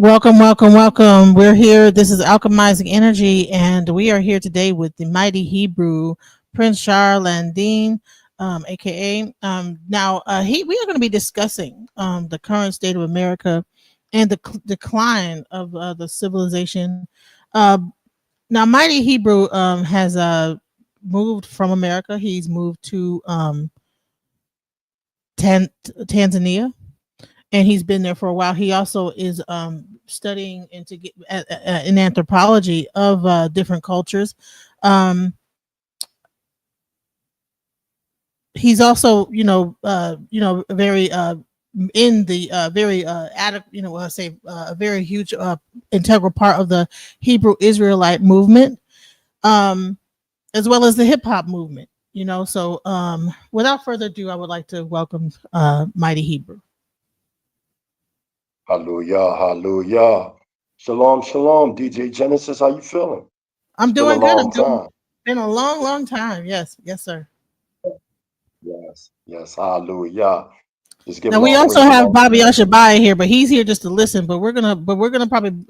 Welcome, welcome, welcome. We're here. This is Alchemizing Energy, and we are here today with the mighty Hebrew Prince Charles Landine, aka. We are going to be discussing the current state of America and the decline of the civilization. Uh, Now, mighty Hebrew has moved from America. He's moved to Tanzania, and he's been there for a while. He also is studying into get in anthropology of different cultures. Um, he's also, very in the very I say a very huge integral part of the Hebrew Israelite movement, um, as well as the hip hop movement. Without further ado, I would like to welcome Mighty Hebrew. Hallelujah, hallelujah. Shalom, shalom, DJ Genesis. How you feeling? I'm It's been a doing good. long time. Been a long, long time. Yes, yes, sir. Yes, yes, hallelujah. Just Now giving we all also praise and have honor. Bobby Ashabai here, but he's here just to listen. But we're gonna probably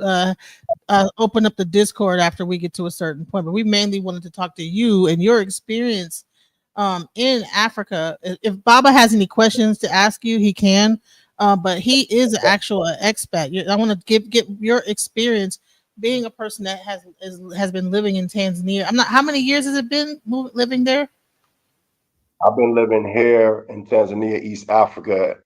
open up the Discord after we get to a certain point. But we mainly wanted to talk to you and your experience in Africa. If Baba has any questions to ask you, he can. But he is an actual expat. I want to get your experience being a person that has been living in Tanzania. I'm not. How many years has it been living there? I've been living here in Tanzania, East Africa,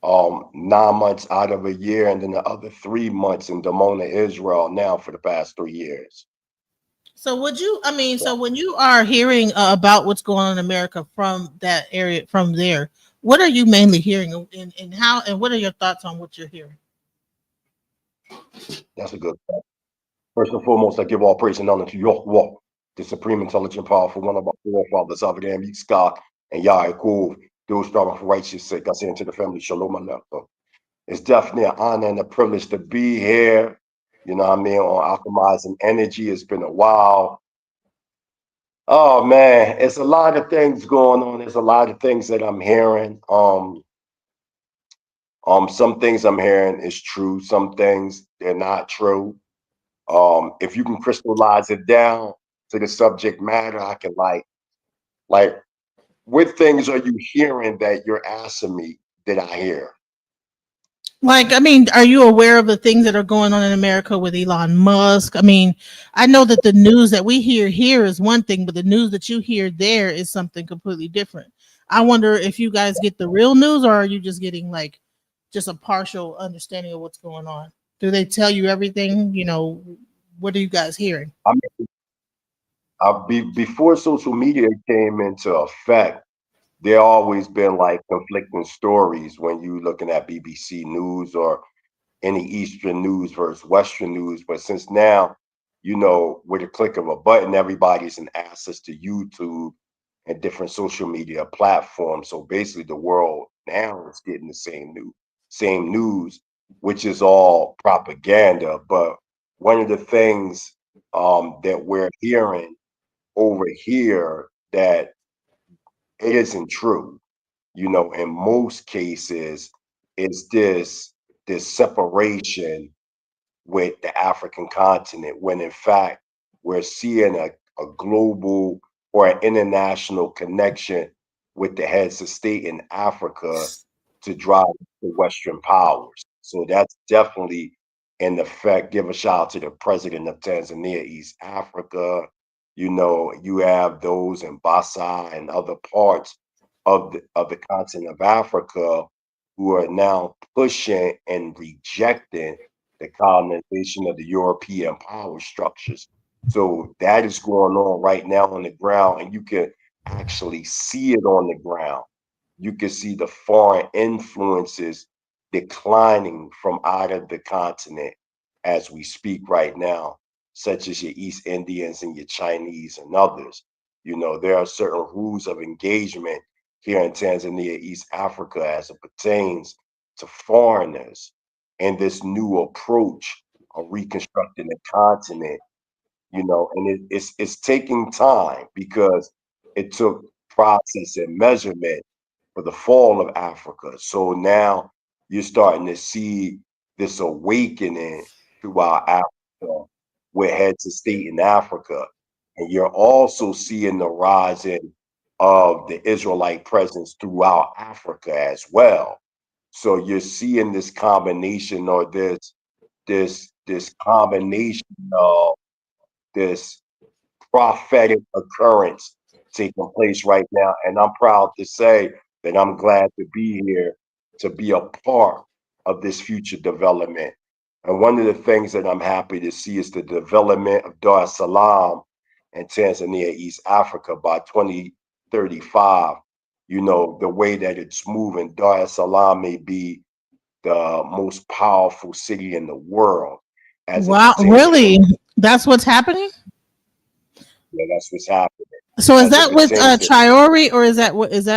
9 months out of a year, and then the other 3 months in Damona, Israel, now for the past 3 years. So would you? I mean, so when you are hearing about what's going on in America from that area, from there, what are you mainly hearing, and how, and what are your thoughts on what you're hearing? That's a good point. First and foremost, I give all praise and honor to Yahweh, the supreme, intelligent, powerful, one of our forefathers, Abraham, Yitzchak, and Yaakov, those striving for righteous sake. I say unto the family, Shalom Aleichem. It's definitely an honor and a privilege to be here. You know what I mean? On Alchemizing Energy. It's been a while. Oh man, it's a lot of things going on. There's a lot of things that I'm hearing. Some things I'm hearing is true. Some things they're not true. If you can crystallize it down to the subject matter, I can like what things are you hearing that you're asking me that I hear? Like, I mean, are you aware of the things that are going on in America with Elon Musk? I mean, I know that the news that we hear here is one thing, but the news that you hear there is something completely different. I wonder if you guys get the real news, or are you just getting like just a partial understanding of what's going on? Do they tell you everything? What are you guys hearing? I mean, before social media came into effect, there always been like conflicting stories when you looking at BBC News or any Eastern news versus Western news. But since now, with a click of a button, everybody's in access to YouTube and different social media platforms. So basically, the world now is getting the same news, which is all propaganda. But one of the things that we're hearing over here that it isn't true, in most cases, is this separation with the African continent, when in fact we're seeing a global or an international connection with the heads of state in Africa to drive the Western powers. So that's definitely in effect. Give a shout out to the president of Tanzania, East Africa. You have those in Bassa and other parts of the continent of Africa who are now pushing and rejecting the colonization of the European power structures. So that is going on right now on the ground, and you can actually see it on the ground. You can see the foreign influences declining from out of the continent as we speak right now, such as your East Indians and your Chinese and others. There are certain rules of engagement here in Tanzania, East Africa, as it pertains to foreigners and this new approach of reconstructing the continent, and it's taking time because it took process and measurement for the fall of Africa. So now you're starting to see this awakening throughout Africa with heads of state in Africa. And you're also seeing the rising of the Israelite presence throughout Africa as well. So you're seeing this combination, or this combination of this prophetic occurrence taking place right now. And I'm proud to say that I'm glad to be here to be a part of this future development. And one of the things that I'm happy to see is the development of Dar es Salaam and Tanzania, East Africa by 2035. You know, the way that it's moving, Dar es Salaam may be the most powerful city in the world as it Wow, pertains to, really? That's what's happening? yeah, that's what's happening So is as it that with pertains to Chiori, or is that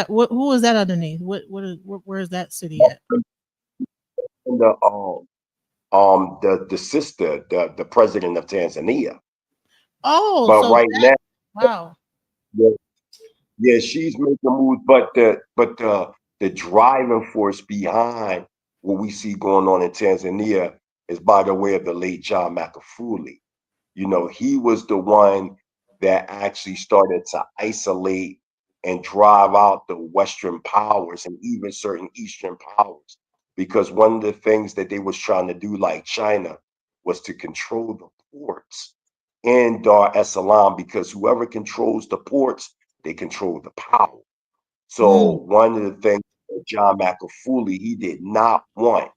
what, who is that underneath? Where is that city at? the the sister, the president of Tanzania. Oh, But so right that, now, wow. yeah, yeah, she's making moves, but the driving force behind what we see going on in Tanzania is by the way of the late John Magufuli. You know, he was the one that actually started to isolate and drive out the Western powers and even certain Eastern powers. Because one of the things that they was trying to do, like China, was to control the ports in Dar es Salaam, because whoever controls the ports, they control the power. So Mm, one of the things that John McAfee he did not want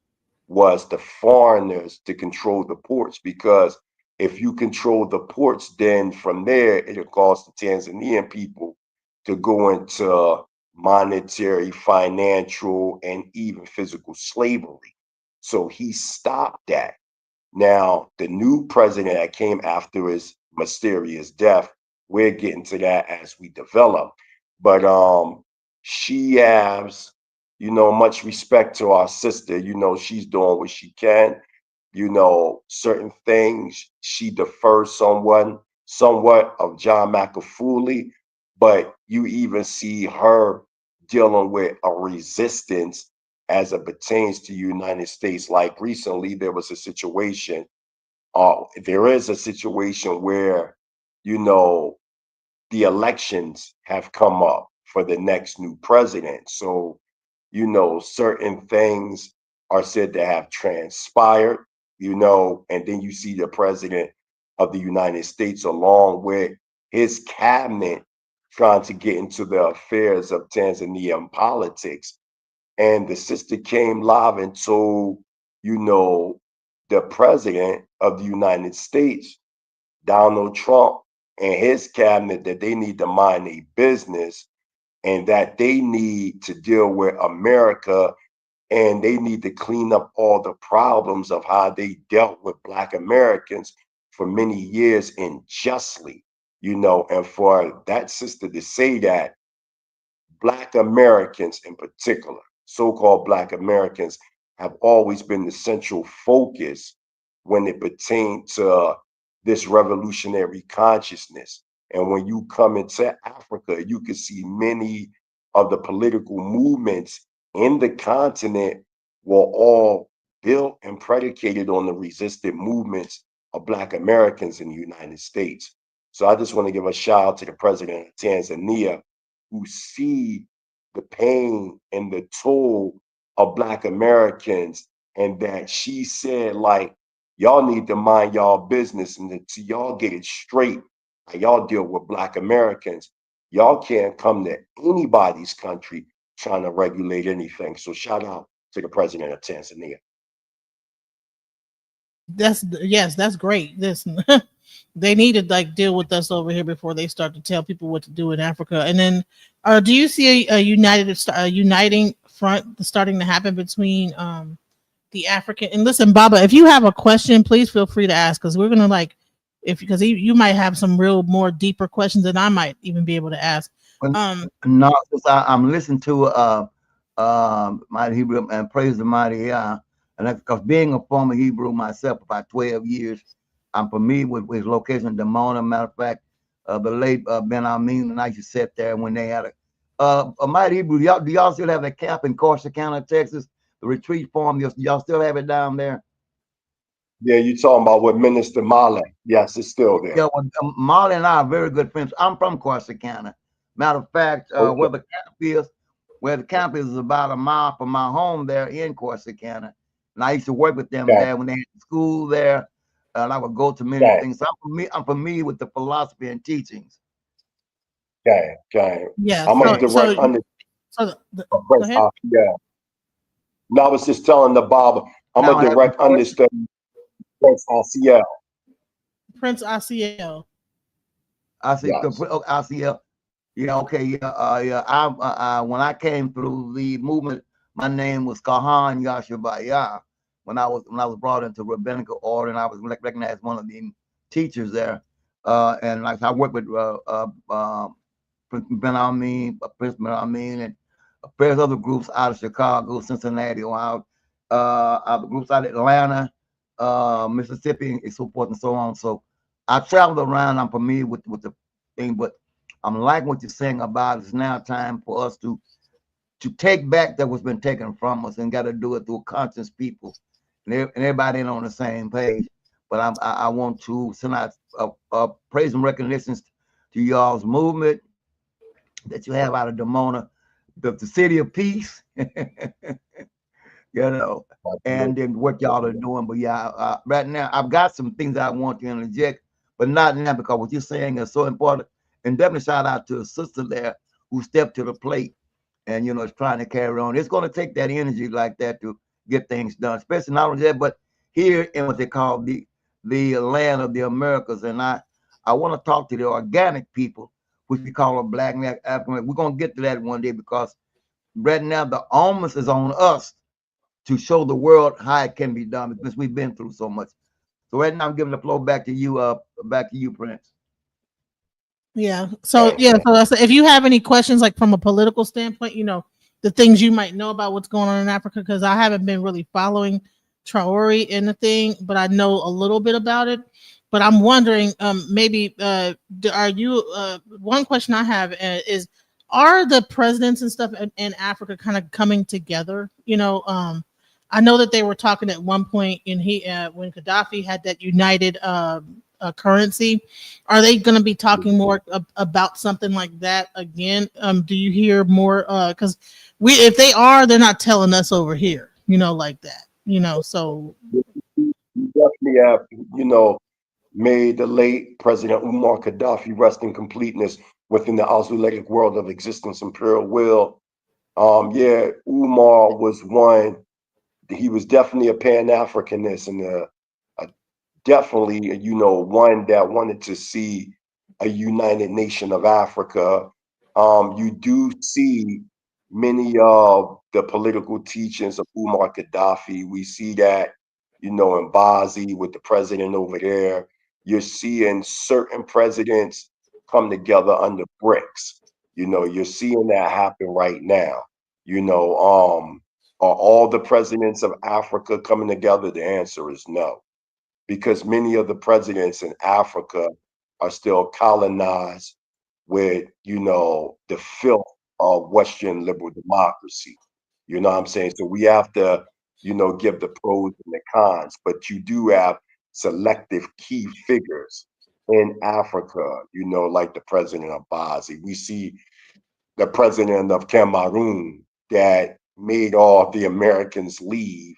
was the foreigners to control the ports, because if you control the ports, then from there it'll cause the Tanzanian people to go into monetary, financial, and even physical slavery. So he stopped that. Now, the new president that came after his mysterious death, we're getting to that as we develop. But she has, you know, much respect to our sister. You know, she's doing what she can. You know, certain things she defers somewhat of John McAfee, but you even see her dealing with a resistance as it pertains to United States. Like recently, there was a situation. There is a situation where, you know, the elections have come up for the next new president. So, you know, certain things are said to have transpired, you know, and then you see the president of the United States along with his cabinet trying to get into the affairs of Tanzanian politics. And the sister came live and told, you know, the president of the United States, Donald Trump, and his cabinet that they need to mind their business and that they need to deal with America, and they need to clean up all the problems of how they dealt with Black Americans for many years unjustly, you know. And for that sister to say that, Black Americans in particular, so-called Black Americans, have always been the central focus when it pertains to this revolutionary consciousness. And when you come into Africa, you can see many of the political movements in the continent were all built and predicated on the resistant movements of Black Americans in the United States. So I just want to give a shout out to the president of Tanzania, who see the pain and the toll of Black Americans, and that she said, like, y'all need to mind y'all business and until y'all get it straight, and y'all deal with Black Americans. Y'all can't come to anybody's country trying to regulate anything. So shout out to the president of Tanzania. that's, yes, that's great. This they need to like deal with us over here before they start to tell people what to do in Africa. And then, do you see a uniting front starting to happen between the African? And listen, Baba, if you have a question, please feel free to ask, because we're gonna like, if because you might have some real more deeper questions than I might even be able to ask. Well, Um, no, since I'm listening to Mighty Hebrew and praise the mighty and because being a former Hebrew myself, about 12 years, I'm familiar with his location in Demona. Matter of fact, the late Ben Amin and I used to sit there when they had a Mighty Hebrew. Do y'all still have a camp in Corsicana, Texas? The retreat farm, y'all still have it down there? Yeah, you talking about with Minister Male. Yes, it's still there. Yeah, well, Molly and I are very good friends. I'm from Corsicana. Matter of fact, Okay. where the camp is about a mile from my home there in Corsicana. And I used to work with them Okay. there when they had school there. And I would go to many Okay. things. So I'm familiar with the philosophy and teachings. Okay. Okay. Yeah. I'm a direct Go Prince ahead. Yeah. No, I was just telling the Bob, I'm a Now, have you direct understudy Prince RCL. Prince ICL. I see, Yes. I see. Yeah, okay, yeah. When I came through the movement, my name was Kahan Yashabaya. When I was brought into rabbinical order, and I was recognized as one of the teachers there. And like I worked with Prince Ben Amin, and various other groups out of Chicago, Cincinnati, Ohio, other groups out of Atlanta, Mississippi, and so forth and so on. So I traveled around. I'm familiar with the thing, but I'm liking what you're saying about it's now time for us to take back that what's been taken from us, and got to do it through conscious people, and everybody ain't on the same page. But I want to send out praise and recognitions to y'all's movement that you have out of Demona, the city of peace, and then what y'all are doing. But yeah, right now I've got some things I want to interject, but not now because what you're saying is so important. And definitely shout out to a sister there who stepped to the plate and is trying to carry on. It's going to take that energy like that to get things done, especially not only that, but here in what they call the land of the Americas. And I want to talk to the organic people, which we call a Black and African. We're going to get to that one day, because right now the onus is on us to show the world how it can be done, because we've been through so much. So right now I'm giving the floor back to you, Prince. Yeah. So if you have any questions, like from a political standpoint, the things you might know about what's going on in Africa, because I haven't been really following Traore in the thing, but I know a little bit about it. But I'm wondering, maybe are you? One question I have is, are the presidents and stuff in Africa kind of coming together? I know that they were talking at one point when Gaddafi had that united currency. Are they going to be talking more about something like that again? Do you hear more? Because if they are, they're not telling us over here, like that. So You definitely have, made the late President Umar Gaddafi rest in completeness within the Ausulatic world of existence, imperial will. Yeah, Umar was one. He was definitely a Pan-Africanist, and definitely, one that wanted to see a united nation of Africa. You do see many of the political teachings of Umar Gaddafi. We see that, in Benghazi with the president over there. You're seeing certain presidents come together under BRICS. You're seeing that happen right now. Are all the presidents of Africa coming together? The answer is no, because many of the presidents in Africa are still colonized with, the filth of Western liberal democracy. You know what I'm saying? So we have to, give the pros and the cons, but you do have selective key figures in Africa, like the president of Benghazi. We see the president of Cameroon that made all the Americans leave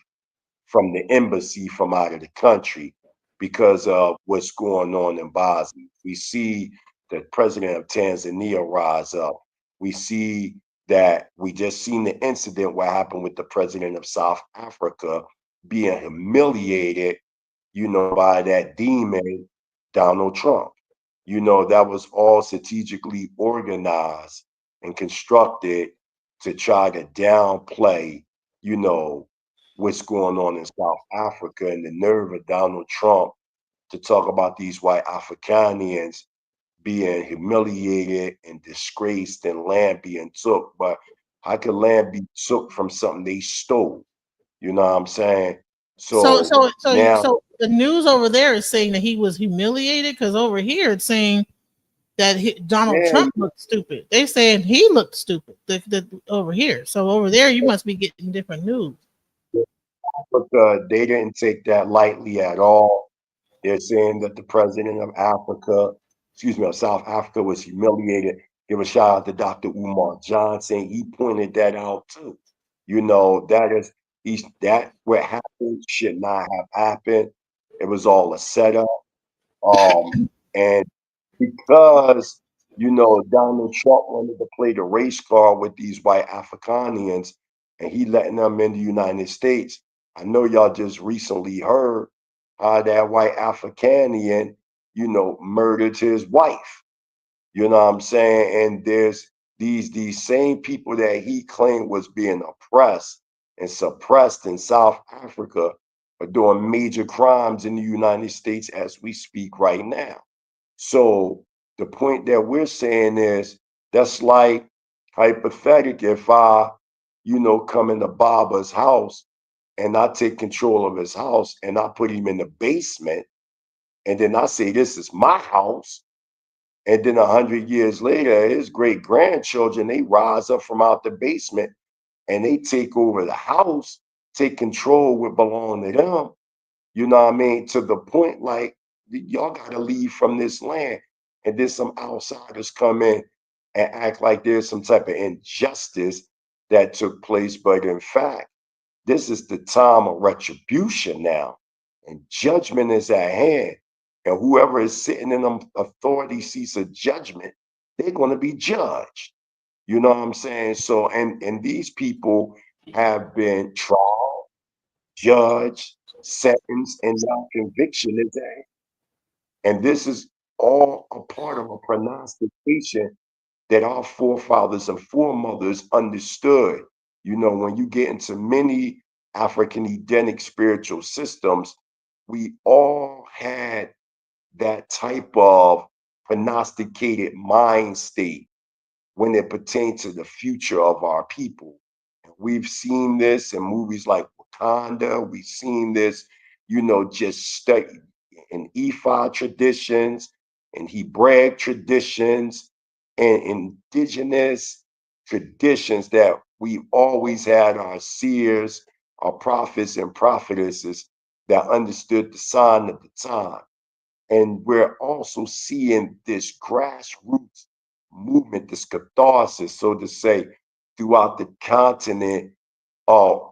from the embassy from out of the country because of what's going on in Bosnia. We see the president of Tanzania rise up. We see that we just seen the incident what happened with the president of South Africa being humiliated, by that demon, Donald Trump. That was all strategically organized and constructed to try to downplay, what's going on in South Africa, and the nerve of Donald Trump to talk about these white Africanians being humiliated and disgraced and land being took. But how can land be took from something they stole? You know what I'm saying? so So now, the news over there is saying that he was humiliated, because over here it's saying that Donald yeah, Trump looked stupid. They saying he looked stupid over here. So over there you must be getting different news. Africa, they didn't take that lightly at all. They're saying that the president of Africa, excuse me, of South Africa was humiliated. Give a shout out to Dr. Umar Johnson. He pointed that out too. You know, that what happened should not have happened. It was all a setup. And because, Donald Trump wanted to play the race card with these white Africanians and he letting them in the United States. I know y'all just recently heard how that white Africanian, murdered his wife. You know what I'm saying? And there's these same people that he claimed was being oppressed and suppressed in South Africa are doing major crimes in the United States as we speak right now. So the point that we're saying is that's like hypothetical if I, come into Baba's house and I take control of his house and I put him in the basement and then I say this is my house. And then 100 years later, his great grandchildren, they rise up from out the basement and they take over the house, take control what belong to them. You know what I mean? To the point like y'all gotta leave from this land. And then some outsiders come in and act like there's some type of injustice that took place. But in fact, this is the time of retribution now, and judgment is at hand. And whoever is sitting in them authority seats of judgment, they're going to be judged. You know what I'm saying? So, and these people have been tried, judged, sentenced, and now conviction is at hand. And this is all a part of a pronunciation that our forefathers and foremothers understood. When you get into many African Edenic spiritual systems, we all had that type of prognosticated mind state when it pertains to the future of our people. And we've seen this in movies like Wakanda. We've seen this, just study in Ifa traditions and Hebraic traditions and indigenous traditions that we always had our seers, our prophets and prophetesses that understood the sign of the time. And we're also seeing this grassroots movement, this catharsis, so to say, throughout the continent,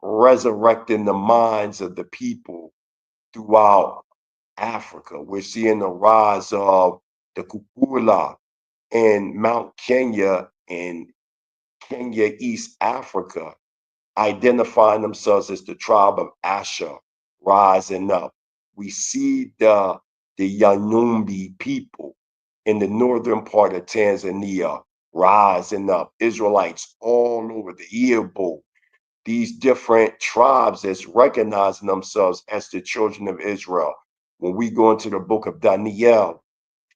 resurrecting the minds of the people throughout Africa. We're seeing the rise of the Kukula in Mount Kenya in Kenya, East Africa, identifying themselves as the tribe of Asher, rising up. We see the Yanumbi people in the northern part of Tanzania rising up. Israelites all over the Igbo, these different tribes that's recognizing themselves as the children of Israel. When we go into the book of Daniel,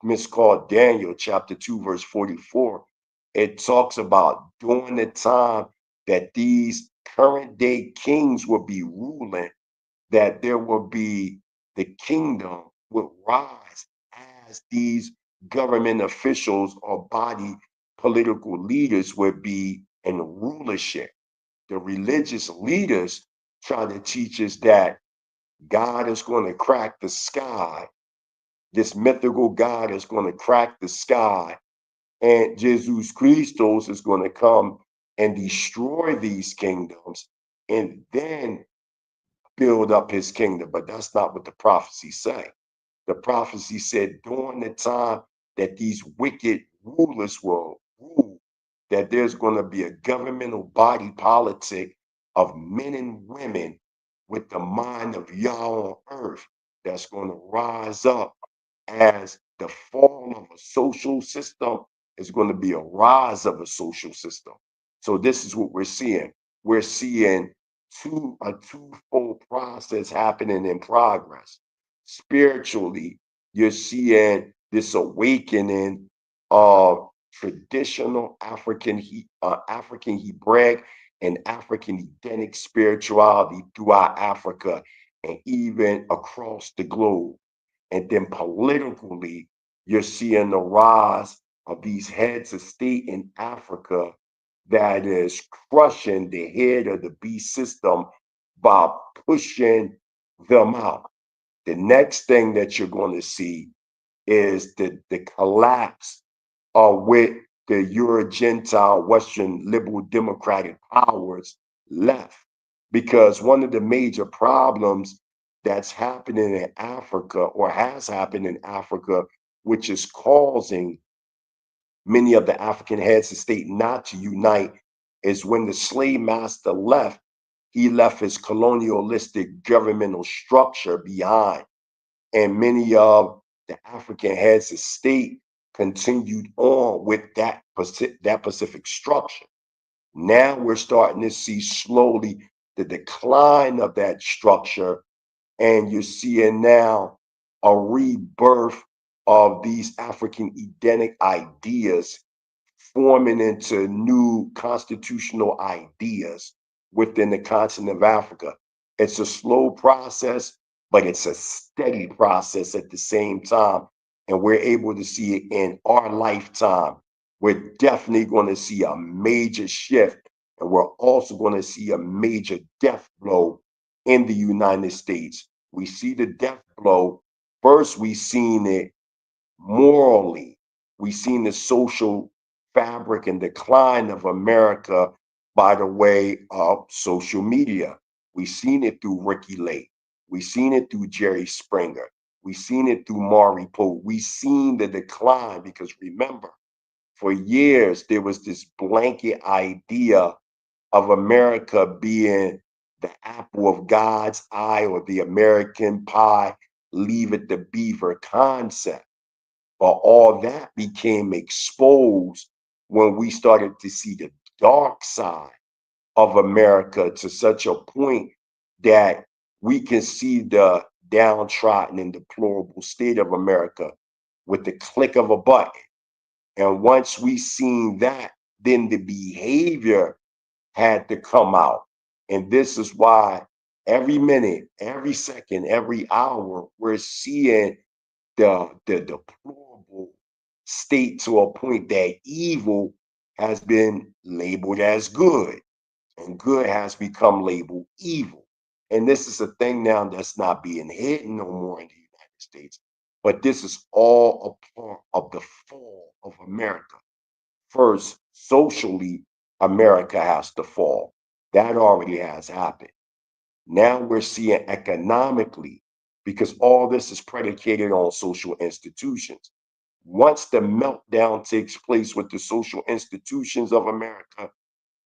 miscalled Daniel, chapter 2, verse 44, it talks about during the time that these current day kings will be ruling, that there will be the kingdom would rise as these government officials or body political leaders would be in rulership. The religious leaders try to teach us that God is going to crack the sky. This mythical God is going to crack the sky, and Jesus Christos is going to come and destroy these kingdoms and then build up his kingdom. But that's not what the prophecy say. The prophecy said during the time that these wicked rulers will rule, that there's going to be a governmental body politic of men and women with the mind of Yah on earth that's going to rise up as the fall of a social system is going to be a rise of a social system. So this is what we're seeing. We're seeing a twofold process happening in progress. Spiritually, you're seeing this awakening of traditional African Hebraic and African Edenic spirituality throughout Africa and even across the globe. And then politically, you're seeing the rise of these heads of state in Africa that is crushing the head of the beast system by pushing them out. The next thing that you're going to see is the collapse with the Euro-Gentile Western liberal democratic powers left. Because one of the major problems that's happening in Africa, or has happened in Africa, which is causing many of the African heads of state not to unite, is when the slave master left, he left his colonialistic governmental structure behind. And many of the African heads of state continued on with that Pacific structure. Now we're starting to see slowly the decline of that structure, and you're seeing now a rebirth of these African Edenic ideas forming into new constitutional ideas within the continent of Africa. It's a slow process, but it's a steady process at the same time. And we're able to see it in our lifetime. We're definitely going to see a major shift, and we're also going to see a major death blow in the United States. We see the death blow. First, we seen it morally. We seen the social fabric and decline of America by the way of social media. We seen it through Ricky Lake. We seen it through Jerry Springer. We seen it through Maury Poe. We seen the decline because remember, for years there was this blanket idea of America being the apple of God's eye, or the American pie, leave it to beaver concept. But all that became exposed when we started to see the dark side of America, to such a point that we can see the downtrodden and deplorable state of America with the click of a button. And once we seen that, then the behavior had to come out. And this is why every minute, every second, every hour, we're seeing the deplorable state, to a point that evil has been labeled as good, and good has become labeled evil. And this is a thing now that's not being hidden no more in the United States, but this is all a part of the fall of America. First, socially, America has to fall. That already has happened. Now we're seeing economically, because all this is predicated on social institutions. Once the meltdown takes place with the social institutions of America,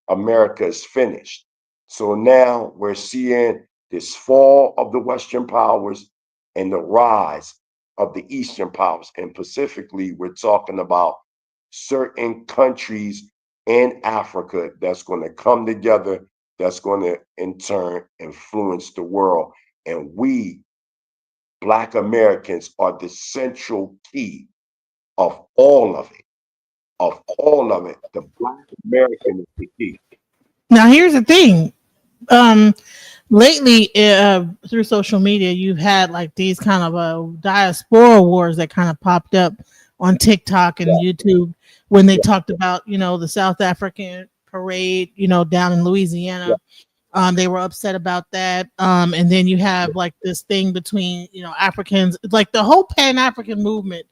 America is finished. So now we're seeing this fall of the Western powers and the rise of the Eastern powers. And specifically, we're talking about certain countries in Africa that's going to come together, that's going to in turn influence the world. And we, Black Americans, are the central key of all of it. Of all of it, the Black American is the key. Now, here's the thing. Um, Lately, through social media, you've had like these kind of diaspora wars that kind of popped up on TikTok and YouTube when they Yeah, talked about, the South African parade, down in yeah, Louisiana. They were upset about that. And then you have like this thing between, Africans, like the whole Pan African movement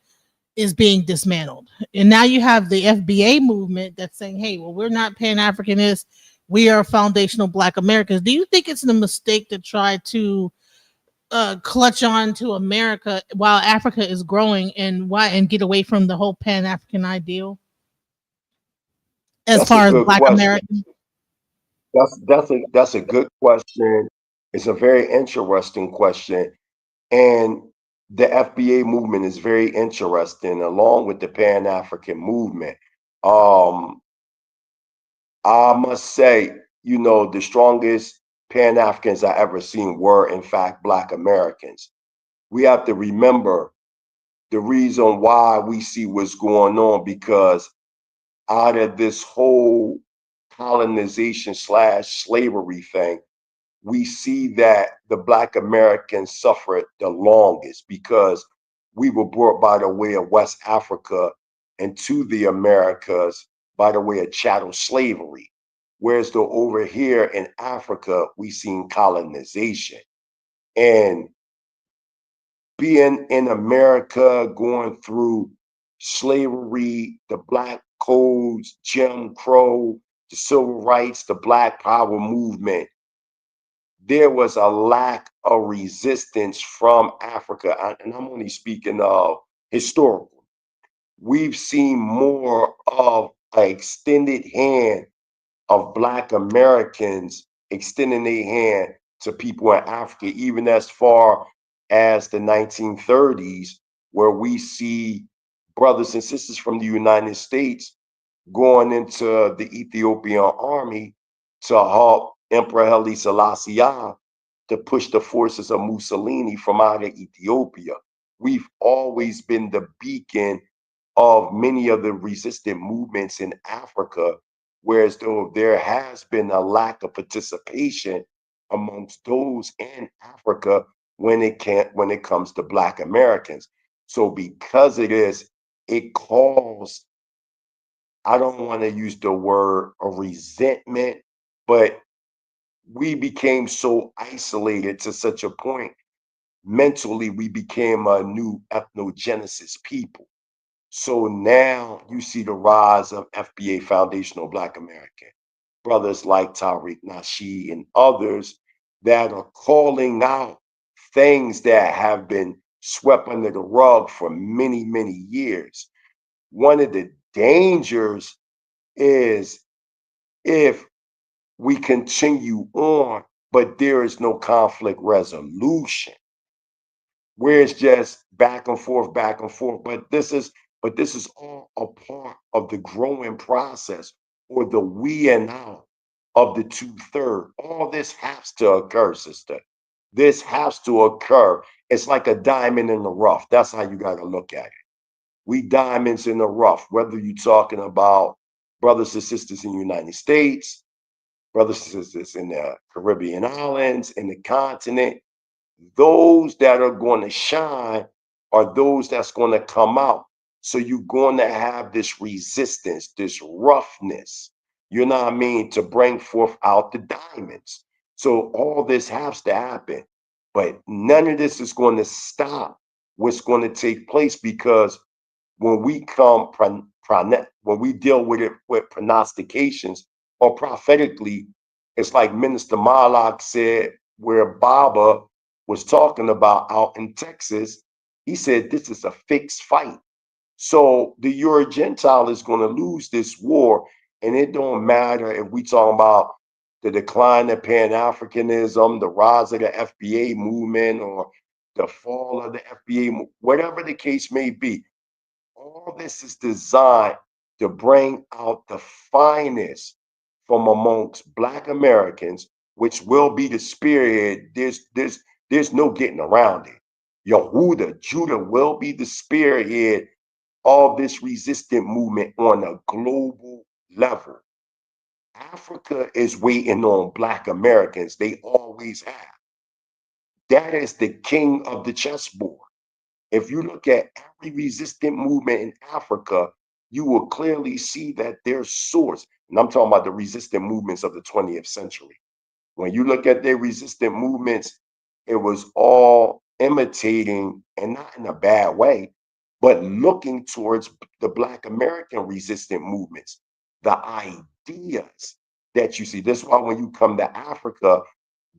is being dismantled. And now you have the FBA movement that's saying, hey, well, we're not Pan Africanists. We are foundational Black Americans. Do you think it's a mistake to try to clutch on to America while Africa is growing, and get away from the whole Pan African ideal as that's a far as good Black question. American? That's a good question. It's a very interesting question. And the FBA movement is very interesting, along with the Pan African movement. Um, I must say, the strongest Pan Africans I ever seen were, in fact, Black Americans. We have to remember the reason why we see what's going on, because out of this whole colonization slash slavery thing, we see that the Black Americans suffered the longest, because we were brought by the way of West Africa into the Americas by the way of chattel slavery. Whereas though over here in Africa, we seen colonization. And being in America, going through slavery, the black codes, Jim Crow, the civil rights, the Black Power movement, there was a lack of resistance from Africa. And I'm only speaking of historical. We've seen more of an extended hand of Black Americans extending their hand to people in Africa, even as far as the 1930s, where we see brothers and sisters from the United States going into the Ethiopian army to help Emperor Haile Selassie to push the forces of Mussolini from out of Ethiopia. We've always been the beacon of many of the resistant movements in Africa, whereas though there has been a lack of participation amongst those in Africa when it comes to Black Americans. So because of this, it caused, I don't want to use the word a resentment, but we became so isolated to such a point. Mentally, we became a new ethnogenesis people. So now you see the rise of FBA Foundational Black American, brothers like Tariq Nasheed and others that are calling out things that have been swept under the rug for many, many years. One of the dangers is if we continue on, but there is no conflict resolution, where it's just back and forth, back and forth. But this is all a part of the growing process, or the we and out of the 2/3. All this has to occur, sister. This has to occur. It's like a diamond in the rough. That's how you got to look at it. We diamonds in the rough, whether you're talking about brothers and sisters in the United States, brothers and sisters in the Caribbean islands, in the continent. Those that are going to shine are those that's going to come out. So you're going to have this resistance, this roughness, you know what I mean, to bring forth out the diamonds. So all this has to happen, but none of this is going to stop what's going to take place, because when we come, when we deal with it with prognostications or prophetically, it's like Minister Marlock said, where Baba was talking about out in Texas. He said, this is a fixed fight. So the Euro Gentile is going to lose this war. And it don't matter if we talking about the decline of Pan-Africanism, the rise of the FBA movement, or the fall of the FBA, whatever the case may be. All this is designed to bring out the finest from amongst Black Americans, which will be the spearhead. There's no getting around it. Yehuda, Judah will be the spearhead of this resistant movement on a global level. Africa is waiting on Black Americans. They always have. That is the king of the chessboard. If you look at every resistant movement in Africa, you will clearly see that their source, and I'm talking about the resistant movements of the 20th century. When you look at their resistant movements, it was all imitating, and not in a bad way, but looking towards the Black American resistant movements, the ideas that you see. That's why when you come to Africa,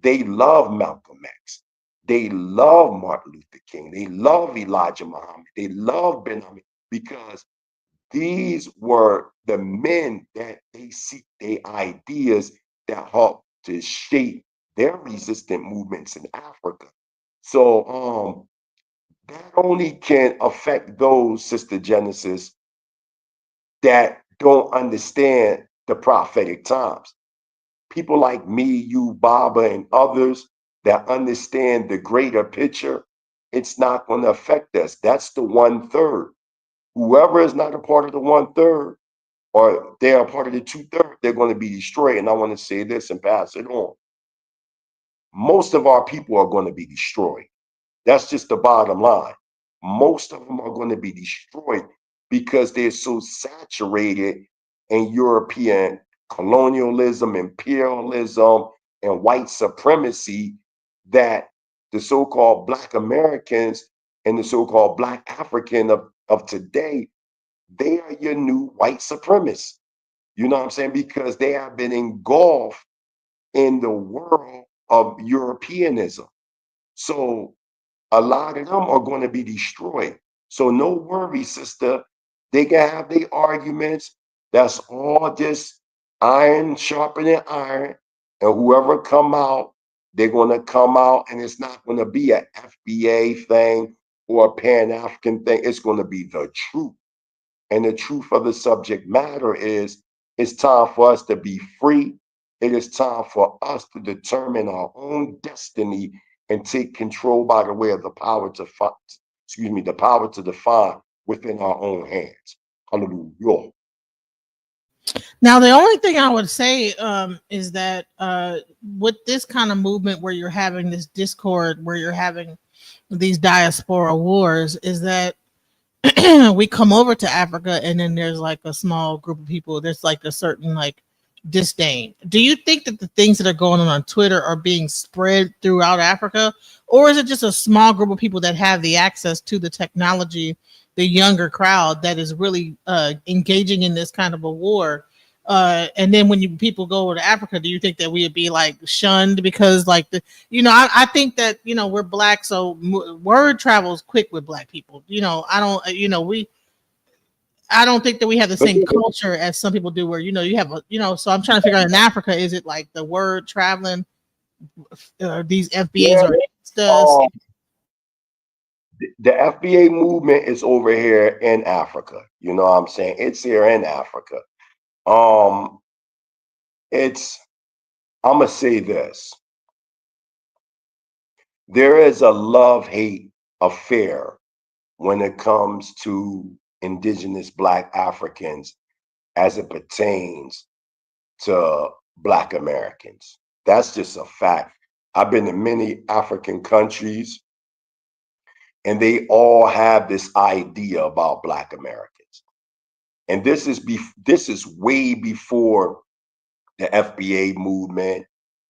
they love Malcolm X. They love Martin Luther King. They love Elijah Muhammad. They love Ben Hamid, because these were the men that they seek their ideas that helped to shape their resistant movements in Africa. So that only can affect those, Sister Genesis, that don't understand the prophetic times. People like me, you, Baba, and others that understand the greater picture, it's not going to affect us. That's the 1/3. Whoever is not a part of the 1/3, or they're a part of the 2/3, they're going to be destroyed. And I want to say this and pass it on. Most of our people are going to be destroyed. That's just the bottom line. Most of them are going to be destroyed because they're so saturated in European colonialism, imperialism, and white supremacy that the so-called Black Americans and the so-called Black African of today, they are your new white supremacists. You know what I'm saying? Because they have been engulfed in the world of Europeanism. So a lot of them are going to be destroyed. So no worry, sister. They can have their arguments. That's all just iron sharpening iron. And whoever come out, they're going to come out, and it's not going to be an FBA thing or a Pan-African thing. It's going to be the truth. And the truth of the subject matter is it's time for us to be free. It is time for us to determine our own destiny and take control by the way of the power to the power to define within our own hands. Hallelujah. Now, the only thing I would say is that with this kind of movement where you're having this discord, where you're having these diaspora wars, is that we come over to Africa and then there's like a small group of people. There's like a certain like disdain. Do you think that the things that are going on Twitter are being spread throughout Africa, or is it just a small group of people that have the access to the technology, the younger crowd that is really engaging in this kind of a war? And then when people go over to Africa, do you think that we would be like shunned because like I think that we're black, so word travels quick with black people. I don't think that we have the But same culture as some people do where you have so I'm trying to figure out in Africa, is it like the word traveling, these FBAs yeah, or Instas? the FBA movement is over here in Africa. You know what I'm saying? It's here in Africa. It's I'm gonna say this. There is a love-hate affair when it comes to indigenous Black Africans as it pertains to Black Americans. That's just a fact. I've been to many African countries, and they all have this idea about Black Americans. And this is way before the FBA movement,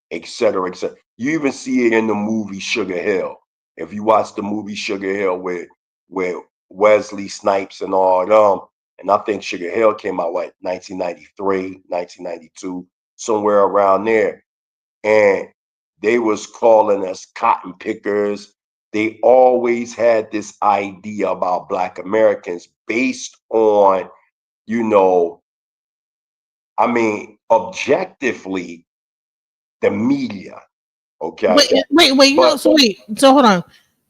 et cetera, et cetera. You even see it in the movie Sugar Hill. If you watch the movie Sugar Hill with Wesley Snipes and all them, and I think Sugar Hill came out 1993, 1992, somewhere around there. And they was calling us cotton pickers. They always had this idea about Black Americans based on, objectively, the media. Okay. Wait. So hold on.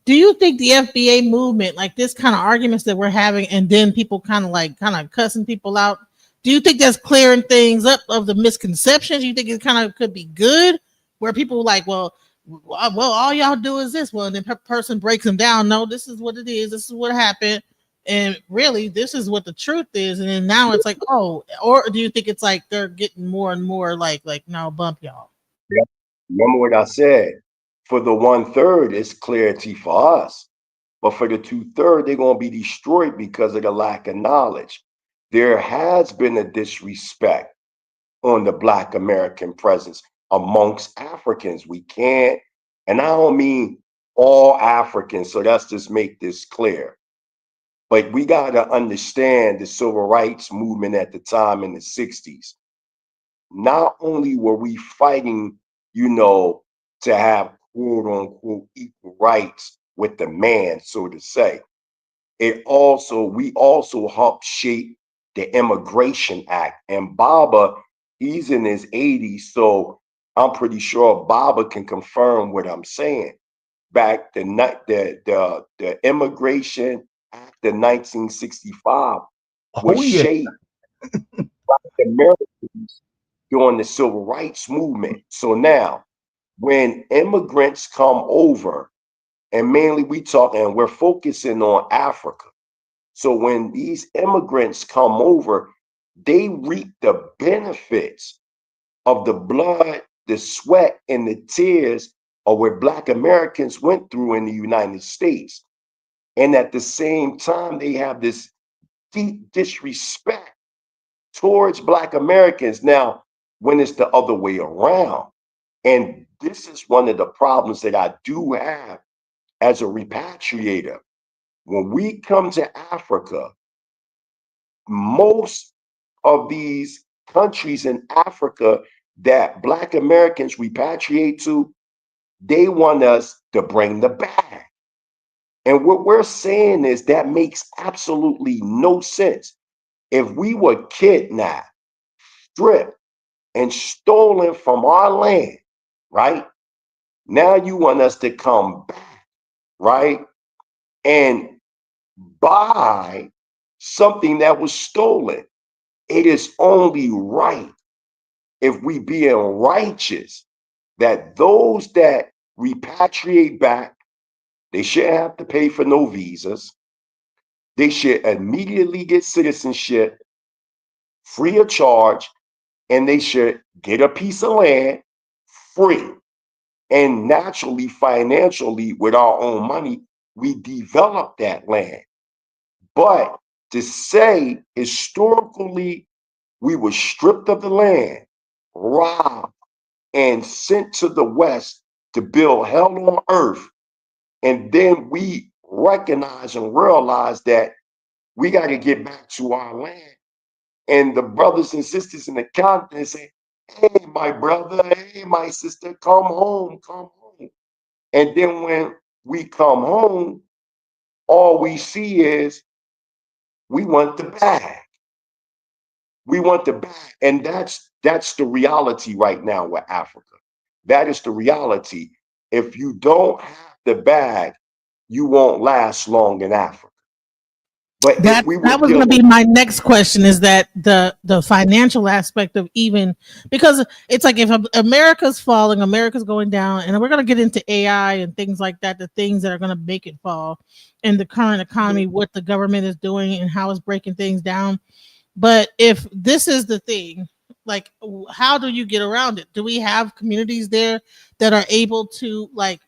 Do you think the FBA movement, like this kind of arguments that we're having, and then people kind of cussing people out, do you think that's clearing things up of the misconceptions? You think it kind of could be good, where people like, well, all y'all do is this. Well, and then person breaks them down. No, this is what it is. This is what happened, and really, this is what the truth is. And then now it's like, oh, or do you think it's like they're getting more and more like no, bump y'all? Yeah. Remember what I said. For the 1/3, it's clarity for us. But for the 2/3, they're going to be destroyed because of the lack of knowledge. There has been a disrespect on the Black American presence amongst Africans. We can't, and I don't mean all Africans, so let's just make this clear. But we got to understand the civil rights movement at the time in the 60s. Not only were we fighting, to have quote unquote equal rights with the man, so to say, we also helped shape the Immigration Act. And Baba, he's in his 80s, so I'm pretty sure Baba can confirm what I'm saying. Back the Immigration Act of 1965 was shaped by Americans during the civil rights movement. So now, when immigrants come over, and mainly we're focusing on Africa. So when these immigrants come over, they reap the benefits of the blood, the sweat, and the tears of what Black Americans went through in the United States. And at the same time, they have this deep disrespect towards Black Americans. Now, when it's the other way around. And this is one of the problems that I do have as a repatriator. When we come to Africa, most of these countries in Africa that Black Americans repatriate to, they want us to bring the bag. And what we're saying is that makes absolutely no sense. If we were kidnapped, stripped, and stolen from our land, right? Now you want us to come back, right? And buy something that was stolen. It is only right, if we being righteous, that those that repatriate back, they shouldn't have to pay for no visas. They should immediately get citizenship free of charge, and they should get a piece of land free. And naturally, financially, with our own money, we develop that land. But to say historically we were stripped of the land, robbed, and sent to the West to build hell on earth, and then we recognize and realize that we got to get back to our land. And the brothers and sisters in the continent say, hey, my brother, hey, my sister, come home, come home. And then when we come home, all we see is we want the bag. We want the bag. And that's the reality right now with Africa. That is the reality. If you don't have the bag, you won't last long in Africa. But if we That would was going deal to with be my next question, is that the financial aspect of, even because it's like, if America's falling, America's going down, and we're going to get into AI and things like that, the things that are going to make it fall, and the current economy, what the government is doing and how it's breaking things down. But if this is the thing, like, how do you get around it? Do we have communities there that are able to, like,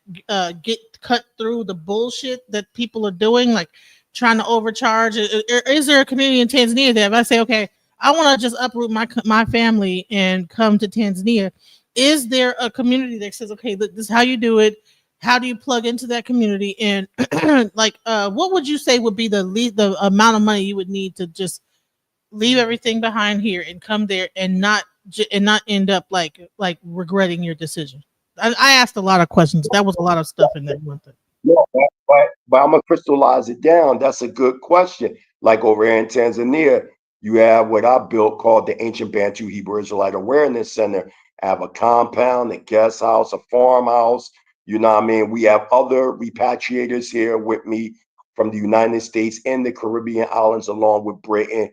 get cut through the bullshit that people are doing, like trying to overcharge? Is there a community in Tanzania that, if I say, okay, I want to just uproot my family and come to Tanzania, is there a community that says, okay, look, this is how you do it? How do you plug into that community? And like, what would you say would be the amount of money you would need to just leave everything behind here and come there, and not end up like regretting your decision? I asked a lot of questions. That was a lot of stuff in that one thing. no, but I'm gonna crystallize it down. That's a good question. Like over here in Tanzania, you have what I built called the Ancient Bantu Hebrew Israelite Awareness Center. I have a compound, a guest house, a farmhouse. You know what I mean? We have other repatriators here with me from the United States and the Caribbean islands, along with Britain.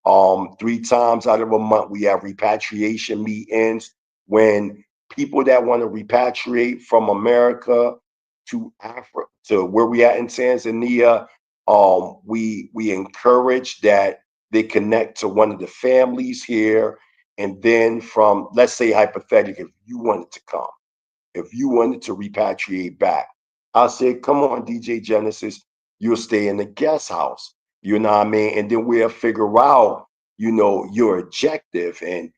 3 times out of a month, we have repatriation meetings when people that want to repatriate from America to Africa, to where we at in Tanzania, we encourage that they connect to one of the families here, and then from, let's say hypothetically, if you wanted to come, if you wanted to repatriate back, I said, come on, DJ Genesis, you'll stay in the guest house. You know what I mean? And then we'll figure out, your objective, and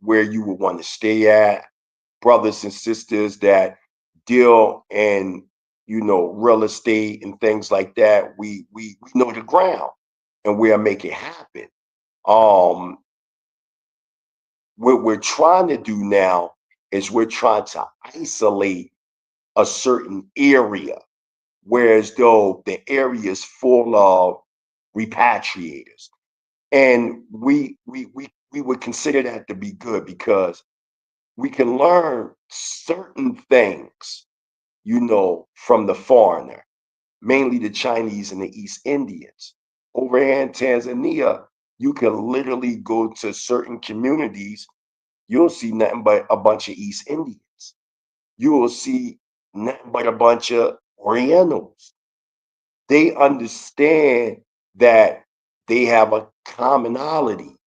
where you would want to stay at. Brothers and sisters that deal in real estate and things like that, we know the ground, and we'll make it happen. um what we're trying to do now is we're trying to isolate a certain area, whereas though the area is full of repatriators, and we would consider that to be good, because we can learn certain things, from the foreigner, mainly the Chinese and the East Indians. Over here in Tanzania, you can literally go to certain communities, you'll see nothing but a bunch of East Indians. You will see nothing but a bunch of Orientals. They understand that they have a commonality,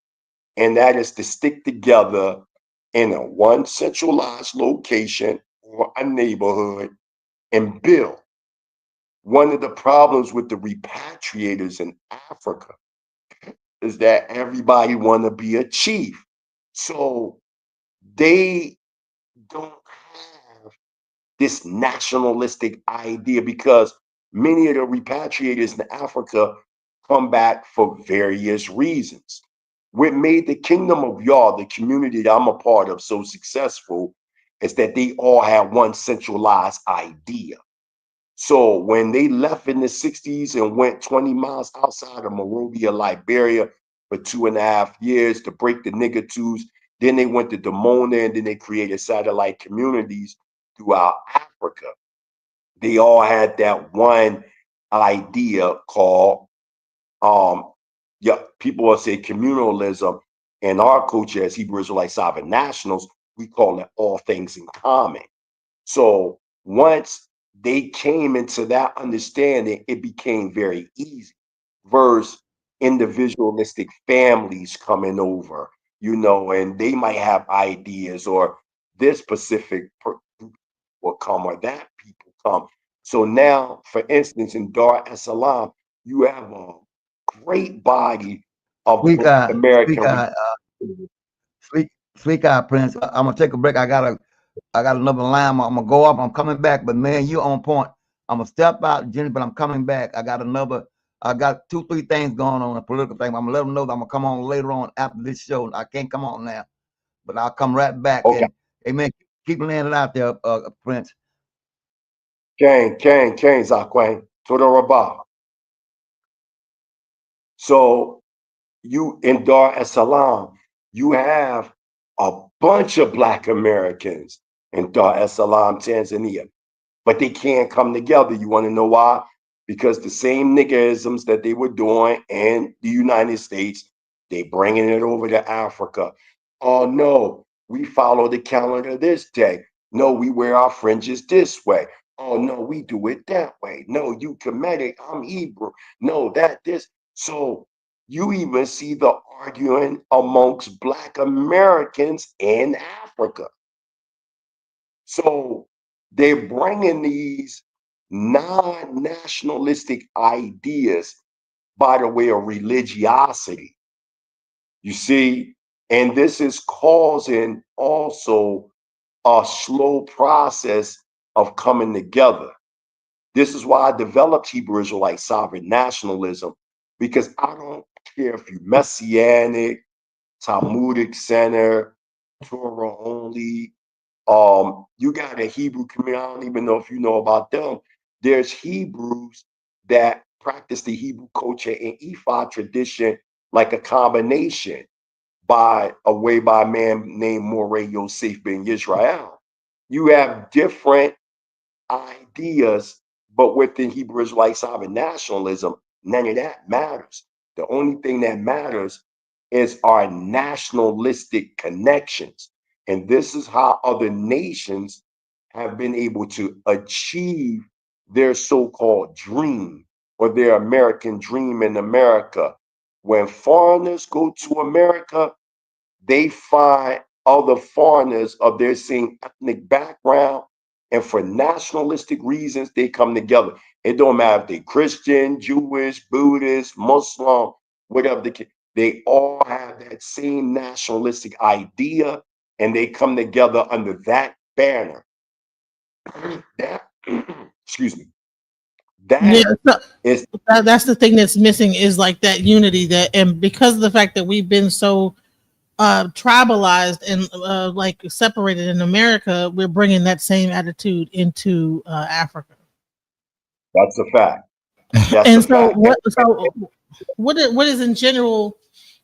and that is to stick together in a one centralized location or a neighborhood and build. One of the problems with the repatriators in Africa is that everybody want to be a chief. So they don't have this nationalistic idea because many of the repatriators in Africa come back for various reasons. What made the kingdom of Yah, the community that I'm a part of, so successful is that they all had one centralized idea. So when they left in the 60s and went 20 miles outside of Monrovia, Liberia for 2.5 years to break the nigger twos, then they went to Dimona and then they created satellite communities throughout Africa. They all had that one idea called, yeah, people will say communalism. In our culture as Hebrew Israelite Sovereign Nationals, we call it all things in common. So once they came into that understanding, it became very easy. Versus individualistic families coming over, and they might have ideas, or this specific group will come, or that people come. So now, for instance, in Dar es Salaam, you have a great body of Speak, Black speak, American. speak out, Prince. I'm gonna take a break. I got another line. I'm gonna go up. I'm coming back, but man, you on point. I'm gonna step out, Jenny, but I'm coming back. I got 2, 3 things going on, a political thing. I'm gonna let them know that I'm gonna come on later on after this show. I can't come on now, but I'll come right back. Okay, And amen. Keep landing out there, Prince. Kane, Zakwane, Toda Rabah. So you in Dar es Salaam, you have a bunch of Black Americans in Dar es Salaam, Tanzania, but they can't come together. You want to know why? Because the same niggerisms that they were doing in the United States, they bringing it over to Africa. Oh no, we follow the calendar this day. No, we wear our fringes this way. Oh no, we do it that way. No, you Kemetic, I'm Hebrew. No, this. So you even see the arguing amongst Black Americans in Africa. So they're bringing these non-nationalistic ideas by the way of religiosity. You see, and this is causing also a slow process of coming together. This is why I developed Hebrew Israelite sovereign nationalism, because I don't care if you're Messianic, Talmudic Center, Torah only. You got a Hebrew community. I don't even know if you know about them. There's Hebrews that practice the Hebrew culture and Ephod tradition, like a combination by a man named Moreh Yosef ben Yisrael. You have different ideas, but within Hebrew Israelite sovereign nationalism, none of that matters. The only thing that matters is our nationalistic connections. And this is how other nations have been able to achieve their so-called dream, or their American dream in America. When foreigners go to America, they find other foreigners of their same ethnic background, and for nationalistic reasons, they come together. It don't matter if they're Christian, Jewish, Buddhist, Muslim, whatever they all have that same nationalistic idea, and they come together under that banner. That, excuse me, Yeah, that so is that's the thing that's missing, is like that unity, that, and because of the fact that we've been so tribalized and like separated in America, we're bringing that same attitude into Africa. that's a fact. That's a And so fact. what is in general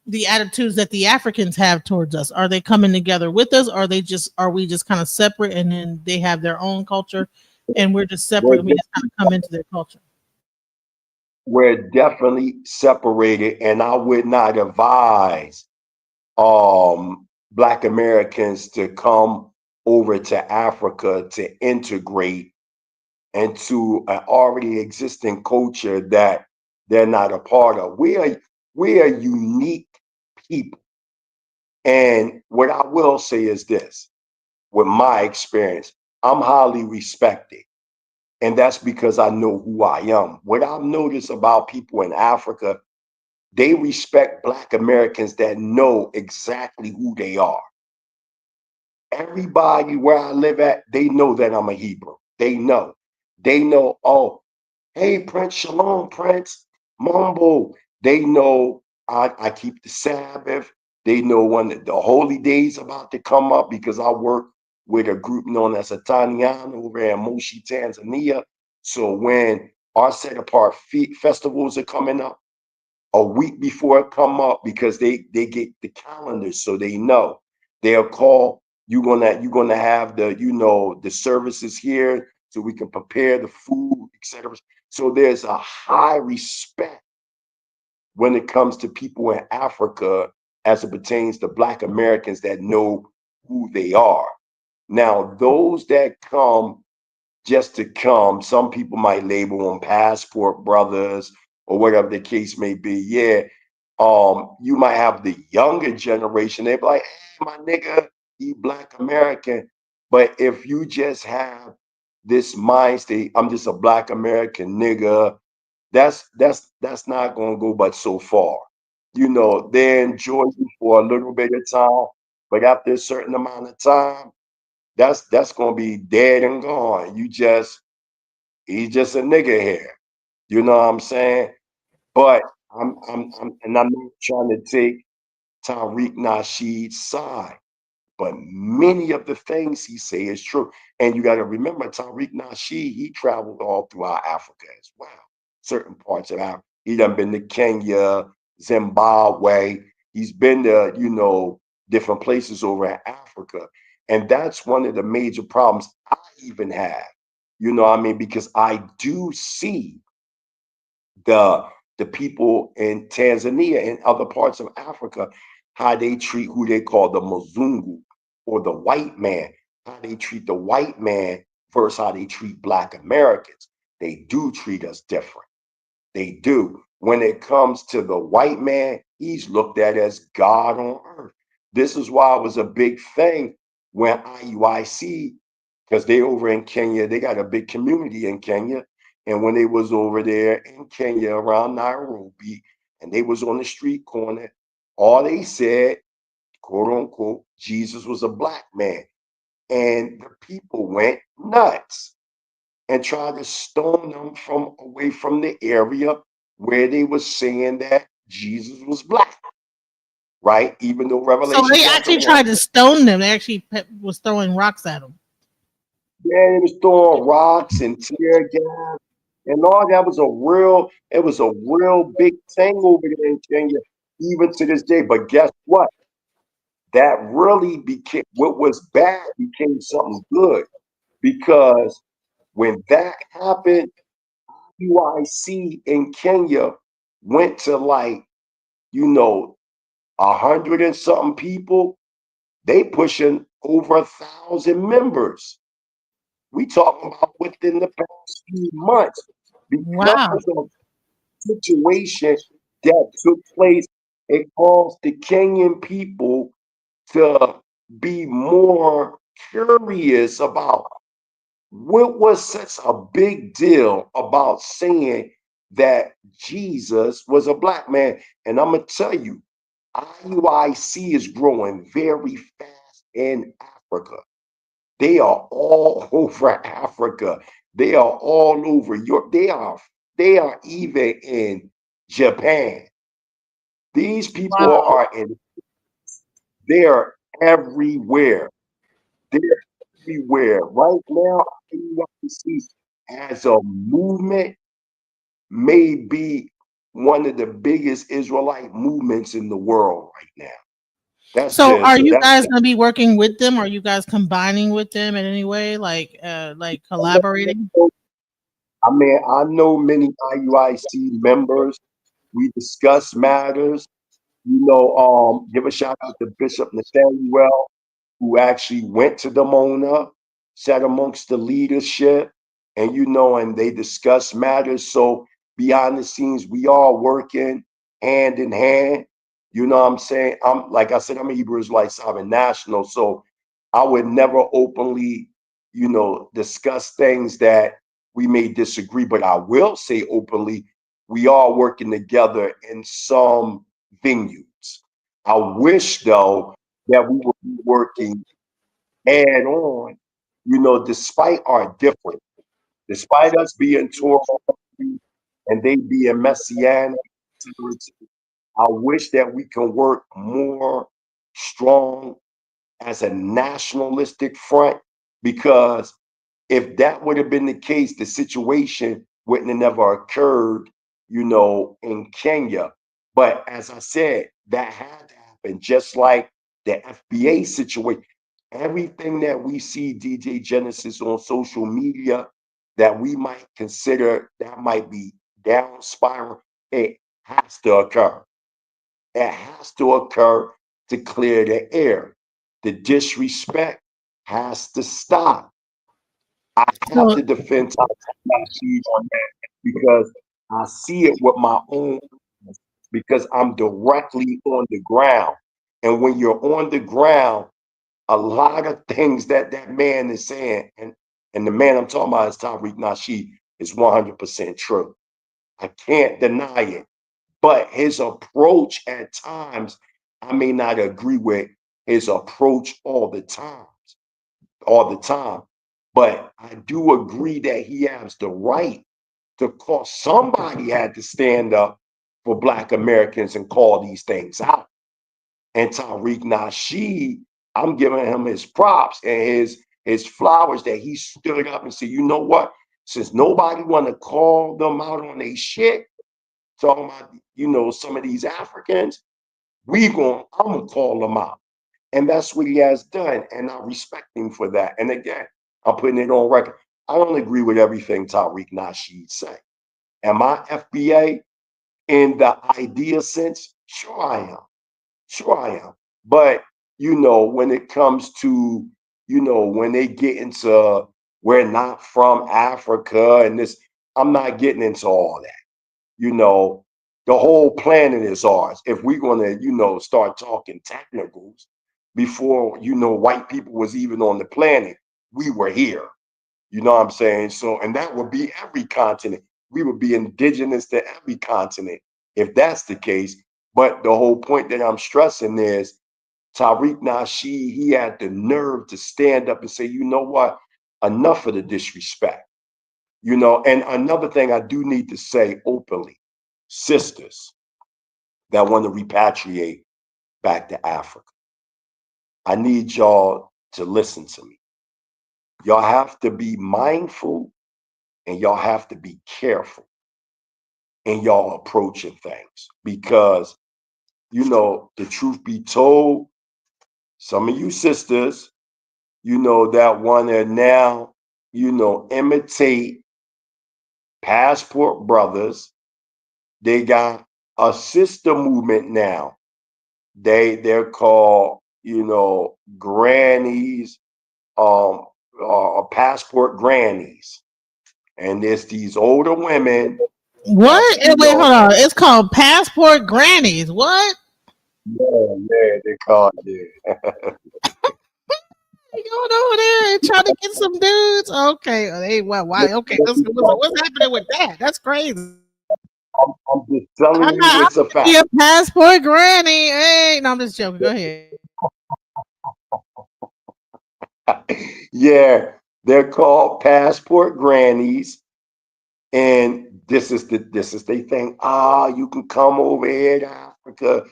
the attitudes that the Africans have towards us? Are they coming together with us? Are we just kind of separate, and then they have their own culture and we're just separate, and we just kind of come into their culture? We're definitely separated, and I would not advise Black Americans to come over to Africa to integrate into an already existing culture that they're not a part of. We are unique people. And what I will say is this: with my experience, I'm highly respected. And that's because I know who I am. What I've noticed about people in Africa, they respect Black Americans that know exactly who they are. Everybody where I live at, they know that I'm a Hebrew. They know. They know, oh, hey, Prince, shalom, Prince, Mumbo. They know I keep the Sabbath. They know when the holy days about to come up because I work with a group known as Atanian over in Moshi, Tanzania. So when our set apart festivals are coming up, a week before it come up because they get the calendars, so they know. They'll call, you're gonna have the, the services here so we can prepare the food, etc. So there's a high respect when it comes to people in Africa as it pertains to Black Americans that know who they are. Now, those that come just to come, some people might label them passport brothers or whatever the case may be. Yeah, you might have the younger generation. They be like, hey, my nigga, he Black American. But if you just have this mind state, I'm just a Black American nigga, that's not gonna go but so far. They enjoy you for a little bit of time, but after a certain amount of time, that's gonna be dead and gone. He's just a nigga here. You know what I'm saying? But and I'm not trying to take Tariq Nasheed's side, but many of the things he say is true. And you got to remember, Tariq Nasheed, he traveled all throughout Africa as well. Certain parts of Africa. He done been to Kenya, Zimbabwe. He's been to, different places over in Africa. And that's one of the major problems I even have. You know what I mean? Because I do see the the people in Tanzania and other parts of Africa, how they treat who they call the Mzungu or the white man, how they treat the white man versus how they treat Black Americans. They do treat us different. They do. When it comes to the white man, he's looked at as God on earth. This is why it was a big thing when IUIC, because they over in Kenya, they got a big community in Kenya. And when they was over there in Kenya around Nairobi, and they was on the street corner, all they said, quote unquote, Jesus was a Black man. And the people went nuts and tried to stone them from away from the area where they were saying that Jesus was Black, right? Even though So Revelation they chapter actually 1, tried to stone them. They actually was throwing rocks at them. yeah, they was throwing rocks and tear gas and all that. It was a real big thing over there in Kenya, even to this day. But guess what? That really became, what was bad became something good, because when that happened, UIC in Kenya went to like, 100 and something people. They pushing over 1,000 members. We talking about within the past few months because Wow. of the situation that took place. It caused the Kenyan people to be more curious about what was such a big deal about saying that Jesus was a Black man. And I'm gonna tell you, IUIC is growing very fast in Africa. They are all over Africa. They are all over Europe. They are even in Japan. These people Wow. are in, they're everywhere. They're everywhere. Right now, IUIC as a movement may be one of the biggest Israelite movements in the world right now. That's So just are you that's guys gonna be working with them? Are you guys combining with them in any way, like collaborating? I know many IUIC members. We discuss matters. Give a shout out to Bishop Nathaniel, who actually went to Damona, sat amongst the leadership, and they discuss matters. So behind the scenes, we are working hand in hand. You know what I'm saying? I'm like I said, I'm a Hebrew Israelite sovereign national, so I would never openly, discuss things that we may disagree, but I will say openly, we are working together in some venues. I wish though that we would be working head on, despite our difference, despite us being Torah and they being Messianic. I wish that we can work more strong as a nationalistic front, because if that would have been the case, the situation wouldn't have never occurred, in Kenya. But as I said, that had to happen, just like the FBA situation. Everything that we see, DJ Genesis, on social media that we might consider that might be down spiral, it has to occur. It has to occur to clear the air. The disrespect has to stop. I have So to defend Takashi on that because I see it with my own eyes, because I'm directly on the ground. And when you're on the ground, a lot of things that that man is saying, and the man I'm talking about is Tariq Nasheed, is 100% true. I can't deny it. But his approach at times, I may not agree with his approach all the time. But I do agree that he has the right to call. Somebody had to stand up for Black Americans and call these things out. And Tariq Nasheed, I'm giving him his props and his flowers that he stood up and said, you know what? Since nobody want to call them out on their shit, talking about, some of these Africans, I'm gonna call them out. And that's what he has done. And I respect him for that. And again, I'm putting it on record. I don't agree with everything Tariq Nasheed say. Am I FBA in the idea sense? Sure I am. Sure I am. But when it comes to, when they get into we're not from Africa and this, I'm not getting into all that. The whole planet is ours. If we're gonna, start talking technicals, before white people was even on the planet, we were here. You know what I'm saying? So, and that would be every continent. We would be indigenous to every continent if that's the case. But the whole point that I'm stressing is Tariq Nasheed, he had the nerve to stand up and say, you know what? Enough of the disrespect. And another thing I do need to say openly, sisters that want to repatriate back to Africa, I need y'all to listen to me. Y'all have to be mindful and y'all have to be careful in y'all approaching things, because, the truth be told, some of you sisters, that want to now, imitate passport brothers. They got a sister movement now. They're called, grannies, passport grannies. And there's these older women that's, what? Wait, hold on. It's called Passport Grannies. What? yeah, they call it. You going over there and trying to get some dudes? Okay. Hey, why? Okay. What's happening with that? That's crazy. I'm just telling I'm you, not. it's a I'm be fact. a passport granny. Hey, no, I'm just joking. Go ahead. Yeah, they're called passport grannies. And this is they think, you can come over here to Africa,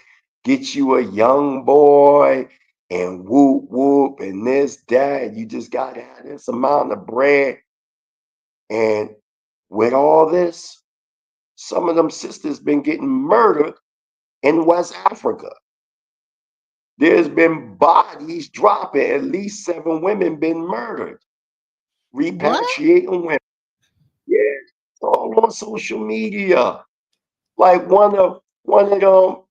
get you a young boy, and whoop whoop, and this, that. You just gotta have this amount of bread. And with all this, some of them sisters been getting murdered in West Africa. There's been bodies dropping, at least 7 women been murdered, What? repatriating women. Yeah, it's all on social media. Like one of them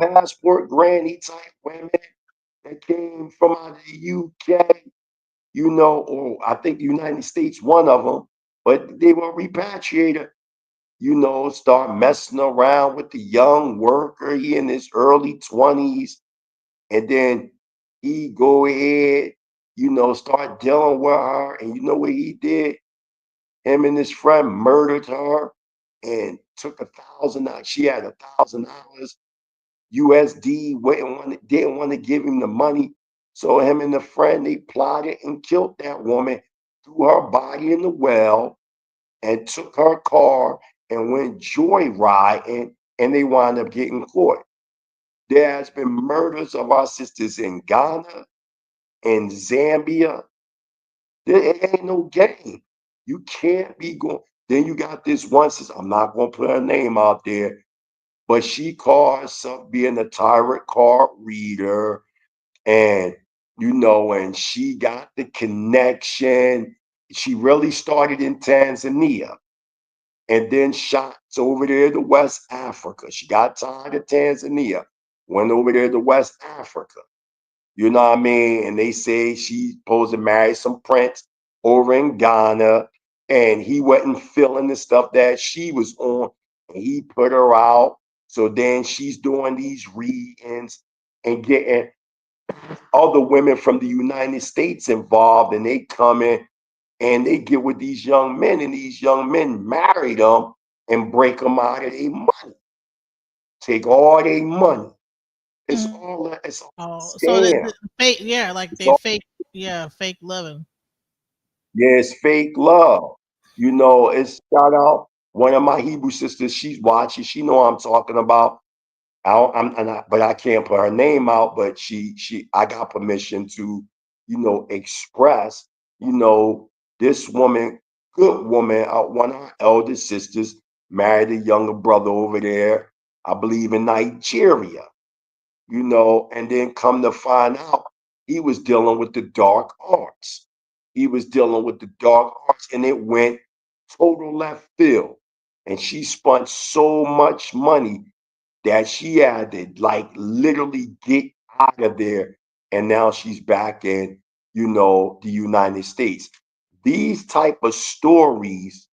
passport granny type women that came from out of the UK, or I think the United States, one of them, but they were repatriated, start messing around with the young worker. He in his early 20s, and then he go ahead, start dealing with her. And you know what he did? Him and his friend murdered her and took $1,000. She had $1,000 USD. Didn't want to give him the money. So him and the friend, they plotted and killed that woman, threw her body in the well, and took her car and went joyriding, and they wound up getting caught. There has been murders of our sisters in Ghana, in Zambia. It ain't no game. You can't be going. Then you got this one sister, I'm not going to put her name out there, but she called herself being a tarot card reader. And, and she got the connection. She really started in Tanzania and then shot over there to West Africa. She got tired of Tanzania, went over there to West Africa. You know what I mean? And they say she's supposed to marry some prince over in Ghana, and he wasn't feeling the stuff that she was on, and he put her out. So then she's doing these readings and getting other women from the United States involved, and they come in and they get with these young men, and these young men marry them and break them out of their money, take all their money. It's all it's all Oh, so scam. the fake, yeah, like It's they all, fake, yeah, fake loving. yeah, it's fake love. It's shout out one of my Hebrew sisters. She's watching. She know what I'm talking about. But I can't put her name out. But I got permission to, express, this woman, good woman, one of our elder sisters married a younger brother over there, I believe in Nigeria, and then come to find out he was dealing with the dark arts. He was dealing with the dark arts, and it went total left field. And she spent so much money that she had to like literally get out of there. And now she's back in, the United States. These type of stories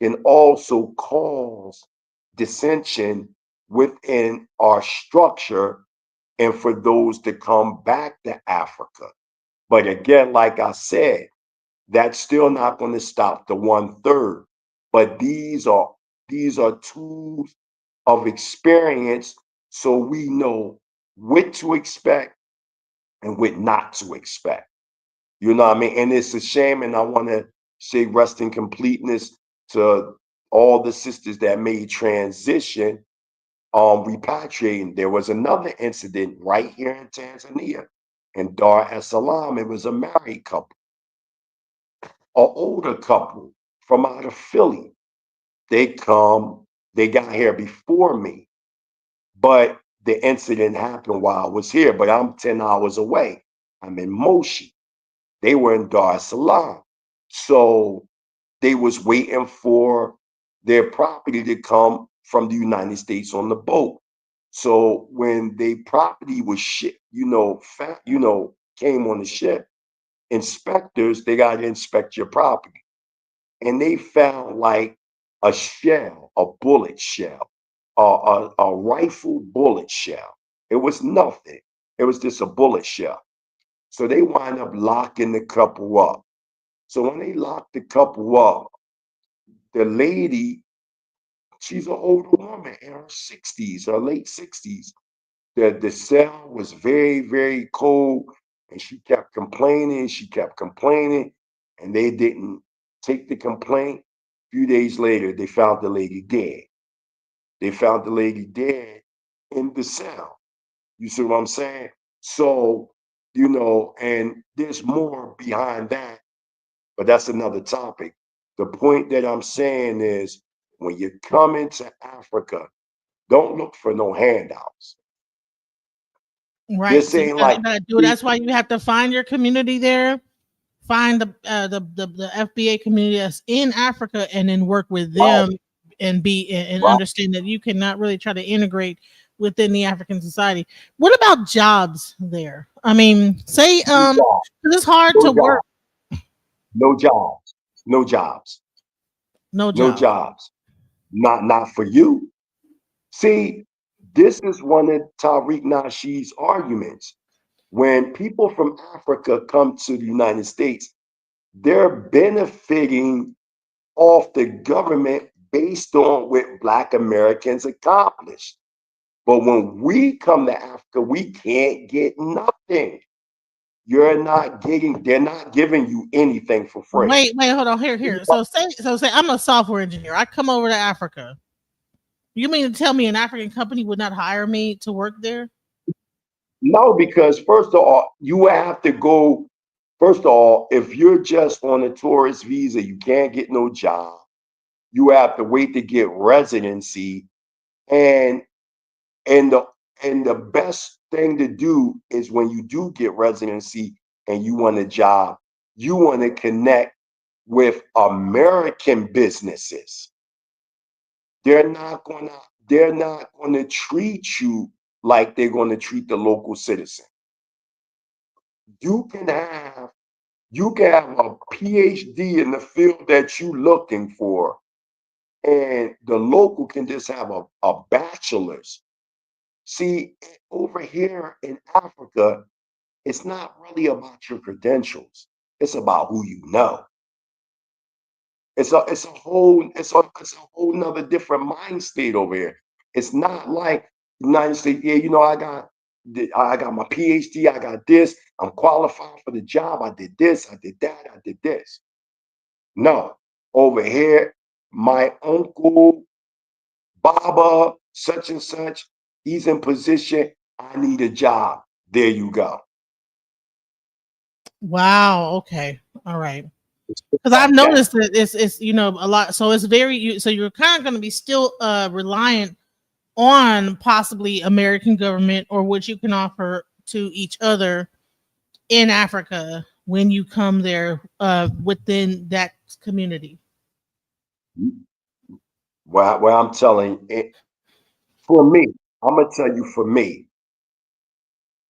can also cause dissension within our structure and for those to come back to Africa. But again, like I said, that's still not going to stop the 1/3. But these are tools of experience, so we know what to expect and what not to expect. You know what I mean? And it's a shame, and I want to say rest in completeness to all the sisters that made transition repatriating. There was another incident right here in Tanzania, in Dar es Salaam. It was a married couple, an older couple from out of Philly. They got here before me, but the incident happened while I was here. But I'm 10 hours away. I'm in Moshi. They were in Dar es Salaam. So they was waiting for their property to come from the United States on the boat. So when the property was came on the ship, inspectors, they got to inspect your property. And they found like a shell, a bullet shell, a rifle bullet shell. It was nothing. It was just a bullet shell. So they wind up locking the couple up. So when they locked the couple up, the lady, she's an older woman in her 60s, her late 60s. The cell was very, very cold, and she kept complaining. She kept complaining, and they didn't take the complaint. A few days later, they found the lady dead. They found the lady dead in the cell. You see what I'm saying? So, and there's more behind that, but that's another topic. The point that I'm saying is when you come into Africa, don't look for no handouts. Right. This So ain't like, you gotta do. That's why you have to find your community there. Find the FBA community that's in Africa, and then work with right, them and right, understand that you cannot really try to integrate within the African society. What about jobs there? I mean, say no job, it's hard no to job, work, no jobs, no jobs, no no job. jobs. Not for you. See, this is one of Tariq Nasheed's arguments. When people from Africa come to the United States, they're benefiting off the government based on what Black Americans accomplished. But when we come to Africa, we can't get nothing. They're not giving you anything for free. Wait, hold on. Here. So say I'm a software engineer. I come over to Africa. You mean to tell me an African company would not hire me to work there? No, because first of all, you have to go. First of all, if you're just on a tourist visa, you can't get no job. You have to wait to get residency, and and the and the best thing to do is when you do get residency and you want a job, you want to connect with American businesses. They're not gonna treat you like they're gonna treat the local citizen. You can have a PhD in the field that you're looking for, and the local can just have a bachelor's. See, over here in Africa, it's not really about your credentials. It's about who you know. It's a whole nother different mind state over here. It's not like United States. Yeah, I got my PhD. I got this. I'm qualified for the job. I did this. I did that. I did this. No, over here, my uncle, Baba, such and such, he's in position. I need a job. There you go. Wow. Okay. All right. Because I've noticed that it's a lot. So it's so you're kind of going to be still reliant on possibly American government or what you can offer to each other in Africa when you come there within that community. Well, I'm telling you, for me, I'm gonna tell you, for me,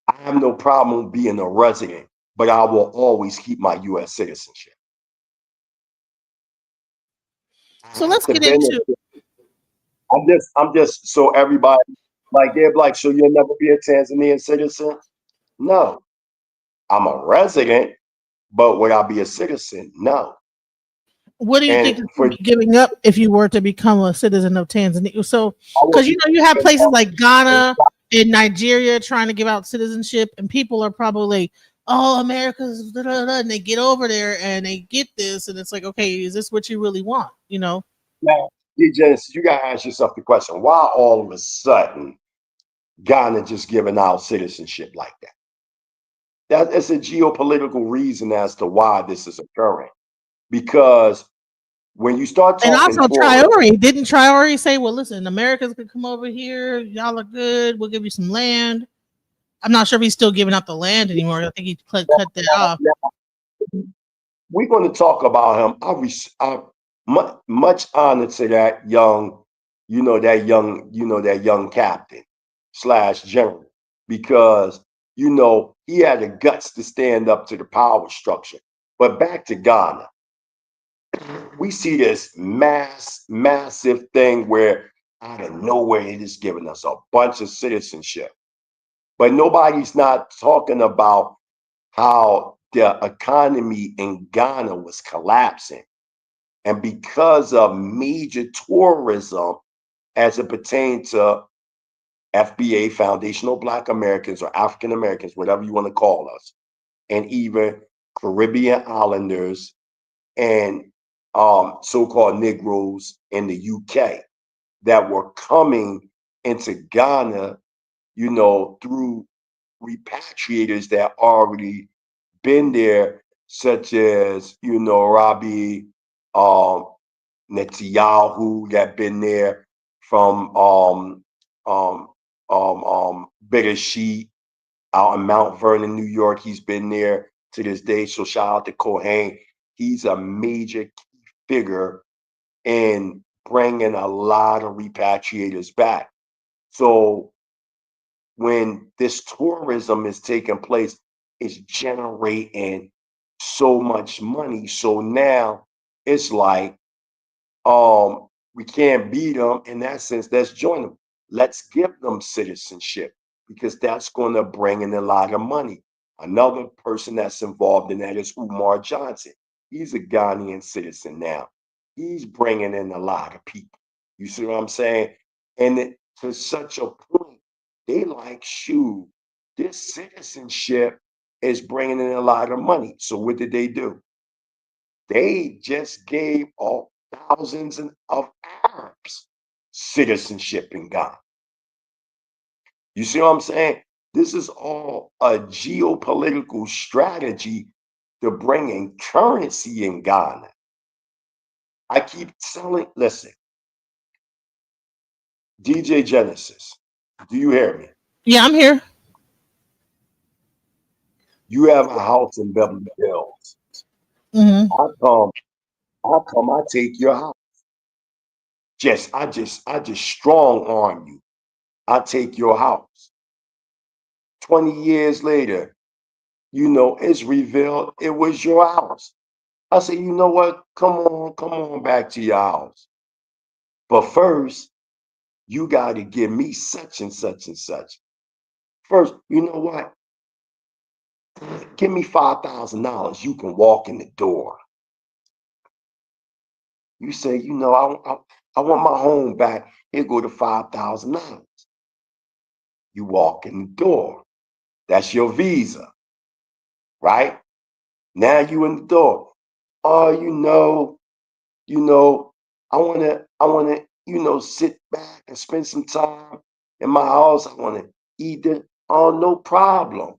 I have no problem being a resident, but I will always keep my U.S. citizenship. So let's get into. I'm just so everybody, like, they're like, so you'll never be a Tanzanian citizen? No, I'm a resident, but would I be a citizen? No. What do you think And you'd be giving up if you were to become a citizen of Tanzania? So, because you have places like Ghana and Nigeria trying to give out citizenship, and people are probably like, "Oh, America's," da, da, da, and they get over there and they get this, and it's like, okay, is this what you really want? Now, you gotta ask yourself the question: why all of a sudden Ghana just giving out citizenship like that? That is a geopolitical reason as to why this is occurring. Because when you start And talking also, tourism, didn't Traore say, "Well, listen, Americans could come over here. Y'all are good. We'll give you some land." I'm not sure if he's still giving out the land anymore. I think he cut that off. we're going to talk about him. I'm much honored to that young, that young captain / general, because he had the guts to stand up to the power structure. But back to Ghana, we see this massive thing where out of nowhere it is giving us a bunch of citizenship, but nobody's not talking about how the economy in Ghana was collapsing. And because of major tourism as it pertains to FBA, Foundational Black Americans, or African Americans, whatever you want to call us, and even Caribbean islanders and so-called Negroes in the UK that were coming into Ghana, through repatriators that already been there, such as, Robbie Netanyahu, that been there from Bitter Sheet out in Mount Vernon, New York. He's been there to this day. So shout out to Cohen. He's a major key figure in bringing a lot of repatriators back. So when this tourism is taking place, it's generating so much money. So now it's like, we can't beat them in that sense. Let's join them. Let's give them citizenship, because that's going to bring in a lot of money. Another person that's involved in that is Umar Johnson. He's a Ghanaian citizen now. he's bringing in a lot of people. You see what I'm saying? And to such a point, they like, shoot, this citizenship is bringing in a lot of money. So what did they do? They just gave all thousands of Arabs citizenship in Ghana. You see what I'm saying? This is all a geopolitical strategy to bring in currency in Ghana. I keep telling, listen, DJ Genesis, do you hear me? Yeah, I'm here. You have a house in Beverly Hills. Mm-hmm. I take your house. I just strong arm you. I take your house. 20 years later, it's revealed it was your house. I say, you know what? Come on back to your house. But first, you got to give me such and such and such. First, you know what? Give me $5,000. You can walk in the door. You say, I want my home back. Here go to $5,000. You walk in the door. That's your visa, right? Now you in the door. Oh, I wanna, sit back and spend some time in my house. I wanna eat it. Oh, no problem.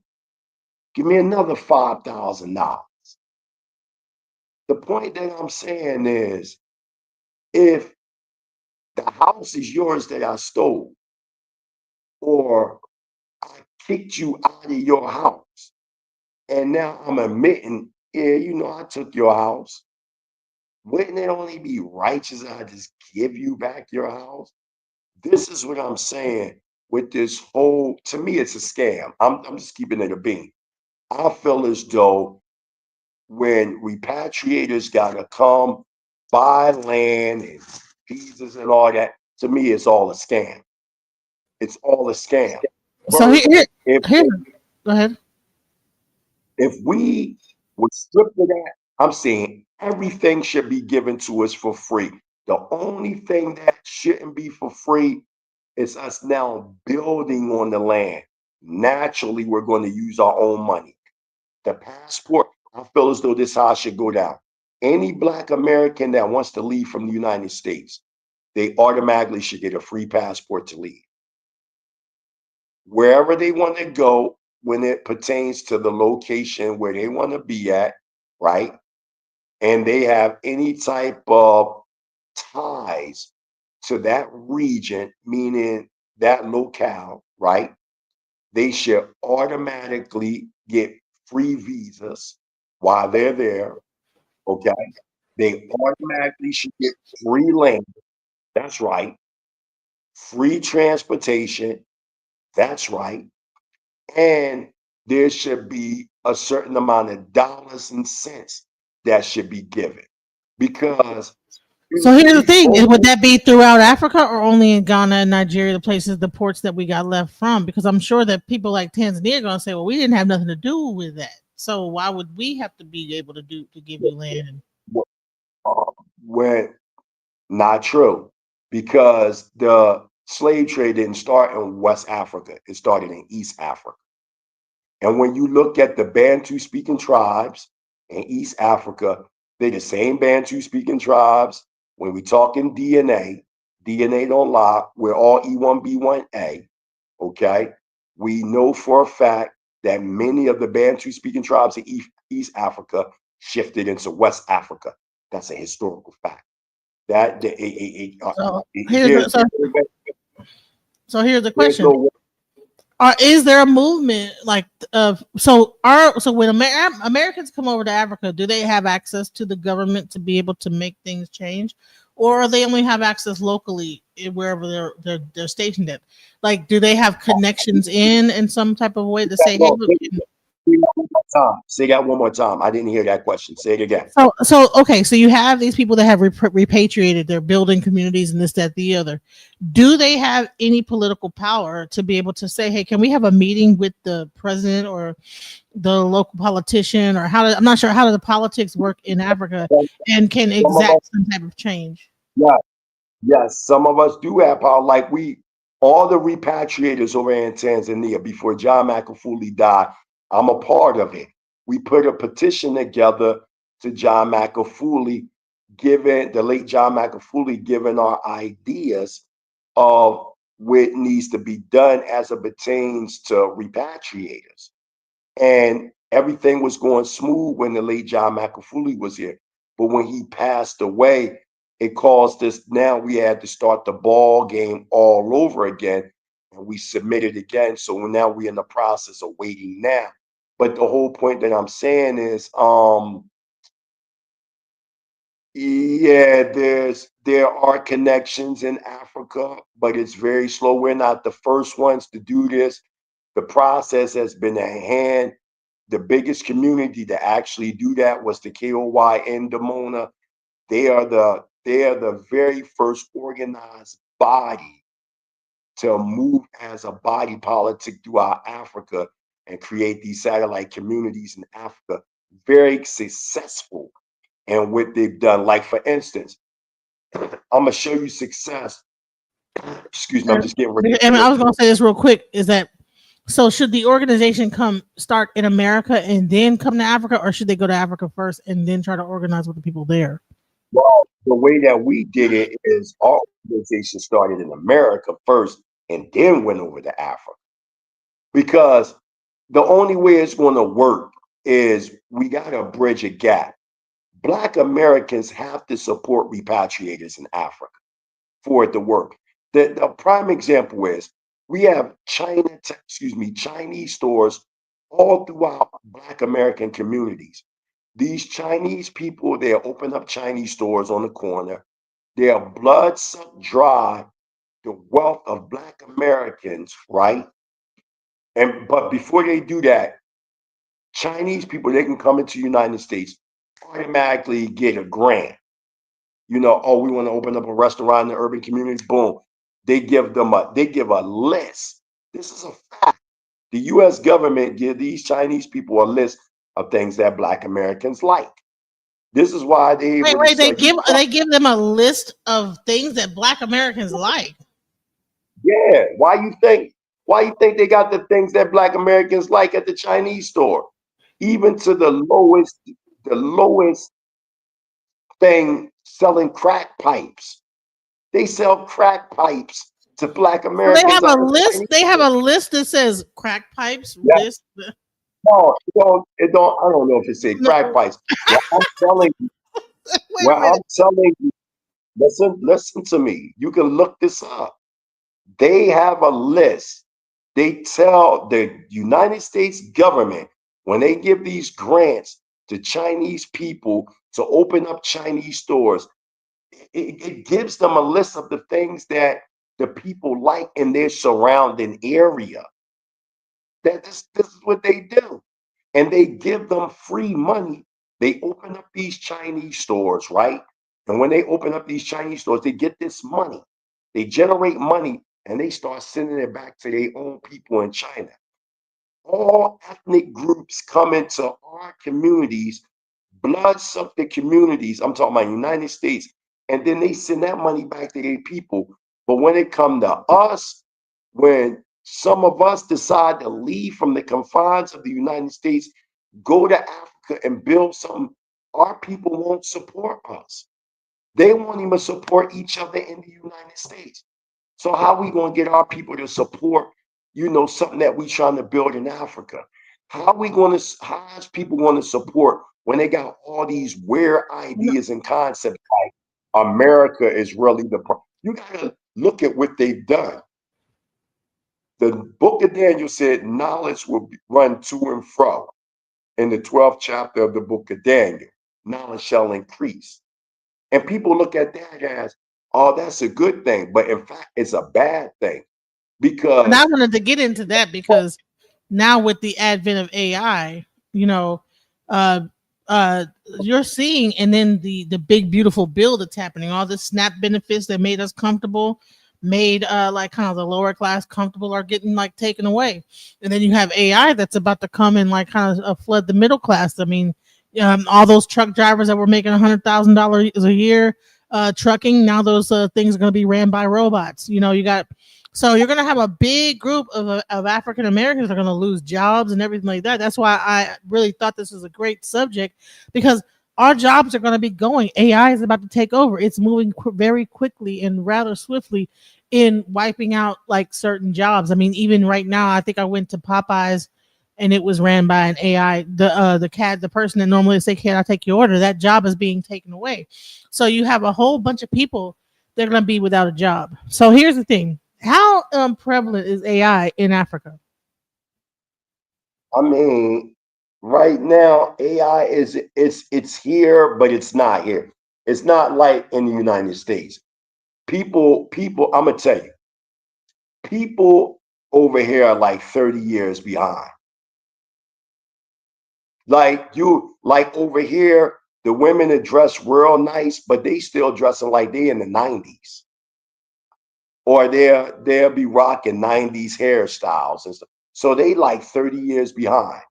Give me another $5,000. The point that I'm saying is, if the house is yours that I stole, or I kicked you out of your house, and now I'm admitting, yeah, I took your house. Wouldn't it only be righteous I just give you back your house? This is what I'm saying with this whole, to me, it's a scam. I'm just keeping it a bean. I feel as though when repatriators gotta come buy land and visas and all that, to me, it's all a scam. It's all a scam. So First, if here, go ahead. if we would strip of that, I'm saying everything should be given to us for free. The only thing that shouldn't be for free is us now building on the land. Naturally, we're going to use our own money. The passport, I feel as though this is how it should go down. Any Black American that wants to leave from the United States, they automatically should get a free passport to leave. Wherever they want to go, when it pertains to the location where they want to be at, right? And they have any type of ties to that region, meaning that locale, right? They should automatically get free visas while they're there, okay? They automatically should get free land. That's right. Free transportation. That's right. And there should be a certain amount of dollars and cents that should be given. Because So here's the thing: would both, that be throughout Africa or only in Ghana and Nigeria, the places, the ports that we got left from? Because I'm sure that people like Tanzania are going to say, "Well, we didn't have nothing to do with that, so why would we have to be able to give you land?" when not true, because the slave trade didn't start in West Africa; it started in East Africa. And when you look at the Bantu speaking tribes in East Africa, they're the same Bantu speaking tribes. When we talk in DNA don't lie. We're all E1B1A. Okay. We know for a fact that many of the Bantu speaking tribes in East Africa shifted into West Africa. That's a historical fact. That So there's, here's the there's question: no is there a movement like of so when Americans come over to Africa, do they have access to the government to be able to make things change, or they only have access locally wherever they're stationed at? Like, do they have connections in some type of way to say, "Hey, no, look"? Say that one more time. I didn't hear that question. Say it again. So okay, so you have these people that have repatriated, they're building communities and this, that, the other. Do they have any political power to be able to say, hey, can we have a meeting with the president or the local politician, or I'm not sure how do the politics work in Africa, and can exact some type of change? Yeah. Yes, some of us do have power. Like all the repatriators over in Tanzania before John McAfee died, I'm a part of it. We put a petition together to John McAfee, giving the late John McAfee, giving our ideas of what needs to be done as it pertains to repatriators. And everything was going smooth when the late John McAfee was here. But when he passed away, it caused us, now we had to start the ball game all over again. And we submitted again. So now we're in the process of waiting now. But the whole point that I'm saying is, yeah, there are connections in Africa, but it's very slow. We're not the first ones to do this. The process has been at hand. The biggest community to actually do that was the KOY in Damona. They are the very first organized body to move as a body politic throughout Africa and create these satellite communities in Africa. Very successful in what they've done. Like for instance, I'm gonna show you success. Excuse me, I'm just getting ready. And I was going to say this real quick: is that so? Should the organization start in America and then come to Africa, or should they go to Africa first and then try to organize with the people there? Well, the way that we did it is our organization started in America first and then went over to Africa. Because the only way it's going to work is we got to bridge a gap. Black Americans have to support repatriators in Africa for it to work. The prime example is we have Chinese stores all throughout Black American communities. These Chinese people, they open up Chinese stores on the corner. Their blood sucked dry the wealth of Black Americans, right? But before they do that, Chinese people, they can come into the United States, automatically get a grant. You know, oh, we want to open up a restaurant in the urban community. Boom. They give a list. This is a fact. The US government give these Chinese people a list of things that Black Americans like. This is why they able to Wait, sell you. they give them a list of things that Black Americans like. Yeah. Why you think they got the things that Black Americans like at the Chinese store? Even to the lowest thing selling crack pipes. They sell crack pipes to Black So they Americans have a at the list. Chinese They have store. a list that says crack pipes Yeah. list. No, it don't, I don't know if it say crack No, pipes. What I'm telling you, wait what a I'm minute. telling you, listen to me. You can look this up. They have a list. They tell the United States government when they give these grants to Chinese people to open up Chinese stores, it gives them a list of the things that the people like in their surrounding area. This is what they do. And they give them free money. They open up these Chinese stores, right? And when they open up these Chinese stores, they get this money. They generate money and they start sending it back to their own people in China. All ethnic groups come into our communities, blood suck the communities. I'm talking about United States, and then they send that money back to their people. But when it come to us, when some of us decide to leave from the confines of the United States, go to Africa and build something, our people won't support us. They won't even support each other in the United States. So how are we going to get our people to support, something that we trying to build in Africa? How is people going to support when they got all these weird No, ideas and concepts like America is really you got to look at what they've done. The book of Daniel said knowledge will run to and fro. In the 12th chapter of the book of Daniel, knowledge shall increase. And people look at that as, oh, that's a good thing. But in fact, it's a bad thing and I because wanted to get into that because now with the advent of AI, you know, uh, uh, you're seeing, and then the big beautiful bill that's happening, all the SNAP benefits that made us comfortable, made like kind of the lower class comfortable, are getting like taken away, and then you have AI that's about to come and like kind of flood the middle class. I mean, all those truck drivers that were making $100,000 a year trucking, now those things are going to be ran by robots. You know, you got, so you're going to have a big group of African Americans are going to lose jobs and everything like that. That's why I really thought this was a great subject, because our jobs are going to be going. AI is about to take over. It's moving very quickly and rather swiftly in wiping out like certain jobs. I mean, even right now, I think I went to Popeyes and it was ran by an AI. The person that normally say, "Can I take your order?" That job is being taken away. So you have a whole bunch of people they're going to be without a job. So here's the thing: how prevalent is AI in Africa? I mean, right now AI is it's here, but it's not here. It's not like in the United States. People, I'm gonna tell you, people over here are like 30 years behind. Like over here, the women are dressed real nice, but they still dressing like they in the 90s. Or they'll be rocking 90s hairstyles and stuff. So they like 30 years behind,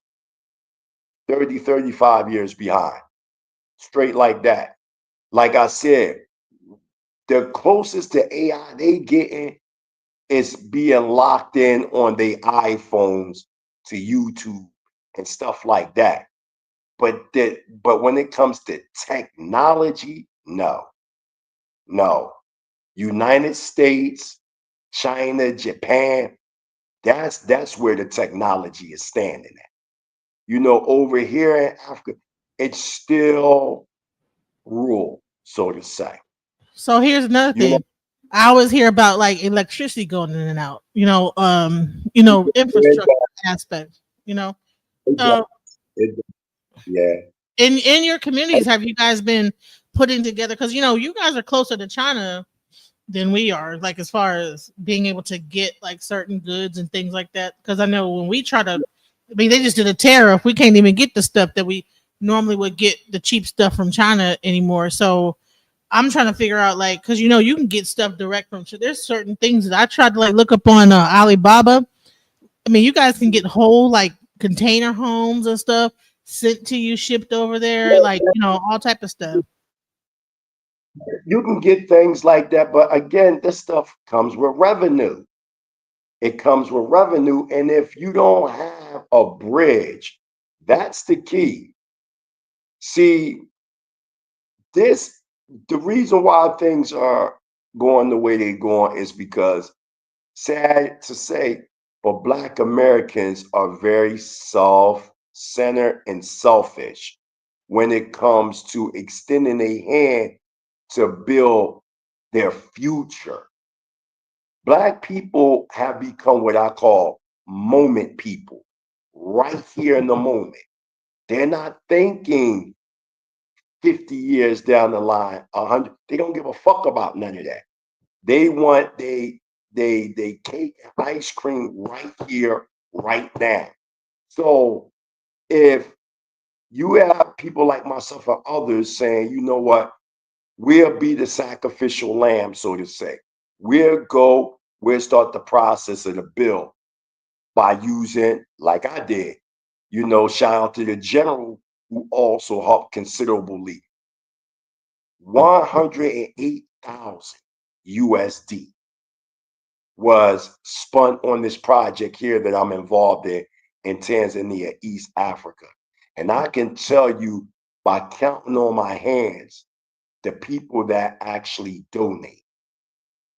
30, 35 years behind. Straight like that. Like I said, the closest to AI they getting is being locked in on their iPhones to YouTube and stuff like that. But when it comes to technology, no, no. United States, China, Japan, that's where the technology is standing at. You know, over here in Africa, it's still rural, so to say. So here's another You know, thing. I always hear about like electricity going in and out. it Infrastructure aspect. You know, does, uh, it does, yeah. in your communities, have you guys been putting together? Because you guys are closer to China than we are, like as far as being able to get like certain goods and things like that. Because I know when we try to, I mean, they just did a tariff. We can't even get the stuff that we normally would get, the cheap stuff from China anymore. So I'm trying to figure out like, because you can get stuff direct from. So there's certain things that I tried to like look up on Alibaba. I mean, you guys can get whole like container homes and stuff sent to you, shipped over there, like all type of stuff. You can get things like that, but again, this stuff comes with revenue. It comes with revenue. And if you don't have a bridge, that's the key. See, this the reason why things are going the way they're going is because, sad to say, but Black Americans are very self-centered and selfish when it comes to extending a hand to build their future. Black people have become what I call moment people, right here in the moment. They're not thinking 50 years down the line, 100. They don't give a fuck about none of that. They want they cake and ice cream right here, right now. So if you have people like myself or others saying, you know what, we'll be the sacrificial lamb, so to say. We'll start the process of the bill by using, like I did, shout out to the general who also helped considerably. 108,000 USD was spent on this project here that I'm involved in Tanzania, East Africa. And I can tell you by counting on my hands the people that actually donate.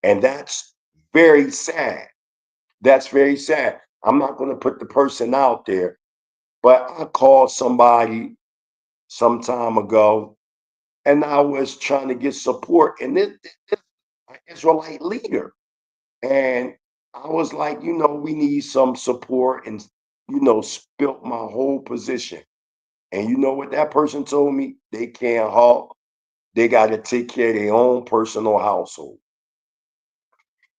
And that's very sad. That's very sad. I'm not going to put the person out there, but I called somebody some time ago and I was trying to get support. And this Israelite leader. And I was like, we need some support and, spilt my whole position. And you know what that person told me? They can't help. They got to take care of their own personal household.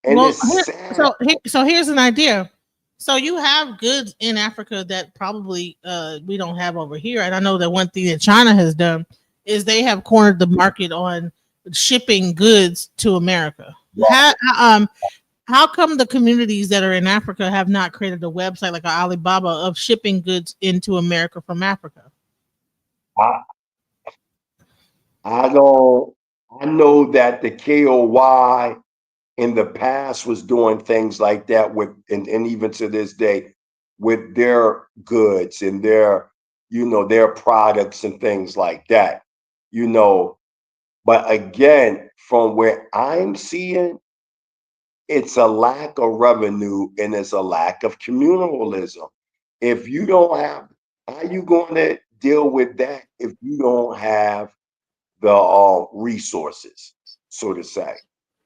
And Well, it's sad. so here's an idea. So you have goods in Africa that probably we don't have over here. And I know that one thing that China has done is they have cornered the market on shipping goods to America. How come the communities that are in Africa have not created a website like Alibaba of shipping goods into America from Africa? I, I don't. I know that the KOY in the past was doing things like that with, and even to this day, with their goods and their, their products and things like that, you know. But again, from where I'm seeing, it's a lack of revenue and it's a lack of communalism. If you don't have, how are you going to deal with that if you don't have the resources, so to say?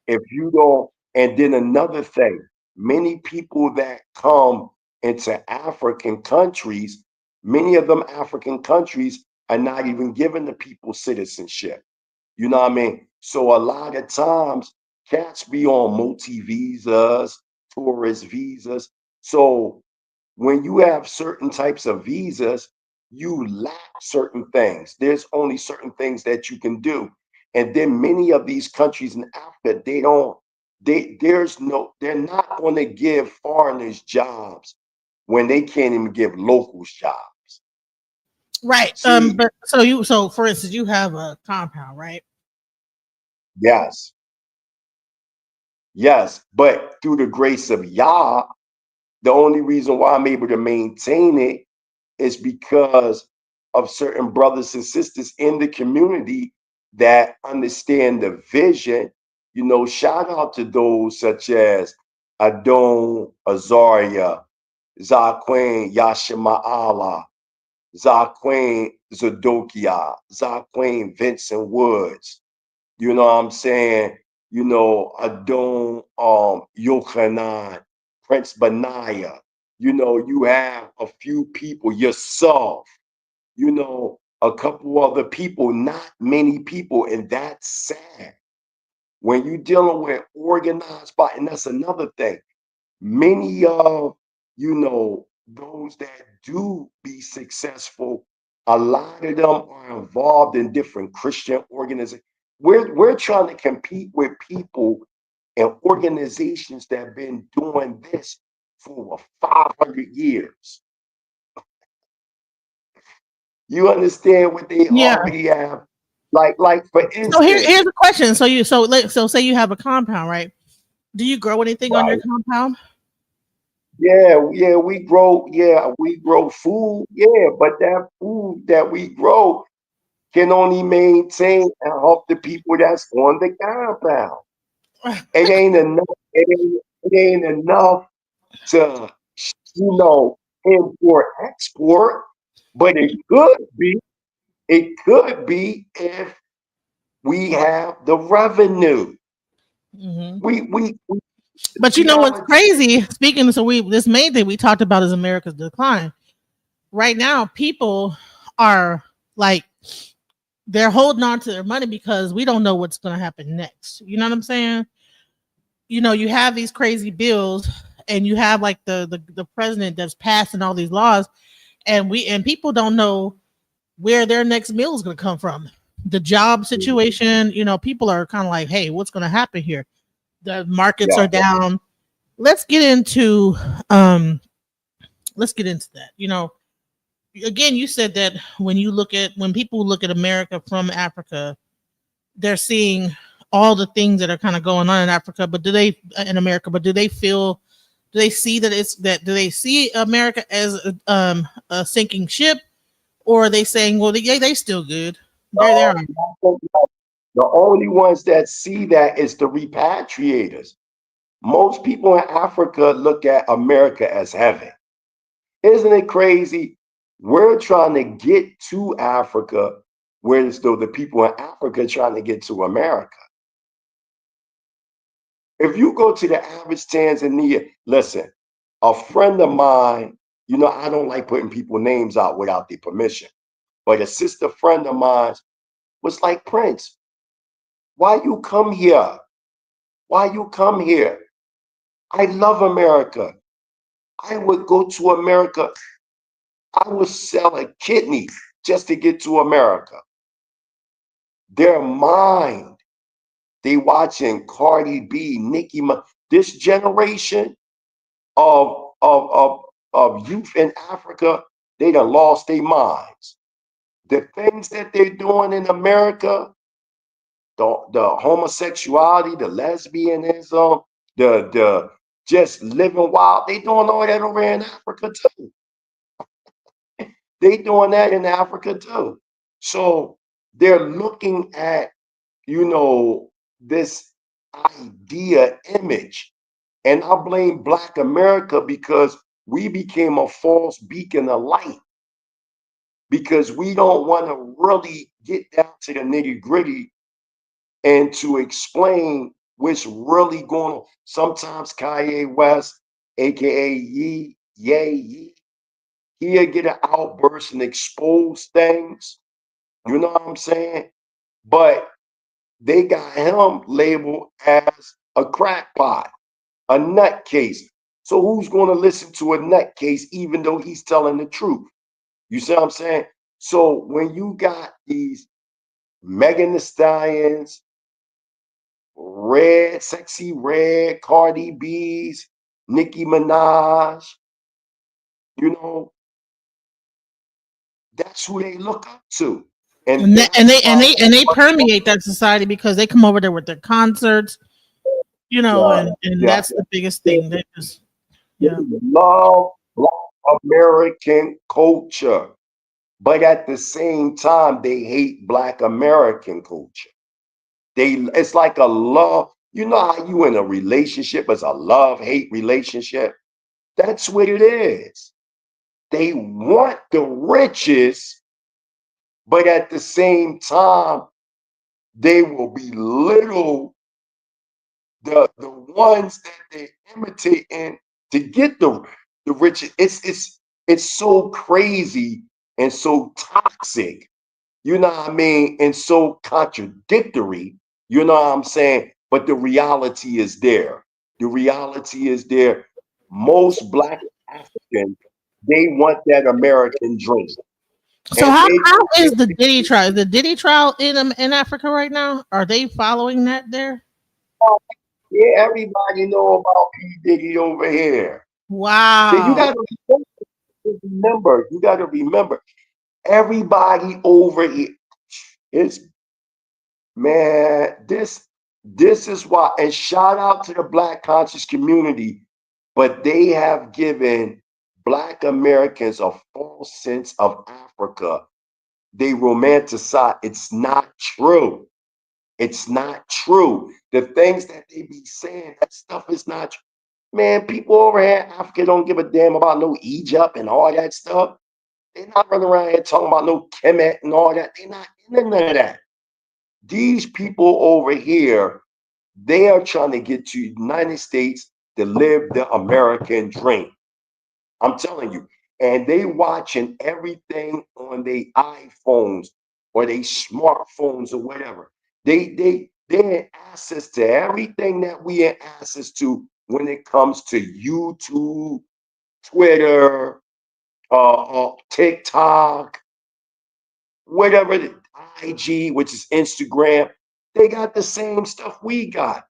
If you don't, and then another thing, many people that come into African countries, many of them African countries are not even giving the people citizenship. You know what I mean? So a lot of times cats be on multi visas, tourist visas. So when you have certain types of visas, you lack certain things. There's only certain things that you can do. And then many of these countries in Africa, they're not going to give foreigners jobs when they can't even give locals jobs. Right. See, But so for instance, you have a compound, right? yes, yes, but through the grace of Yah, the only reason why I'm able to maintain it is because of certain brothers and sisters in the community that understand the vision. Shout out to those such as Adon Azaria, Zaquin Yashima'ala, Zaquin Zadokia, Zaquin Vincent Woods. You know what I'm saying? Adon Yochanan, Prince Benaiah. You have a few people, yourself, a couple other people, not many people, and that's sad. When you're dealing with organized by, and that's another thing. Many of, those that do be successful, a lot of them are involved in different Christian organizations. We're trying to compete with people and organizations that have been doing this for 500 years. You understand what they Yeah. already have? Like for So here's instance, a question. So say you have a compound, right? Do you grow anything on your right? compound? Yeah, we grow food, yeah, but that food that we grow can only maintain and help the people that's on the compound. It ain't enough. It ain't enough to, import export, but it could be. It could be if we have the revenue. Hmm. We But you know what's reality. crazy? Speaking, so we this main thing we talked about is America's decline. Right now, people are like they're holding on to their money because we don't know what's going to happen next. You know what I'm saying? You have these crazy bills, and you have like the president that's passing all these laws, and people don't know where their next meal is going to come from. The job situation, people are kind of like, hey, what's going to happen here? The markets Yeah, are down. Let's get into um let's get into that. Again, you said that when people look at America from Africa, they're seeing all the things that are kind of going on in Africa, but in America, but do they see that do they see America as a sinking ship, or are they saying, well, they still good? They're no, there. no, the only ones that see that is the repatriators. Most people in Africa look at America as heaven. Isn't it crazy? We're trying to get to Africa, whereas though the people in Africa trying to get to America. If you go to the average Tanzania, listen, a friend of mine, I don't like putting people's names out without their permission, but a sister friend of mine was like, Prince, why you come here? Why you come here? I love America. I would go to America. I would sell a kidney just to get to America. Their mind, they watching Cardi B, Nicki, this generation of youth in Africa, they done lost their minds. The things that they're doing in America, the homosexuality, the lesbianism, the just living wild, they doing all that over in Africa too. They doing that in Africa too. So they're looking at, you know, this idea image. And I blame Black America because we became a false beacon of light, because we don't want to really get down to the nitty gritty and to explain what's really going on. Sometimes Kanye West, aka Ye, he'll get an outburst and expose things. You know what I'm saying? But they got him labeled as a crackpot, a nutcase. So who's going to listen to a nutcase even though he's telling the truth? You see what I'm saying? So when you got these Megan Thee Stallions, Red, Sexy Red, Cardi B's, Nicki Minaj, you know, that's who they look up to. And they permeate that society because they come over there with their concerts, you know, and that's the biggest thing. They just love Black American culture, but at the same time, they hate Black American culture. It's like a love. You know how you in a relationship, it's a love-hate relationship. That's what it is. They want the riches, but at the same time, they will belittle the ones that they're imitating to get the riches. It's so crazy and so toxic, you know what I mean, and so contradictory, you know what I'm saying? But the reality is there. The reality is there. Most Black Africans, they want that American dream. So how is the Diddy trial? Is the Diddy trial in Africa right now? Are they following that there? Yeah, everybody know about P. Diddy over here. Wow. You gotta remember, everybody over here. It's, man, this is why, and shout out to the Black conscious community, but they have given Black Americans a false sense of Africa. They romanticize. It's not true. It's not true. The things that they be saying, that stuff is not true. Man, people over here in Africa don't give a damn about no Egypt and all that stuff. They're not running around here talking about no Kemet and all that. They're not into none of that. These people over here, they are trying to get to the United States to live the American dream. I'm telling you. And they watching everything on their iPhones or their smartphones or whatever. They have access to everything that we have access to when it comes to YouTube, Twitter, TikTok, whatever, the IG, which is Instagram. They got the same stuff we got,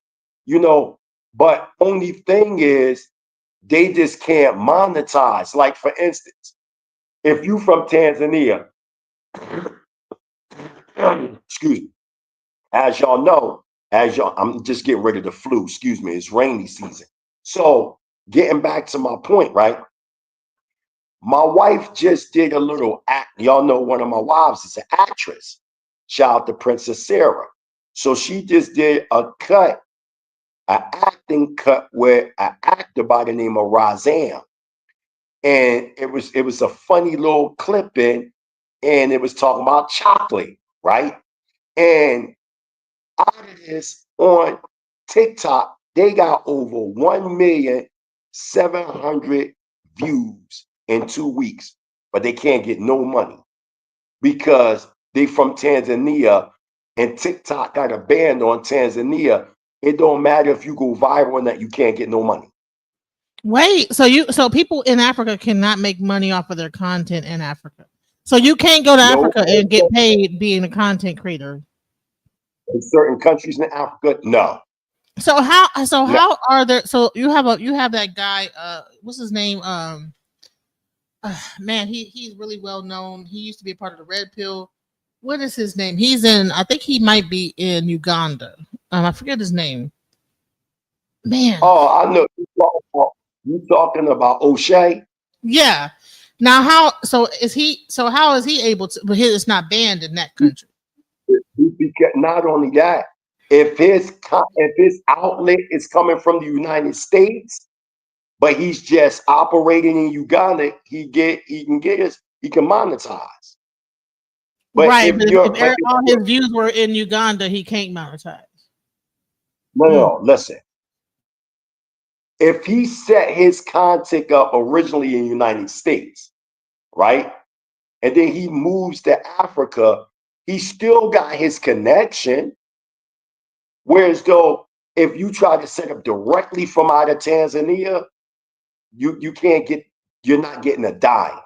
you know. But only thing is, they just can't monetize. Like, for instance, if you from Tanzania, excuse me, as y'all know, I'm just getting rid of the flu, excuse me, it's rainy season. So getting back to my point, right? My wife just did a little act. Y'all know one of my wives is an actress. Shout out to Princess Sarah. So she just did a cut, an acting cut with an actor by the name of Razam. And it was a funny little clip in, and it was talking about chocolate, right? And out of this, on TikTok, they got over 1,700,000 views in 2 weeks, but they can't get no money because they from Tanzania, and TikTok got a ban on Tanzania. It don't matter if you go viral or not, you can't get no money. Wait, so people in Africa cannot make money off of their content in Africa. So you can't go to No, Africa and get paid being a content creator. in certain countries in Africa, no. So No. how are there, so you have that guy, what's his name? Man, he's really well known. He used to be a part of the Red Pill. What is his name? He's in, I think he might be in Uganda. I forget his name. Man. Oh, I know. You talking about O'Shea? Yeah. Now how is he able to, but it's not banned in that country. Not only that, if his outlet is coming from the United States, but he's just operating in Uganda, he can monetize. But Right, if but you're if all his views were in Uganda, he can't monetize. no, listen. If he set his content up originally in the United States, right? And then he moves to Africa, he still got his connection. Whereas though, if you try to set up directly from out of Tanzania, you can't get, you're not getting a dime.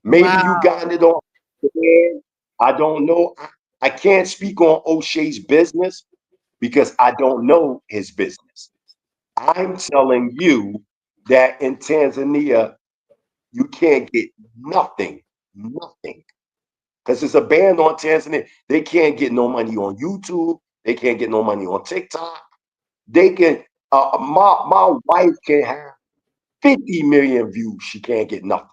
Maybe Wow. you got it on. I don't know. I can't speak on O'Shea's business because I don't know his business. I'm telling you that in Tanzania, you can't get nothing, because it's a ban on Tanzania. They can't get no money on YouTube. They can't get no money on TikTok. They can. My wife can have 50 million views. She can't get nothing.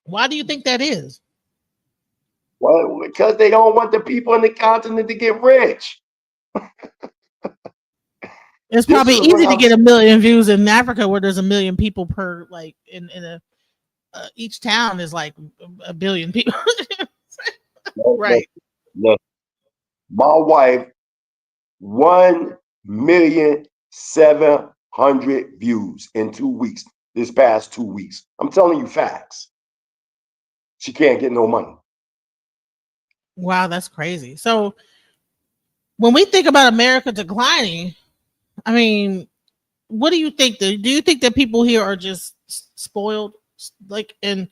Why do you think that is? Well, because they don't want the people in the continent to get rich. It's This probably is what easy to I'm get 1 million views in Africa where there's 1 million people per, like in a each town is like 1 billion people. Right. Look, my wife, 1,700,000 views in 2 weeks. This past 2 weeks, I'm telling you facts. She can't get no money. Wow, that's crazy. So when we think about America declining, I mean, what do you think? Do you think that people here are just spoiled? Like, and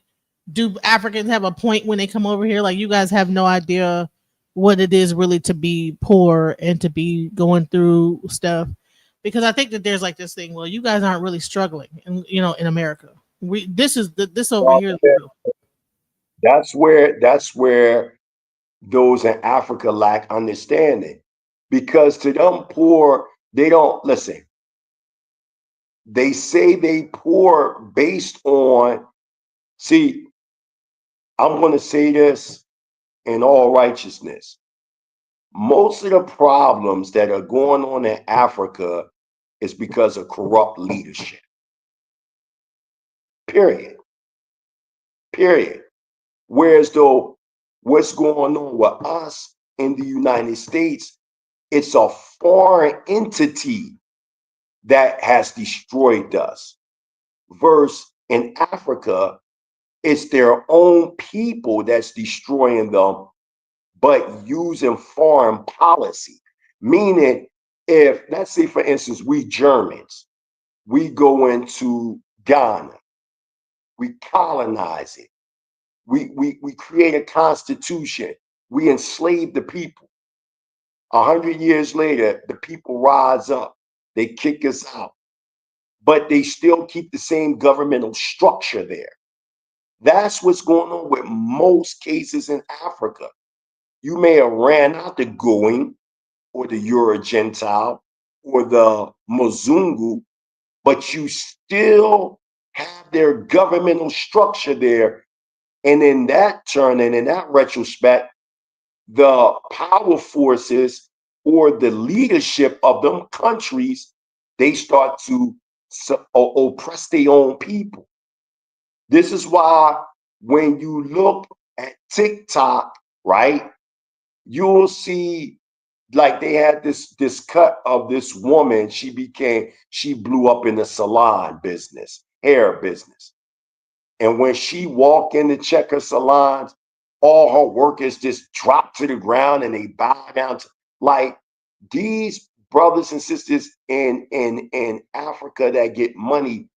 do Africans have a point when they come over here? Like, you guys have no idea what it is really to be poor and to be going through stuff. Because I think that there's like this thing. Well, you guys aren't really struggling, and in America, this over here is real. That's where those in Africa lack understanding, because to them poor, they don't listen. They say they poor based on. See, I'm going to say this in all righteousness. Most of the problems that are going on in Africa is because of corrupt leadership. Period. Period. Whereas though what's going on with us in the United States, it's a foreign entity that has destroyed us. Versus in Africa, it's their own people that's destroying them, but using foreign policy. Meaning, if, let's say, for instance, we Germans, we go into Ghana, we colonize it, we create a constitution, we enslave the people. 100 years later, the people rise up, they kick us out, but they still keep the same governmental structure there. That's what's going on with most cases in Africa. You may have ran out the Going or the Euro Gentile or the Mzungu, but you still have their governmental structure there. And in that turn and in that retrospect, the power forces or the leadership of them countries, they start to oppress their own people. This is why when you look at TikTok, right, you'll see like they had this cut of this woman. She blew up in the salon business, hair business. And when she walked in to check her salons, all her workers just dropped to the ground and they bow down to, like, these brothers and sisters in Africa that get money,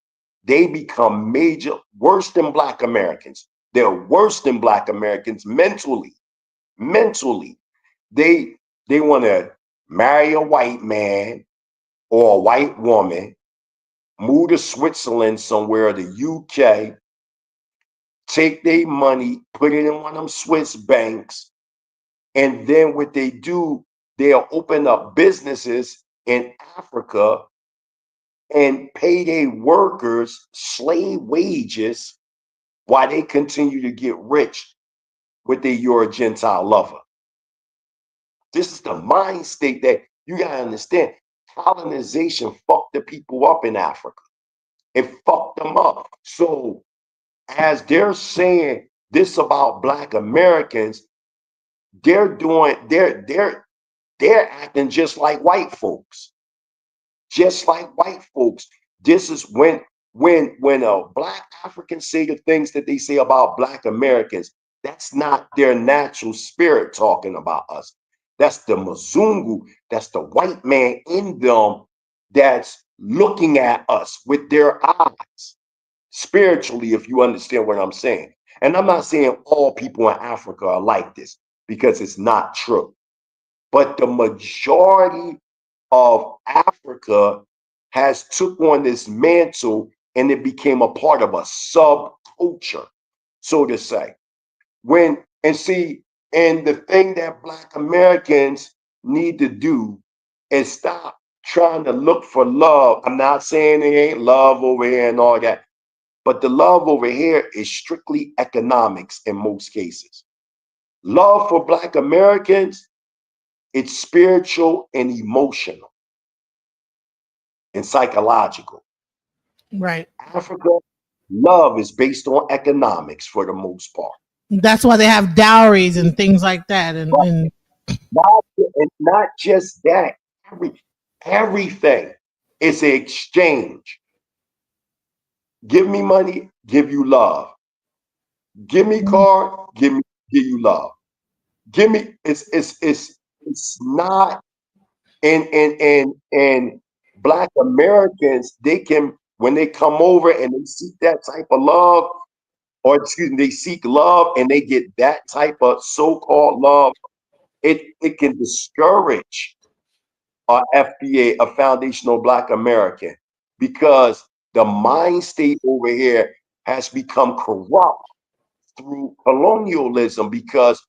they become major, worse than Black Americans. They're worse than Black Americans mentally. Mentally, they want to marry a white man or a white woman, move to Switzerland somewhere, the UK, take their money, put it in one of them Swiss banks, and then what they do, they'll open up businesses in Africa and pay their workers slave wages while they continue to get rich with their Euro Gentile lover. This is the mind state that you gotta understand. Colonization fucked the people up in Africa. It fucked them up. So as they're saying this about Black Americans, they're acting just like white folks. Just like white folks. This is when a Black African say the things that they say about Black Americans, that's not their natural spirit talking about us. That's the Mzungu, that's the white man in them that's looking at us with their eyes spiritually, if you understand what I'm saying. And I'm not saying all people in Africa are like this, because it's not true. But the majority of Africa has took on this mantle, and it became a part of a subculture, so to say. And the thing that Black Americans need to do is stop trying to look for love. I'm not saying there ain't love over here and all that, but the love over here is strictly economics in most cases. Love for Black Americans, it's spiritual and emotional and psychological. Right. Africa, love is based on economics for the most part. That's why they have dowries and things like that. And Not just that, everything is an exchange. Give me money, give you love. Give me car, give you love. Give me it's not. And Black Americans, they can, when they come over and they seek that type of love, or excuse me, they seek love and they get that type of so-called love, it can discourage a FBA, a foundational Black American, because the mind state over here has become corrupt through colonialism, because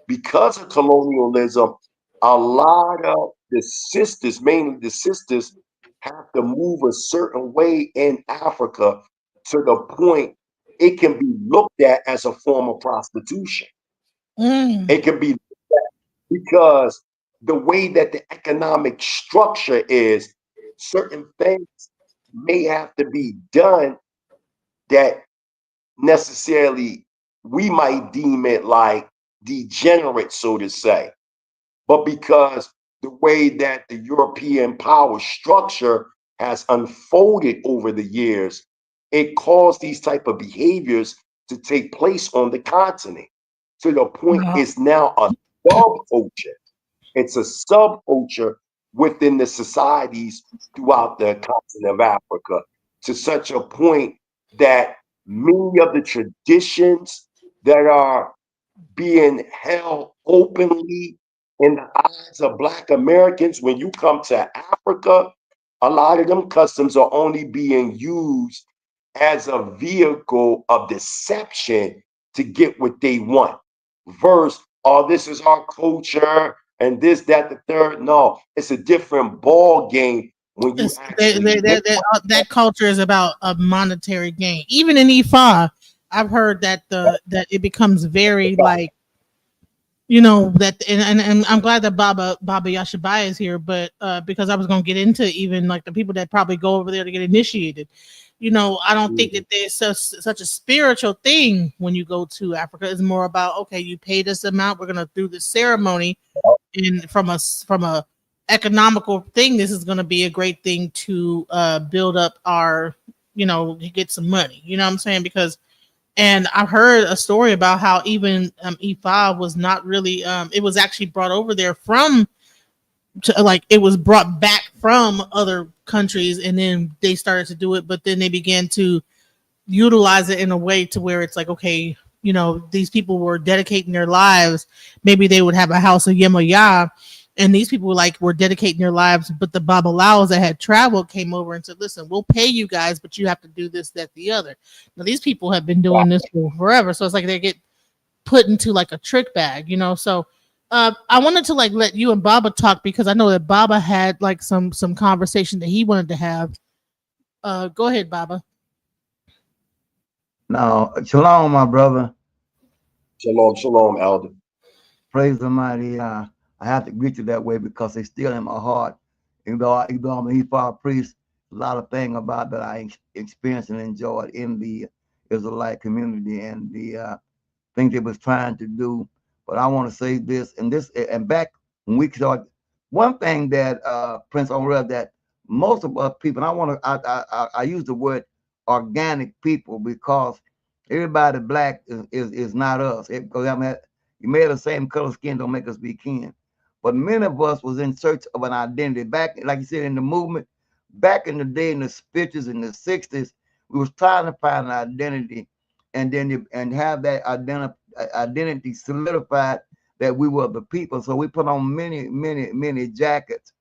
of colonialism, a lot of the sisters, mainly the sisters, have to move a certain way in Africa to the point it can be looked at as a form of prostitution. It can be looked at because the way that the economic structure is, certain things may have to be done that necessarily we might deem it like degenerate, so to say. But because the way that the European power structure has unfolded over the years, it caused these type of behaviors to take place on the continent, to the point it's now a subculture. It's a subculture within the societies throughout the continent of Africa, to such a point that many of the traditions that are being held openly in the eyes of Black Americans, when you come to Africa, a lot of them customs are only being used as a vehicle of deception to get what they want. Versus, oh, this is our culture and this, that, the third. No, it's a different ball game when you actually that culture is about a monetary gain. Even in Ifa, I've heard that that it becomes very like, you know, that and I'm glad that Baba Yashabai is here, but because I was going to get into even like the people that probably go over there to get initiated. You know, I don't think that there's such a spiritual thing when you go to Africa. It's more about, okay, you pay this amount, we're gonna do this ceremony, and from a economical thing, this is gonna be a great thing to build up our, you know, get some money. You know what I'm saying? Because, and I've heard a story about how even E5 was not really, it was actually brought over there from like it was brought back from other countries, and then they started to do it, but then they began to utilize it in a way to where it's like, okay, you know, these people were dedicating their lives. Maybe they would have a house of Yemoyah, and these people like were dedicating their lives, but the Babalaos that had traveled came over and said, listen, we'll pay you guys, but you have to do this, that, the other. Now these people have been doing this for forever, so it's like they get put into like a trick bag, you know. So I wanted to like let you and Baba talk, because I know that Baba had like some conversation that he wanted to have. Go ahead, Baba. Now, shalom, my brother. Shalom, shalom, elder. Praise the mighty. I have to greet you that way because it's still in my heart. Even though I'm a Hebrew priest, a lot of things about that I experienced and enjoyed in the Israelite community and the things they was trying to do. But I want to say this and back when we started, one thing that Prince Orel, that most of us people, and I use the word organic people, because everybody black is not us. Because I mean, you made the same color skin don't make us be kin. But many of us was in search of an identity back, like you said, in the movement, back in the day in the 50s and the 60s, we was trying to find an identity, and then and have that identity solidified that we were the people. So we put on many jackets.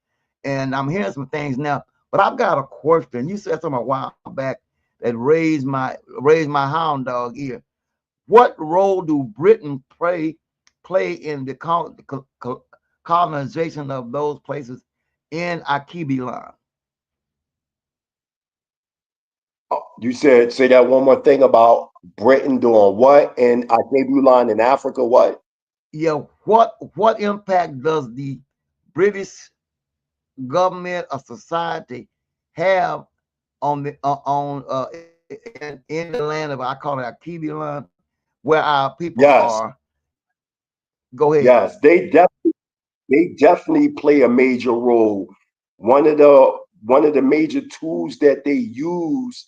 And I'm hearing some things now, but I've got a question. You said something a while back that raised my hound dog ear. What role do Britain play in the colonization of those places in Akibilan? You said, say that one more thing about Britain doing what? And I gave you line in Africa, what? Yeah, what impact does the British government or society have on the in the land of, I call it Akibilan, where our people Yes, are? Go ahead. yes, they definitely play a major role. One of the major tools that they use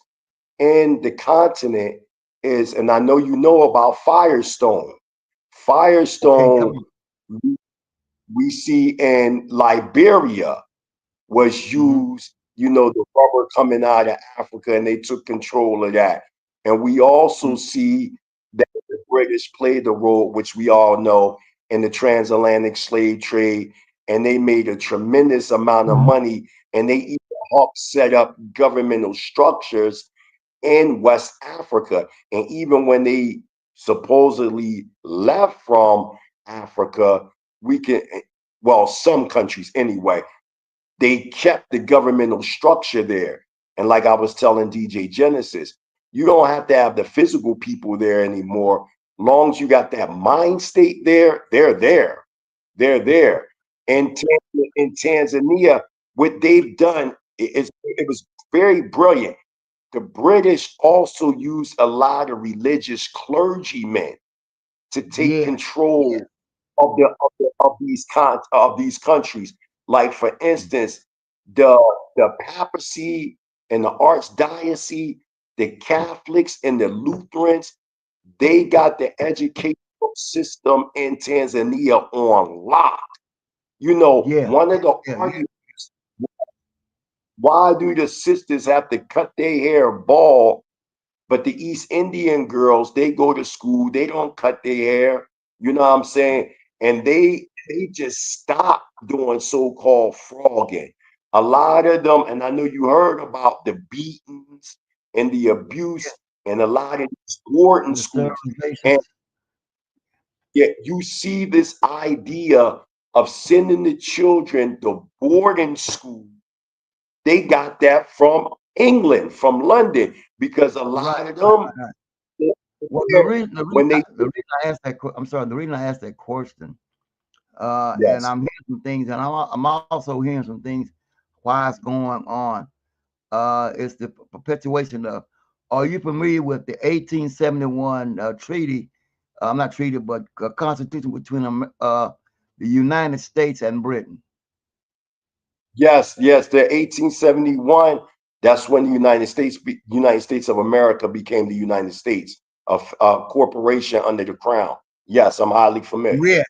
in the continent is, and I know you know about Firestone. Okay, come Firestone on. we see in Liberia was Mm-hmm. used, you know, the rubber coming out of Africa, and they took control of that. And we also see that the British played the role, which we all know, in the transatlantic slave trade, and they made a tremendous amount of money, and they even helped set up governmental structures in West Africa. And even when they supposedly left from Africa, we can, well, some countries anyway, they kept the governmental structure there. And like I was telling DJ Genesis, you don't have to have the physical people there anymore. Long as you got that mind state there, they're there. They're there. And in Tanzania, what they've done it was very brilliant. The British also used a lot of religious clergymen to take Yes. control of these countries. Like for instance, the papacy and the archdiocese, the Catholics and the Lutherans, they got the educational system in Tanzania on lock. You know, Yeah. one of the Yeah. arguments, why do the sisters have to cut their hair bald, but the East Indian girls, they go to school, they don't cut their hair. You know what I'm saying? And they just stop doing so-called frogging. A lot of them, and I know you heard about the beatings and the abuse and a lot of these boarding The schools. And sterilizations. yet you see this idea of sending the children to boarding school. They got that from England, from London, because a Right. lot of them, Right. Well, the reason when they, I asked that I'm sorry, the reason I asked that question, and yes, I'm hearing some things, and I'm also hearing some things why it's going on. It's the perpetuation of. Are you familiar with the 1871 treaty? Not treaty, but constitution between the United States and Britain. yes, yes, the 1871, that's when the United States of America became the United States, of corporation under the crown. Yes, I'm highly familiar. Yeah.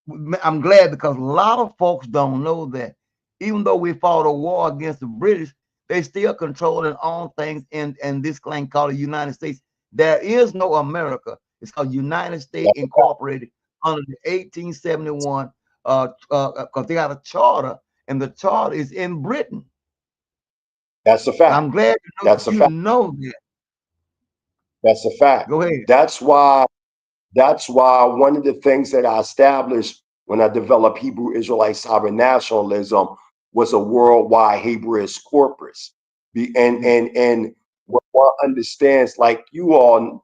I'm glad, because a lot of folks don't know that even though we fought a war against the British, they still control and own things in this thing called the United States. There is no America. It's called United States Incorporated under the 1871, because they got a charter, and the charter is in Britain. That's a fact. I'm glad That's a you fact. know that. That's a fact. Go ahead. That's why one of the things that I established when I developed Hebrew Israelite sovereign nationalism was a worldwide Hebrew corpus. And what one understands, like you all,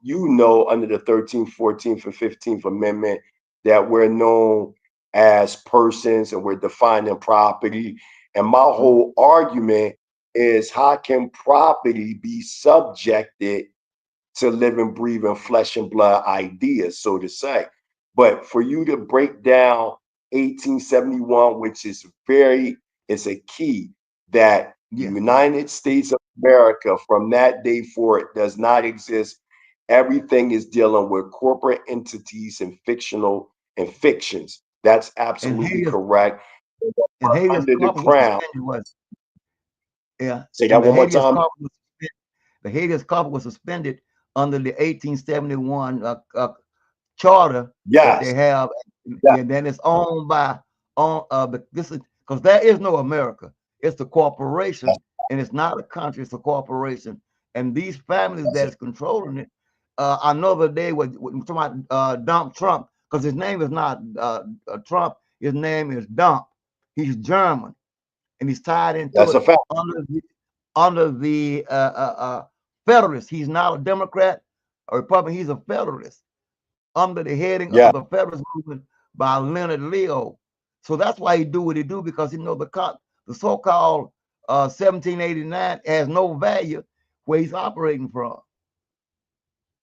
under the 13th, 14th, and 15th Amendment, that we're known as persons and we're defining property. And my whole argument is, how can property be subjected to living, breathing, flesh and blood ideas, so to say? But for you to break down 1871, which is it's a key that the United States of America from that day forward does not exist. Everything is dealing with corporate entities and fictions. That's absolutely correct. And Habeas Under the corpus was crown. suspended, Say that one more time. The habeas corpus was suspended under the 1871 charter that they have. And then it's owned by this is because there is no America. It's the corporation, and it's not a country, it's a corporation. And these families that's controlling it, another day when somebody dumped Trump, because his name is not Trump, his name is Dump. He's German, and he's tied into That's it a fact. under the Federalist. He's not a Democrat or Republican. He's a Federalist under the heading of the Federalist movement by Leonard Leo. So that's why he do what he do, because he know the so-called 1789 has no value where he's operating from.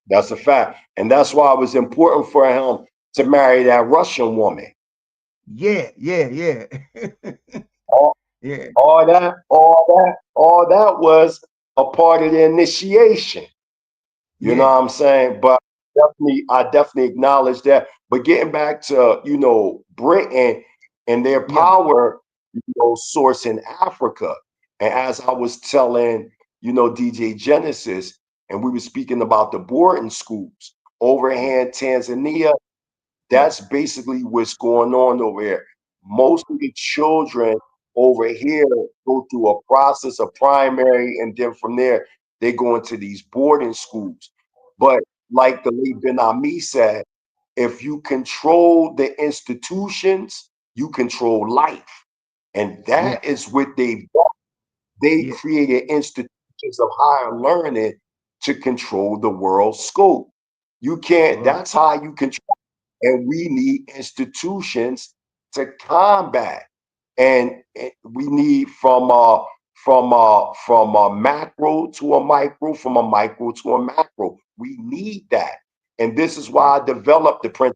That's a fact. And that's why it was important for him to marry that Russian woman. Yeah. All that was a part of the initiation. You know what I'm saying? But I definitely acknowledge that. But getting back to, Britain and their power, source in Africa. And as I was telling, DJ Genesis, and we were speaking about the boarding schools over here in Tanzania, that's basically what's going on over here. Most of the children over here go through a process of primary, and then from there, they go into these boarding schools. But like the late Ben Ami said, if you control the institutions, you control life. And that is what they've done. They created institutions of higher learning to control the world scope. You can't, that's how you control. And we need institutions to combat. And we need from a macro to a micro, from a micro to a macro. We need that. And this is why I developed the Prince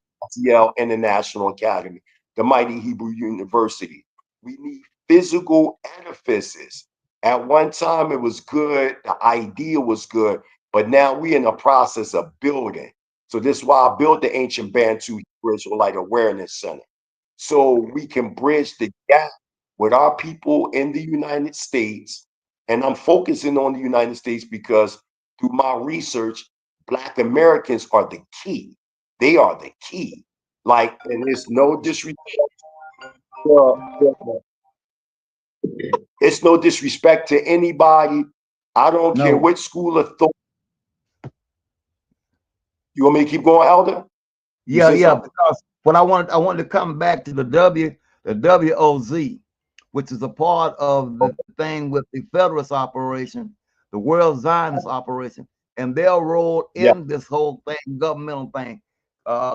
L International Academy, the Mighty Hebrew University. We need physical edifices. At one time, it was good. The idea was good. But now we're in the process of building. So this is why I built the Ancient Bantu Hebrew Israelite Awareness Center. So we can bridge the gap with our people in the United States. And I'm focusing on the United States because through my research, Black Americans are the key. They are the key. Like, and there's no disrespect. It's no disrespect to anybody. I don't care which school of thought. You want me to keep going, Elder? Yeah. Because what I wanted to come back to the WOZ, which is a part of the thing with the Federalist operation, the World Zionist operation, and their role in this whole thing, governmental thing.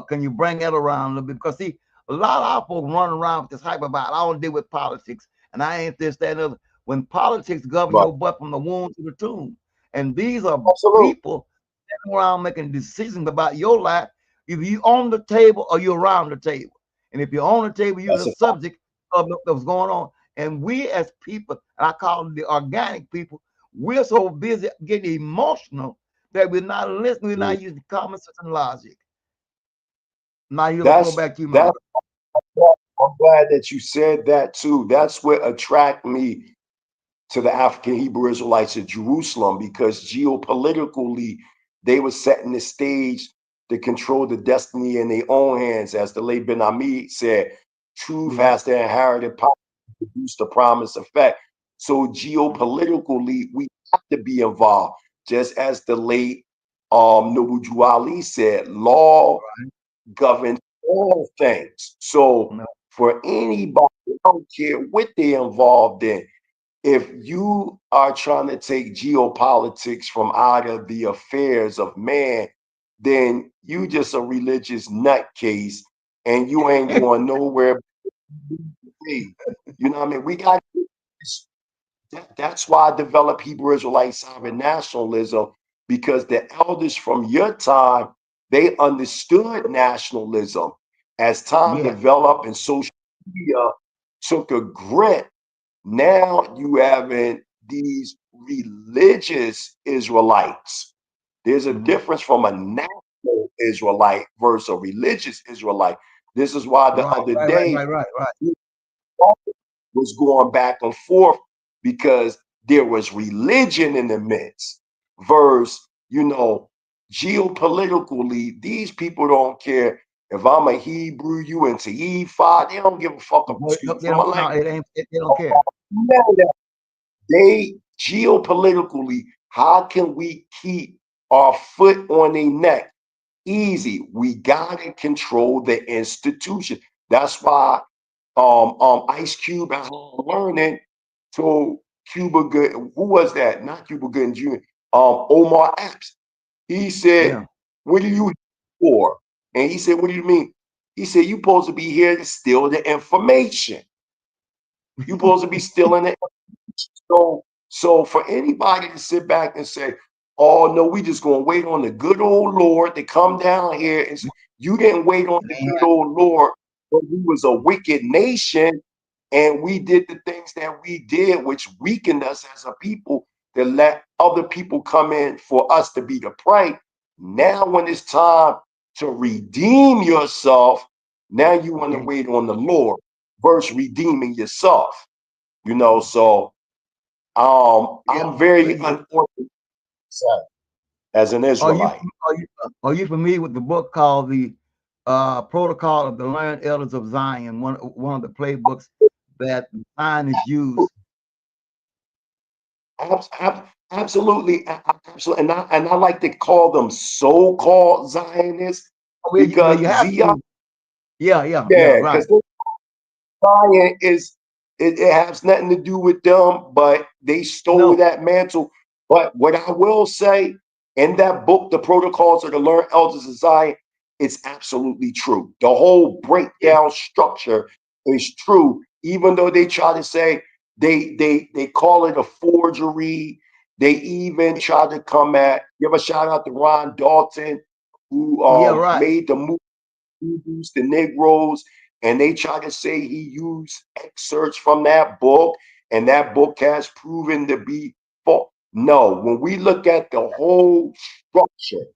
Can you bring that around a little bit? Because see, a lot of our folks running around with this hype about, I don't deal with politics, and I ain't this, that, and other. When politics govern your butt from the womb to the tomb. And these are people sitting around making decisions about your life. If you on the table or you're around the table. And if you're on the table, you're the subject of what's going on. And we as people, and I call them the organic people, we're so busy getting emotional that we're not listening, we're not using common sense and logic. Now you go back to you, man. I'm glad that you said that too. That's what attracted me to the African Hebrew Israelites of Jerusalem, because geopolitically they were setting the stage to control the destiny in their own hands. As the late Ben Ami said, truth has the inherited power to produce the promised effect. So geopolitically, we have to be involved. Just as the late Noble Drew Ali said, law governs all things. So for anybody, I don't care what they're involved in, if you are trying to take geopolitics from out of the affairs of man, then you just a religious nutcase and you ain't going nowhere. You know what I mean? We got that's why I developed Hebrew Israelite sovereign nationalism, because the elders from your time, they understood nationalism. As time developed and social media took a grip, now you having these religious Israelites. There's a difference from a national Israelite versus a religious Israelite. This is why the other day was going back and forth, because there was religion in the midst versus, geopolitically, these people don't care if I'm a Hebrew, you into E5, they don't give a fuck. Excuse me for my language. They don't care. They geopolitically, how can we keep our foot on their neck? Easy. We gotta control the institution. That's why Ice Cube and Learning told Cuba Good, who was that? Not Cuba Gooding Jr. Omar Epps. He said, "What are you here for?" And he said, "What do you mean?" He said, "You supposed to be here to steal the information. You supposed to be stealing it." So for anybody to sit back and say, "Oh no, we just gonna wait on the good old Lord to come down here," and say, you didn't wait on the good old Lord when we was a wicked nation and we did the things that we did, which weakened us as a people, to let other people come in for us to be the prey. Now, when it's time to redeem yourself, now you want to wait on the Lord versus redeeming yourself. So I'm very unfortunate as an Israelite. Are you familiar with the book called the Protocol of the Learned Elders of Zion? One of the playbooks that Zionists use. Absolutely, absolutely, and I like to call them so-called Zionists, because you have Zion, right. because Zion it has nothing to do with them, but they stole that mantle. But what I will say, in that book, The Protocols of the Learned Elders of Zion, it's absolutely true. The whole breakdown structure is true, even though they try to say they call it a forgery. They even try to come at, give a shout out to Ron Dalton, who made the movie Hebrews the Negroes, and they try to say he used excerpts from that book, and that book has proven to be false. No, when we look at the whole structure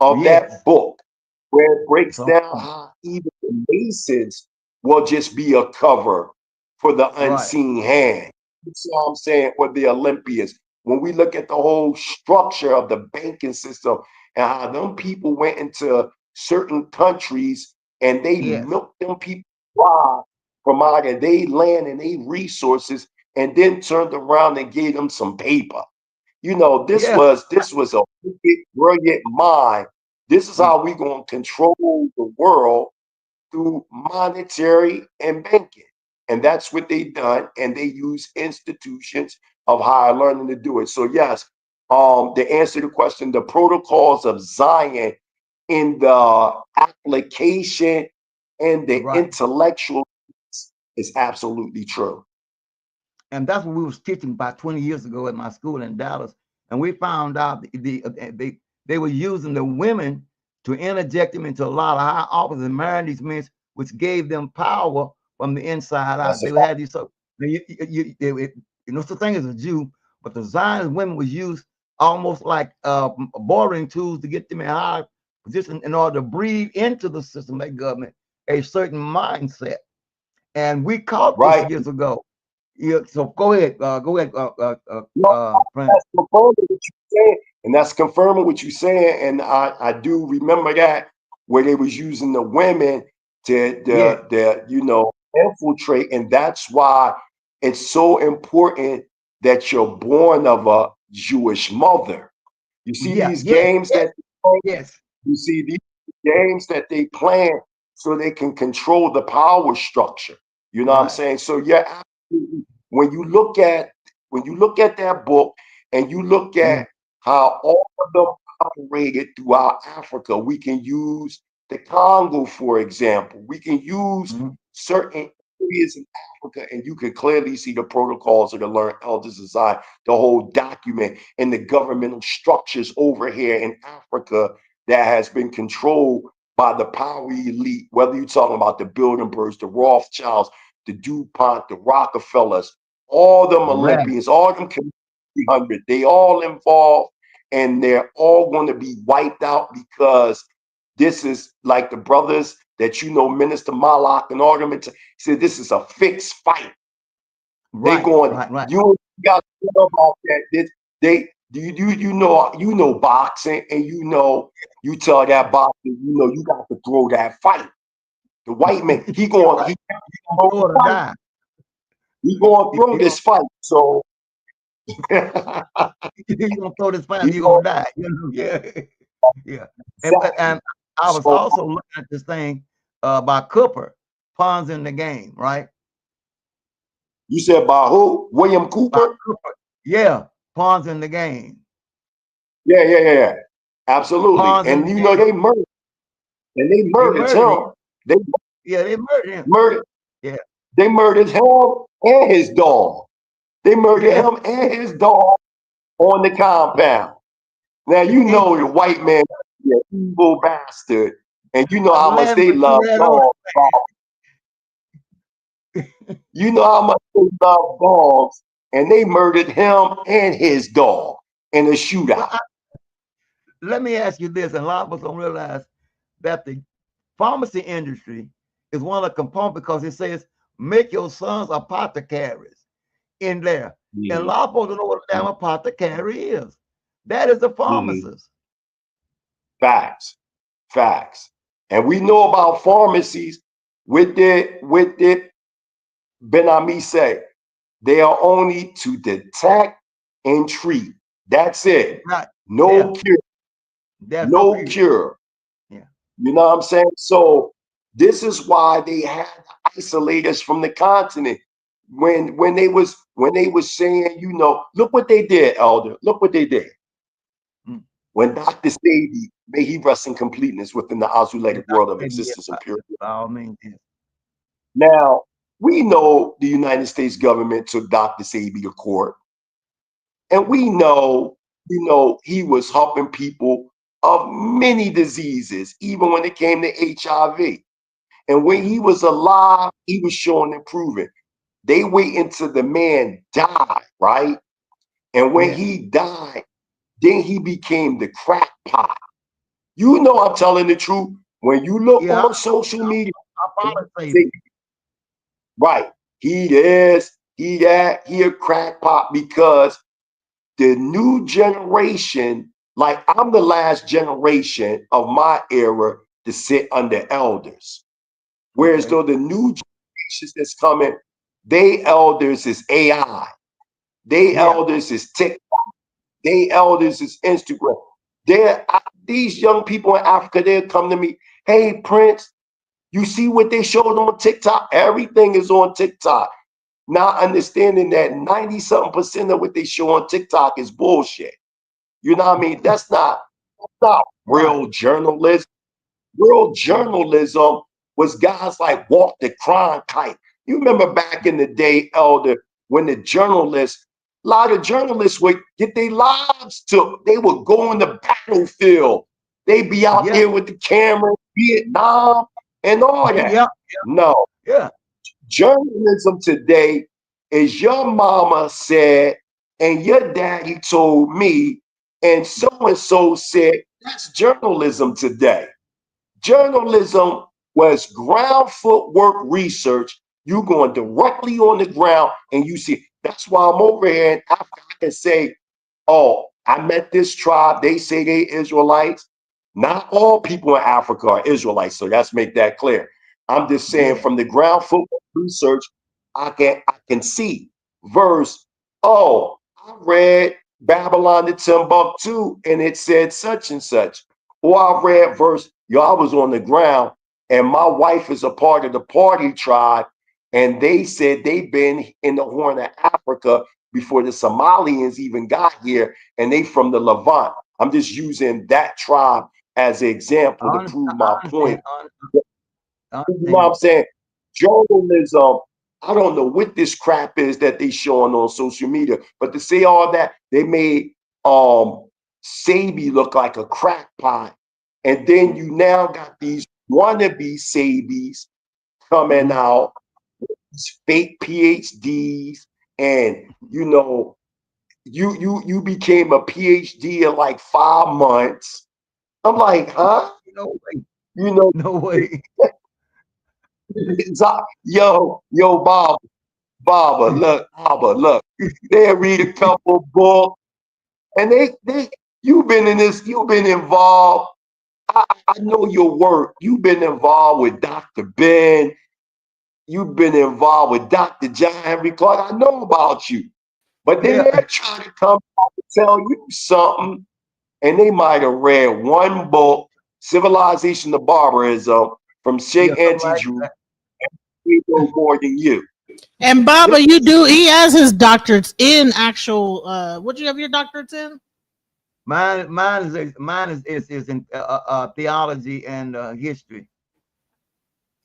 of that book, where it breaks down how even the Masons will just be a cover for the unseen hand. You see what I'm saying? Or the Olympians. When we look at the whole structure of the banking system and how them people went into certain countries and they milked them people dry from out of their land and their resources, and then turned around and gave them some paper. This was a wicked, brilliant mind. This is how we gonna control the world, through monetary and banking. And that's what they done. And they use institutions of higher learning to do it. So yes, to answer the question, the protocols of Zion in the application and the intellectual is absolutely true. And that's what we was teaching about 20 years ago at my school in Dallas. And we found out they were using the women to interject them into a lot of high offices and marrying these men, which gave them power from the inside out. They had these, so no such thing as a Jew, but the Zionist women was used almost like bordering tools to get them in high position in order to breathe into the system, that government, a certain mindset. And we caught this right? years ago. Yeah, so go ahead. No, Prince. that's confirming what you're saying, and that's confirming what you're saying. And I do remember that where they was using the women Yeah, to infiltrate, and that's why it's so important that you're born of a Jewish mother. You see yeah, these yes, games yes, that they play? yes. You see these games that they plan so they can control the power structure. You know what I'm Right. saying? So yeah, absolutely. When you look at that book and you look Yeah. at how all of them operated throughout Africa, we can use the Congo, for example. We can use Mhm. certain areas in Africa, and you can clearly see the protocols of the learned elders design, the whole document, and the governmental structures over here in Africa that has been controlled by the power elite, whether you're talking about the Bilderbergs, the Rothschilds, the DuPont, the Rockefellers, all them Right. Olympians, all them 300, they all involved, and they're all going to be wiped out because this is like the brothers that Minister Malak and all them said, this is a fixed fight. They Right. going, Right. Right. you got to know about that. You know boxing, and you tell that boxer, you got to throw that fight. The white man, he You're going, right. You gonna throw it or die. he going to throw You this fight. So you gonna throw this fight, he you're going gonna die. Yeah. Yeah. And exactly. I was So also looking at this thing by Cooper, Pawns in the Game, right? you said by who? William By Cooper? Cooper. Yeah, Pawns in the Game. Yeah. Absolutely. Pawns in And the Game. they They murdered murdered him. him. They Yeah, they murdered him. murdered Yeah. they murdered him and his dog. They murdered Yeah. him and his dog on the compound. Now the white man is an evil bastard, and you know I'm how much laughing, they but you love read on dogs. You know how much they love dogs, and they murdered him and his dog in a it. shootout. Let me ask you this, and a lot of us don't realize that the pharmacy industry is one of the components because it says make your sons apothecaries in there. And a Mhm. lot of folks don't know what a damn apothecary is. That is the Mhm. pharmacist. Facts. And we know about pharmacies with it Ben Ami say they are only to detect and treat. That's it. Right. No Yeah. cure. There's no No cure. cure. Yeah. You know what I'm saying? So this is why they had to isolate us from the continent. When they was saying, look what they did, Elder. Look what they did. Mm. When Dr. Sadie, may he rest in completeness within the Yeah, isolated world of yeah, existence and purity. by all means. Yeah. Now, we know the United States government took Dr. Sadie to court. And we know, he was helping people of many diseases, even when it came to HIV. And when he was alive, he was showing and proving. They wait until the man died, right? And when Yeah. he died, then he became the crackpot. You know I'm telling the truth. When you look Yeah. on social media, I follow say, Sadie. right, he a crackpot because the new generation, like I'm the last generation of my era to sit under elders. Whereas Okay. though the new generations that's coming, they elders is AI. They Yeah. elders is TikTok. They elders is Instagram. These young people in Africa, they'll come to me, hey Prince, you see what they showed on TikTok? Everything is on TikTok. Not understanding that 90-something% of what they show on TikTok is bullshit. You know what I mean? That's not Right. real journalism. Real journalism was guys like Walter Cronkite. You remember back in the day, Elder, when a lot of journalists would get their lives took. They would go on the battlefield. They'd be out Yeah. there with the camera, Vietnam, and all that. Yeah. No, Yeah. journalism today is your mama said, and your daddy told me, and so said. That's journalism today. Journalism was ground footwork research You going directly on the ground and you see. That's why I'm over here in Africa. I can say, oh, I met this tribe. They say they Israelites. Not all people in Africa are Israelites. So let's make that clear. I'm just saying from the ground football research, I can see verse. Oh, I read Babylon to Timbuktu and it said such and such. Or I read verse, yo, I was on the ground and my wife is a part of the party tribe. And they said they've been in the Horn of Africa before the Somalians even got here, and they from the Levant. I'm just using that tribe as an example to prove my point. You know what I'm saying? Journalism, I don't know what this crap is that they showing on social media, but to say all that, they made Sabi look like a crackpot. And then you now got these wannabe Sabis coming out, fake PhDs, and you know, you became a PhD in like 5 months. I'm like, huh? No way. You know, No way. yo, Baba, look. They read a couple books, and you've been in this, you've been involved. I know your work. You've been involved with Dr. Ben. You've been involved with Dr. John Henry Clark. I know about you. But then they're trying to come out and tell you something, and they might have read one book, Civilization to Barbarism, from Sheikh Antiju, and they know more than you. And Baba, he has his doctorates in actual, what do you have your doctorates in? Mine is in theology and history.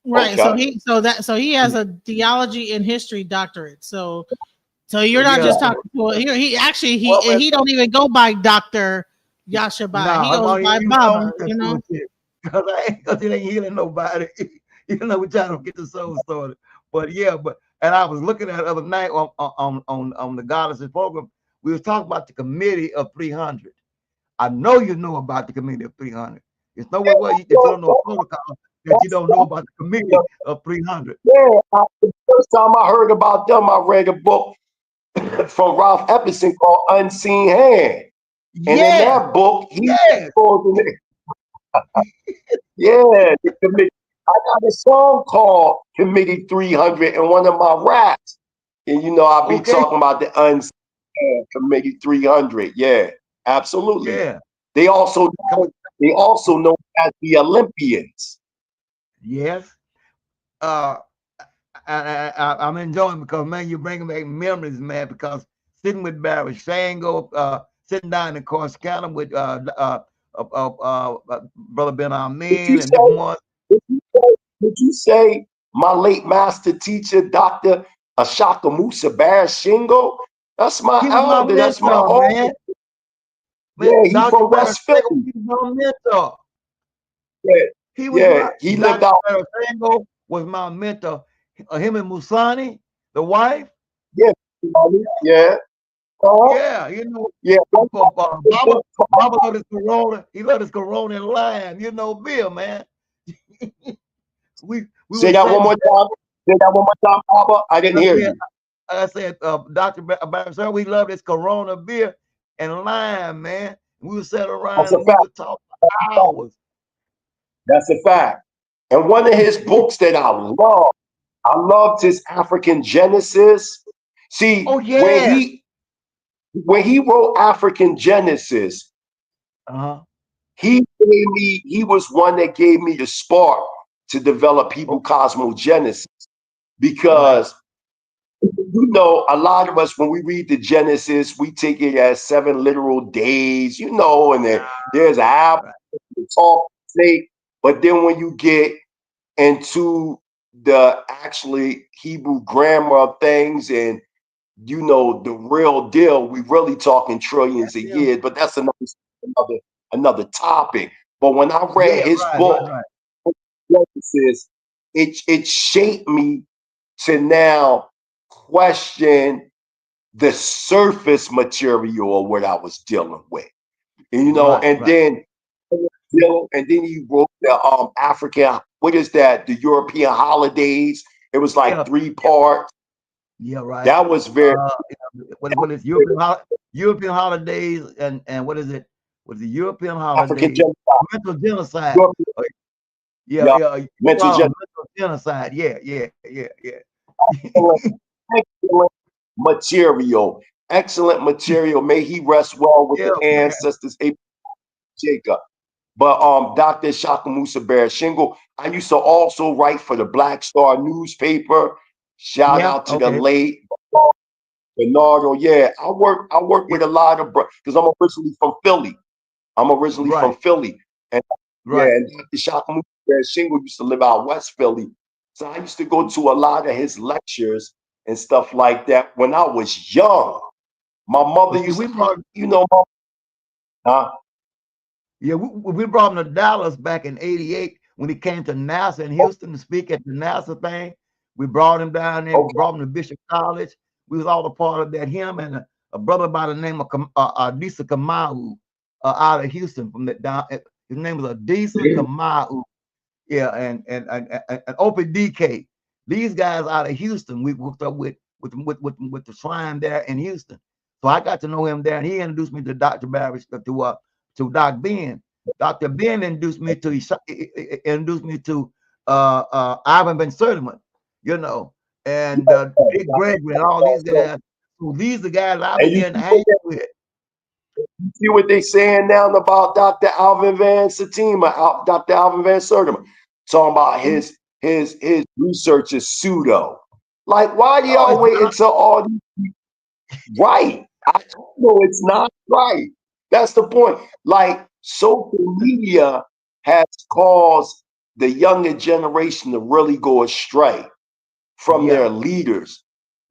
Right. Okay. So he has a theology and history doctorate. So you're not just talking to he don't even go by Dr. Yashabai. He goes by Baba, you know. Because it ain't healing nobody. You know, we're trying to get the soul started. But and I was looking at the other night on the Goddesses program. We was talking about the committee of 300. I know you know about the committee of 300. There's no way if you don't know protocol that you don't know about the committee of 300. Yeah, the first time I heard about them, I read a book from Ralph Epperson called Unseen Hand. And in that book, he goes in the committee. I got a song called Committee 300 in one of my raps. And you know, I'll be talking about the Unseen Hand, Committee 300. Yeah, absolutely. Yeah. They also know as the Olympians. Yes. I'm enjoying because, man, you're bringing back memories, man, because sitting with Barry Shango, sitting down in Corsicana with Brother Ben Amin and different ones. Would you say my late master teacher, Dr. Ashaka Musa Barry Shingo? That's my elder. That's my man. Yeah, he's Dr. from West Philly. He was my mentor. He lived out. Barry Shango was my mentor. Him and Musani, the wife. Yeah. Yeah, you know. Yeah. Baba loved his Corona. He loved his Corona in line. You know, Bill, man. we say that one more time. Say that one more time, Baba. I didn't hear you. I said, Dr. Barry, we love this Corona beer and lime, man. We would sit around and we would talk for hours. That's a fact. And one of his books that I loved his African Genesis. See, when he wrote African Genesis, he was one that gave me the spark to develop Hebrew cosmogenesis, because you know, a lot of us, when we read the Genesis, we take it as 7 literal days, you know, and there's an apple, talk, snake. But then when you get into the actually Hebrew grammar of things and, you know, the real deal, we really talking trillions of years, but that's another topic. But when I read his book, it shaped me to now question the surface material of what I was dealing with. And, you know, then he wrote the African, what is that? The European holidays. It was like 3 parts. Yeah, right. That was very. What is European holidays and what is it? With the European African holidays, genocide. mental genocide. European, Yeah, mental genocide. mental genocide. Yeah. Excellent material. Excellent material. May he rest well with Yeah, the ancestors, Abraham, Jacob. But Dr. Shakamusa Bear Shingle, I used to also write for the Black Star newspaper. Shout out to the late Bernardo. Yeah, I work with a lot of because I'm originally from Philly. I'm originally from Philly. And and Dr. Shakamusa Bear Shingle used to live out West Philly. So I used to go to a lot of his lectures and stuff like that when I was young. My mother used to, Yeah, we brought him to Dallas back in '88 when he came to NASA in Houston to speak at the NASA thing. We brought him down there. We brought him to Bishop College. We was all a part of that. Him and a brother by the name of Adisa Kamau out of Houston from that down. His name was Adisa Kamau. Yeah, and Opie DK. These guys out of Houston, we worked up with the shrine there in Houston. So I got to know him there, and he introduced me to Dr. Barry to Doc Ben. Dr. Ben introduced me to Ivan Ben Sertiman, and Big Gregory and all these guys. So these are the guys I began to hang with. You see what they saying now about Dr. Alvin Van Satima, Dr. Alvin Van Sertiman, talking about his research is pseudo. Like, why do y'all wait until all these right? I know it's not right. That's the point. Like, social media has caused the younger generation to really go astray from their leaders.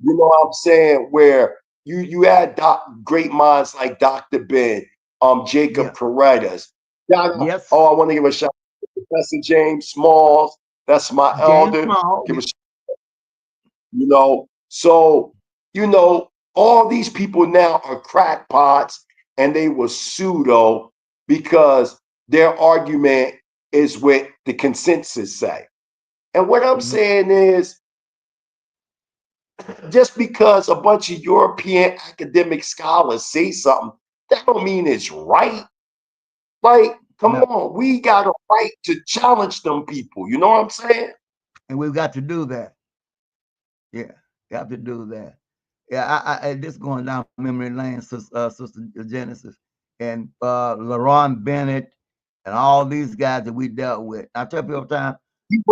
You know what I'm saying? Where you had great minds like Dr. Ben, Jacob Correttas. Yes. Oh, I want to give a shout out to Professor James Smalls. That's my elder. Give a so all these people now are crackpots, and they were pseudo because their argument is what the consensus say. And what I'm saying is, just because a bunch of European academic scholars say something, that don't mean it's right. Like, come on, we got a right to challenge them people. You know what I'm saying? And we've got to do that. Yeah, got to do that. Yeah, I just going down memory lane, Sister Genesis, and LaRon Bennett, and all these guys that we dealt with. I tell people all the time,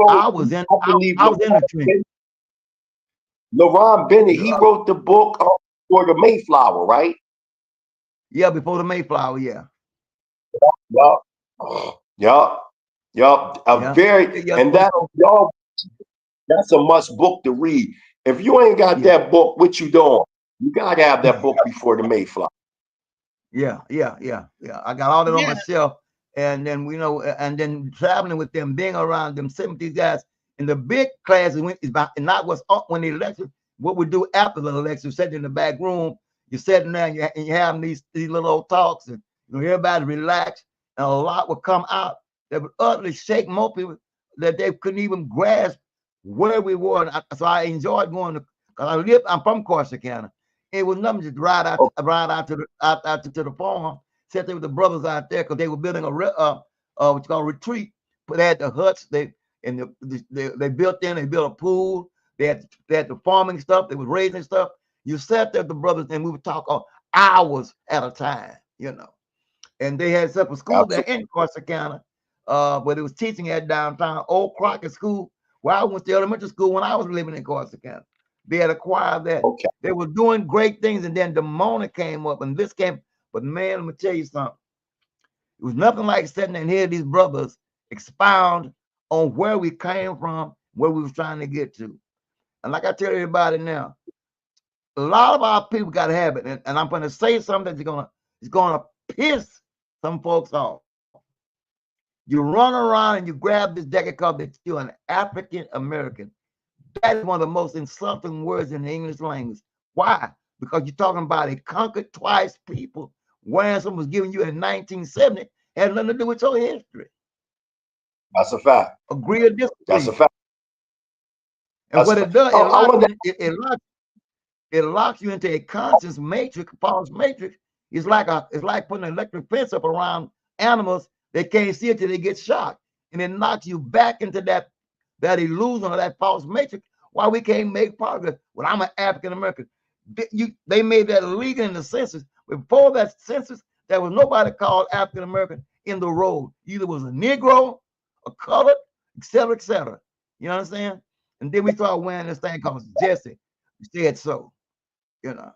I was in the trench. LaRon Bennett, he wrote the book for the Mayflower, right? Yeah, before the Mayflower, yeah. Yup. And that's a must book to read. If you ain't got that book, what you doing? You gotta have that book before the Mayflower. Yeah. I got all that on my shelf, and then and then traveling with them, being around them, sitting with these guys in the big classes. And not what's up when the election. What we do after the election, sitting in the back room, you're sitting there and you're having these little old talks, and everybody relax, and a lot would come out that would utterly shake most people that they couldn't even grasp where we were. So I enjoyed going to, because I'm from Corsicana. It was nothing, just ride out to the farm, sit there with the brothers out there, because they were building what's called retreat. But they had the huts, they built they built a pool, they had the farming stuff, they was raising stuff. You sat there with the brothers, and we would talk hours at a time, And they had set up a school there in Corsicana, where they was teaching at downtown, Old Crockett School, where I went to elementary school when I was living in Corsicana. They had acquired that. They were doing great things, and then the Mona came up, and this came. But man, let me tell you something. It was nothing like sitting and hear these brothers expound on where we came from, where we was trying to get to. And like I tell everybody now, a lot of our people got a habit, and I'm going to say something that's gonna piss some folks off. You run around and you grab this deck called that you're an African American. That is one of the most insulting words in the English language. Why? Because you're talking about a conquered twice people. Ransom was given you in 1970, had nothing to do with your history. That's a fact. Agree or disagree? That's a fact. And what it does, I it locks you into a conscious matrix, false matrix. It's like putting an electric fence up around animals. They can't see it till they get shocked, and it knocks you back into that illusion or that false matrix. Why we can't make progress? Well, I'm an African American. They made that illegal in the census. Before that census, there was nobody called African American in the road. Either was a Negro, a colored, etc., etc. You know what I'm saying? And then we started wearing this thing called Jesse. We said so, you know.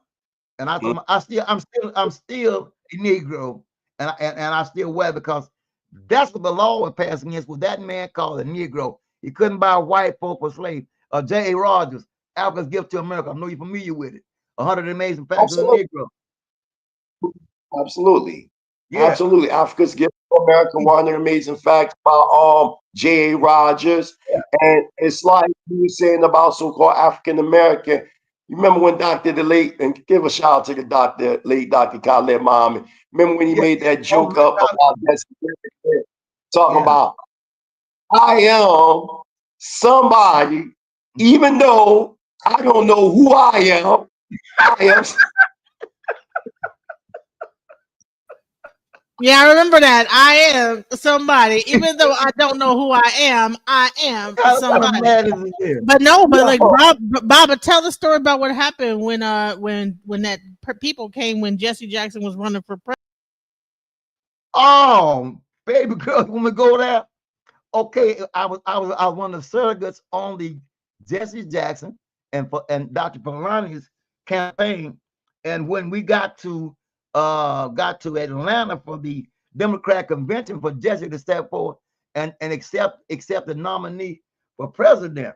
And I'm still a Negro, and I still wear it because that's what the law was passed against. Was that man called a Negro? He couldn't buy white folk for slaves. J.A. Rogers, Africa's Gift to America. I know you're familiar with it. 100 Amazing Facts of the Negro. Absolutely. Yeah. Absolutely. Africa's Gift to America, 100 Amazing Facts by J.A. Rogers. Yeah. And it's like you were saying about so-called African American. You remember when and give a shout out to the late Dr. Khaled Muhammad. Remember when he made that joke about talking about, I am somebody, even though I don't know who I am. I am. Yeah, I remember that. I am somebody, even though I don't know who I am somebody. But like Baba, tell the story about what happened when that people came when Jesse Jackson was running for president. Oh, baby girl, when we go there, okay, I was one of the surrogates on the Jesse Jackson and Dr. Polanyi's campaign, and when we got to Atlanta for the Democrat convention for Jesse to step forward and accept the nominee for president,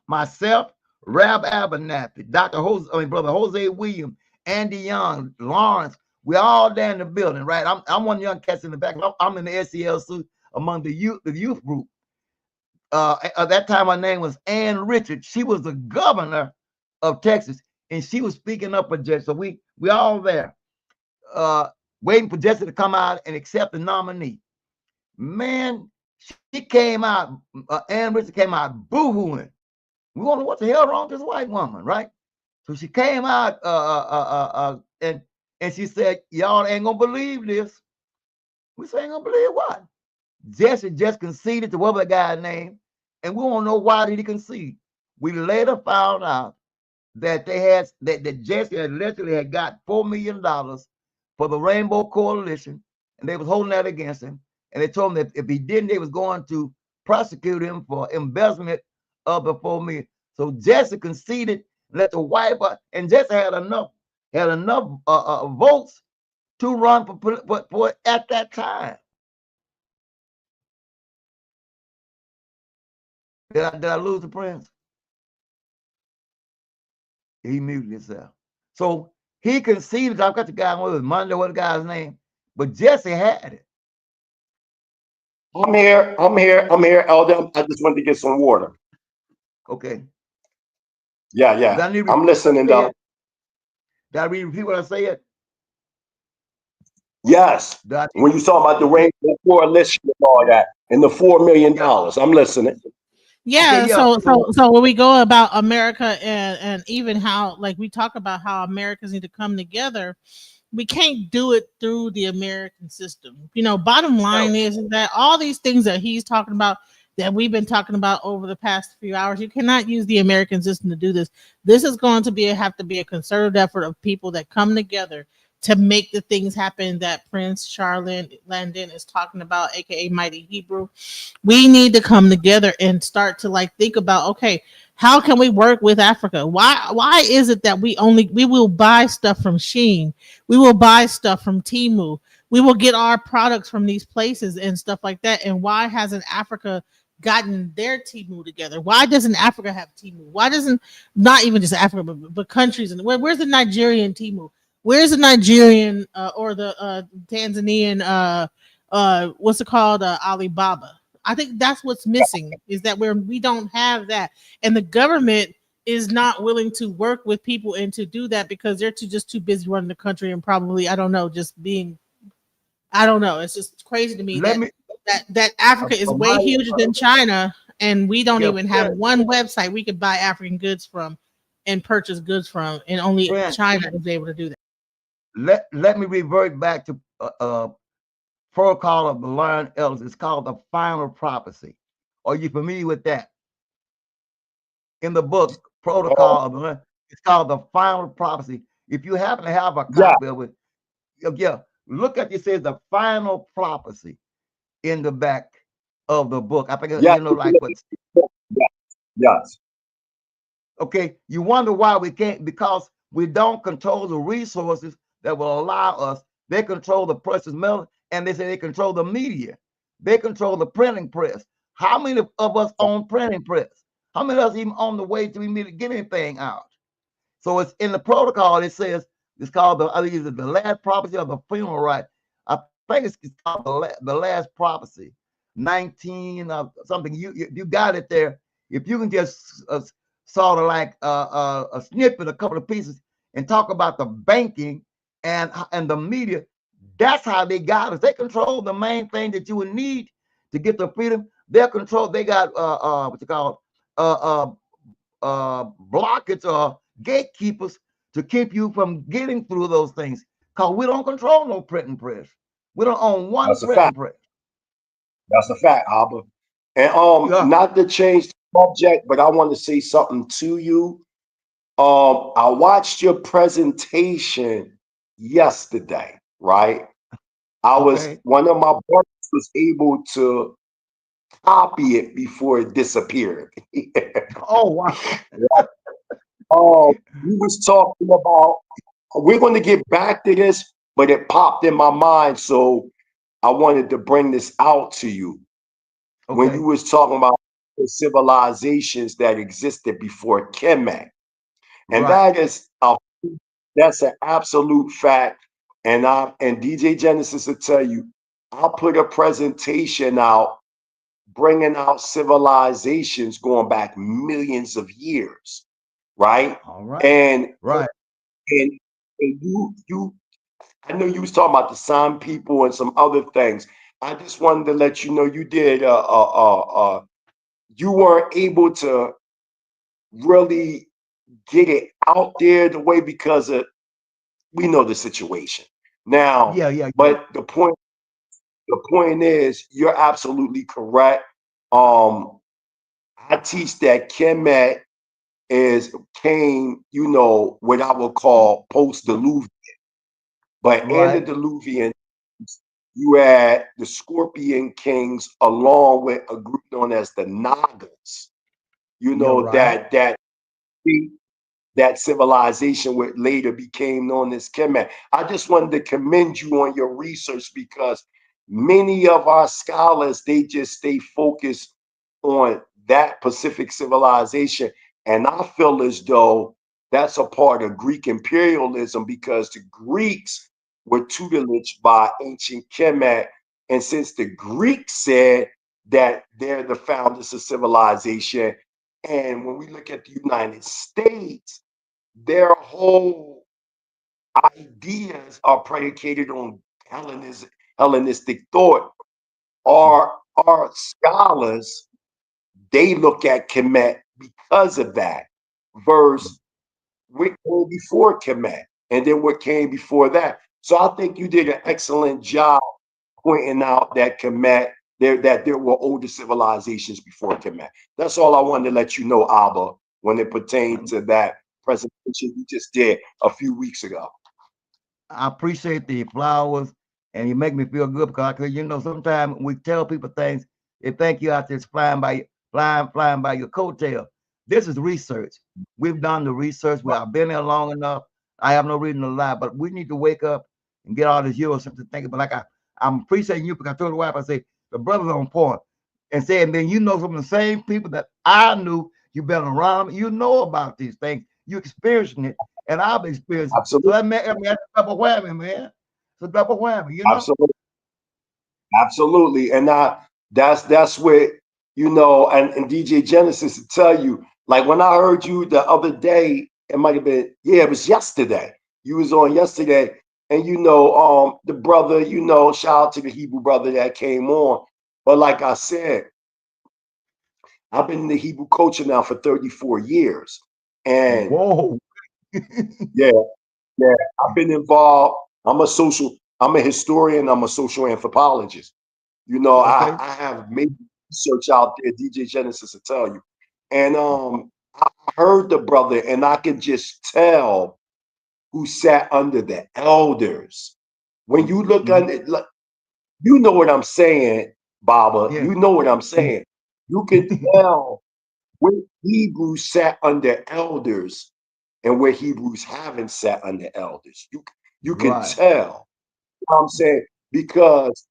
myself, Rab Abernathy, Brother Jose Williams, Andy Young, Lawrence, we're all there in the building, right? I'm one young cats in the back. I'm in the SEL suit among the youth group. At that time, her name was Ann Richards. She was the governor of Texas, and she was speaking up for Jesse. So we all there, waiting for Jesse to come out and accept the nominee. Man, she came out. Ann Richards came out boo-hooing. We wonder what the hell wrong with this white woman, right? So she came out and she said, y'all ain't gonna believe this. We say, ain't gonna believe what? Jesse just conceded to whatever guy's name, and we don't know why did he concede. We later found out that that Jesse allegedly had got $4 million for the Rainbow Coalition, and they was holding that against him. And they told him that if he didn't, they was going to prosecute him for embezzlement of the $4 million. So Jesse conceded, let the wife, and Jesse had enough votes to run for at that time. Did I lose the prince? He muted himself. So he conceded. I've got the guy with Monday, what the guy's name, but Jesse had it. I'm here, Elder. I just wanted to get some water. Okay. Yeah. I'm listening, though. Did I repeat what I said? Yes. When you talk about the Rainbow Coalition and all that, and the $4 million, I'm listening. Yeah, okay, yeah. So when we go about America and even how, like, we talk about how Americans need to come together, we can't do it through the American system. You know, bottom line is that all these things that he's talking about, that we've been talking about over the past few hours, you cannot use the American system to do this. This is going to have to be a concerted effort of people that come together to make the things happen that Prince Charlene Landon is talking about, aka Mighty Hebrew. We need to come together and start to think about, okay, how can we work with Africa? Why is it that we will buy stuff from Shein? We will buy stuff from Temu. We will get our products from these places and stuff like that. And why hasn't Africa gotten their Temu together? Why doesn't Africa have Temu? Why doesn't, not even just Africa, but countries? And where's the Nigerian Temu? Where's the Nigerian or the Tanzanian what's it called, Alibaba? I think that's what's missing, is that we don't have that, and the government is not willing to work with people and to do that because they're just too busy running the country and probably, I don't know, it's just crazy to me that Africa is way huger than China, and we don't Yeah, even have one website we could buy African goods from and purchase goods from, and only friend, China is able to do that. let me revert back to protocol of the learned elders. It's called the final prophecy. Are you familiar with that? In the book, protocol of the learned, it's called the final prophecy. If you happen to have a Yeah, copy of it, yeah, look at it. Says the final prophecy in the back of the book. I think yeah, like what. yeah, yes. Okay, you wonder why we can't, because we don't control the resources that will allow us. They control the precious metal, and they say they control the media. They control the printing press. How many of us own printing press? How many of us even on the way to immediately get anything out? So it's in the protocol. It says it's called the, I think it's the last prophecy of the funeral right. I think it's called the last prophecy, 19 something. You got it there. If you can just sort of like a snippet, a couple of pieces, and talk about the banking and the media. That's how they got us. They control the main thing that you would need to get the freedom. They're control. They got what you call blockage or gatekeepers to keep you from getting through those things. Because we don't control no printing press. We don't own one That's a printing fact. press. That's a fact, Abba. And Yeah. not to change the subject, but I want to say something to you. I watched your presentation yesterday, right? Okay. One of my brothers was able to copy it before it disappeared. Oh wow. We was talking about, we're going to get back to this, but it popped in my mind, so I wanted to bring this out to you. When you Okay. was talking about the civilizations that existed before Kemet, and Right. that's an absolute fact. And DJ Genesis will tell you, I put a presentation out bringing out civilizations going back millions of years, right? All right. And Right. and, and you I know you was talking about the San people and some other things. I just wanted to let you know you did you weren't able to really get it out there the way because of we know the situation now. Yeah. Yeah. Yeah. But the point is you're absolutely correct. um I teach that Kemet is came, what I would call post-diluvian, but in the Right. diluvian you had the Scorpion Kings along with a group known as the Nagas. Yeah. Right. That civilization which later became known as Kemet. I just wanted to commend you on your research because many of our scholars, they just stay focused on that Pacific civilization. And I feel as though that's a part of Greek imperialism because the Greeks were tutelaged by ancient Kemet. And since the Greeks said that they're the founders of civilization, and when we look at the United States, their whole ideas are predicated on Hellenistic thought. Our scholars, they look at Kemet because of that, verse what came before Kemet, and then what came before that. So I think you did an excellent job pointing out that there were older civilizations before Kemet. That's all I wanted to let you know, Abba, when it pertained to that presentation you just did a few weeks ago. I appreciate the flowers, and you make me feel good because sometimes we tell people things, they think you out there flying by your coattail. This is research. We've done the research. We have been there long enough. I have no reason to lie, but we need to wake up and get all this years to think about. Like I'm appreciating you because I told the wife, I say the brother's on point, and saying then some of the same people that I knew. You've been around. You know about these things. You experiencing it, and I've experienced it. So Absolutely, that's a double whammy, man. It's a double whammy. absolutely, absolutely. And that's what and DJ Genesis to tell you, like when I heard you the other day, it might have been, yeah, it was yesterday. You was on yesterday, and the brother, shout out to the Hebrew brother that came on. But like I said, I've been in the Hebrew culture now for 34 years. And Whoa. yeah, yeah, I've been involved. I'm a historian, I'm a social anthropologist. You know, Okay. I have made research out there, DJ Genesis will tell you. And I heard the brother, and I can just tell who sat under the elders. When you look under, like, you know what I'm saying, Baba. Yes. You know what I'm saying. You can tell where Hebrews sat under elders and where Hebrews haven't sat under elders. You can Right. tell. You know what I'm saying, because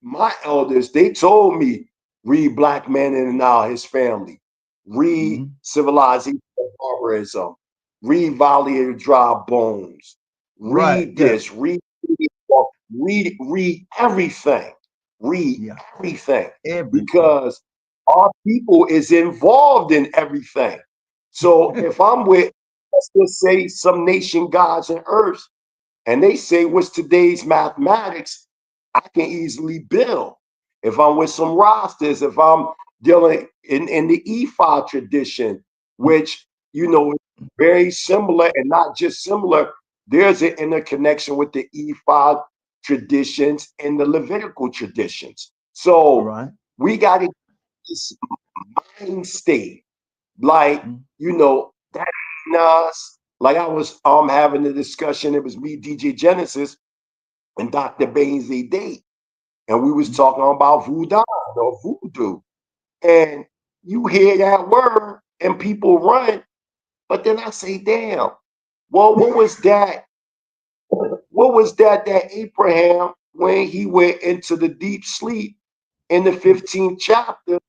my elders, they told me, read Black Man and Now His Family, read Civilization of Barbarism, read Valley of the Dry Bones, Right. read Yeah. this, read everything, read Yeah. everything, Everything. because our people is involved in everything. So if I'm with, let's just say, some nation gods and earths, and they say what's today's mathematics, I can easily build. If I'm with some rosters, if I'm dealing in the Ephod tradition, which is very similar, and not just similar, there's an interconnection with the Ephod traditions and the Levitical traditions. So Right. we got to get this mind state, like, that ain't us. Like, I was having a discussion. It was me, DJ Genesis, and Dr. Baines Day, and we was talking about voodoo or voodoo. And you hear that word and people run, but then I say, damn, well, what was that? What was that Abraham, when he went into the deep sleep in the 15th chapter,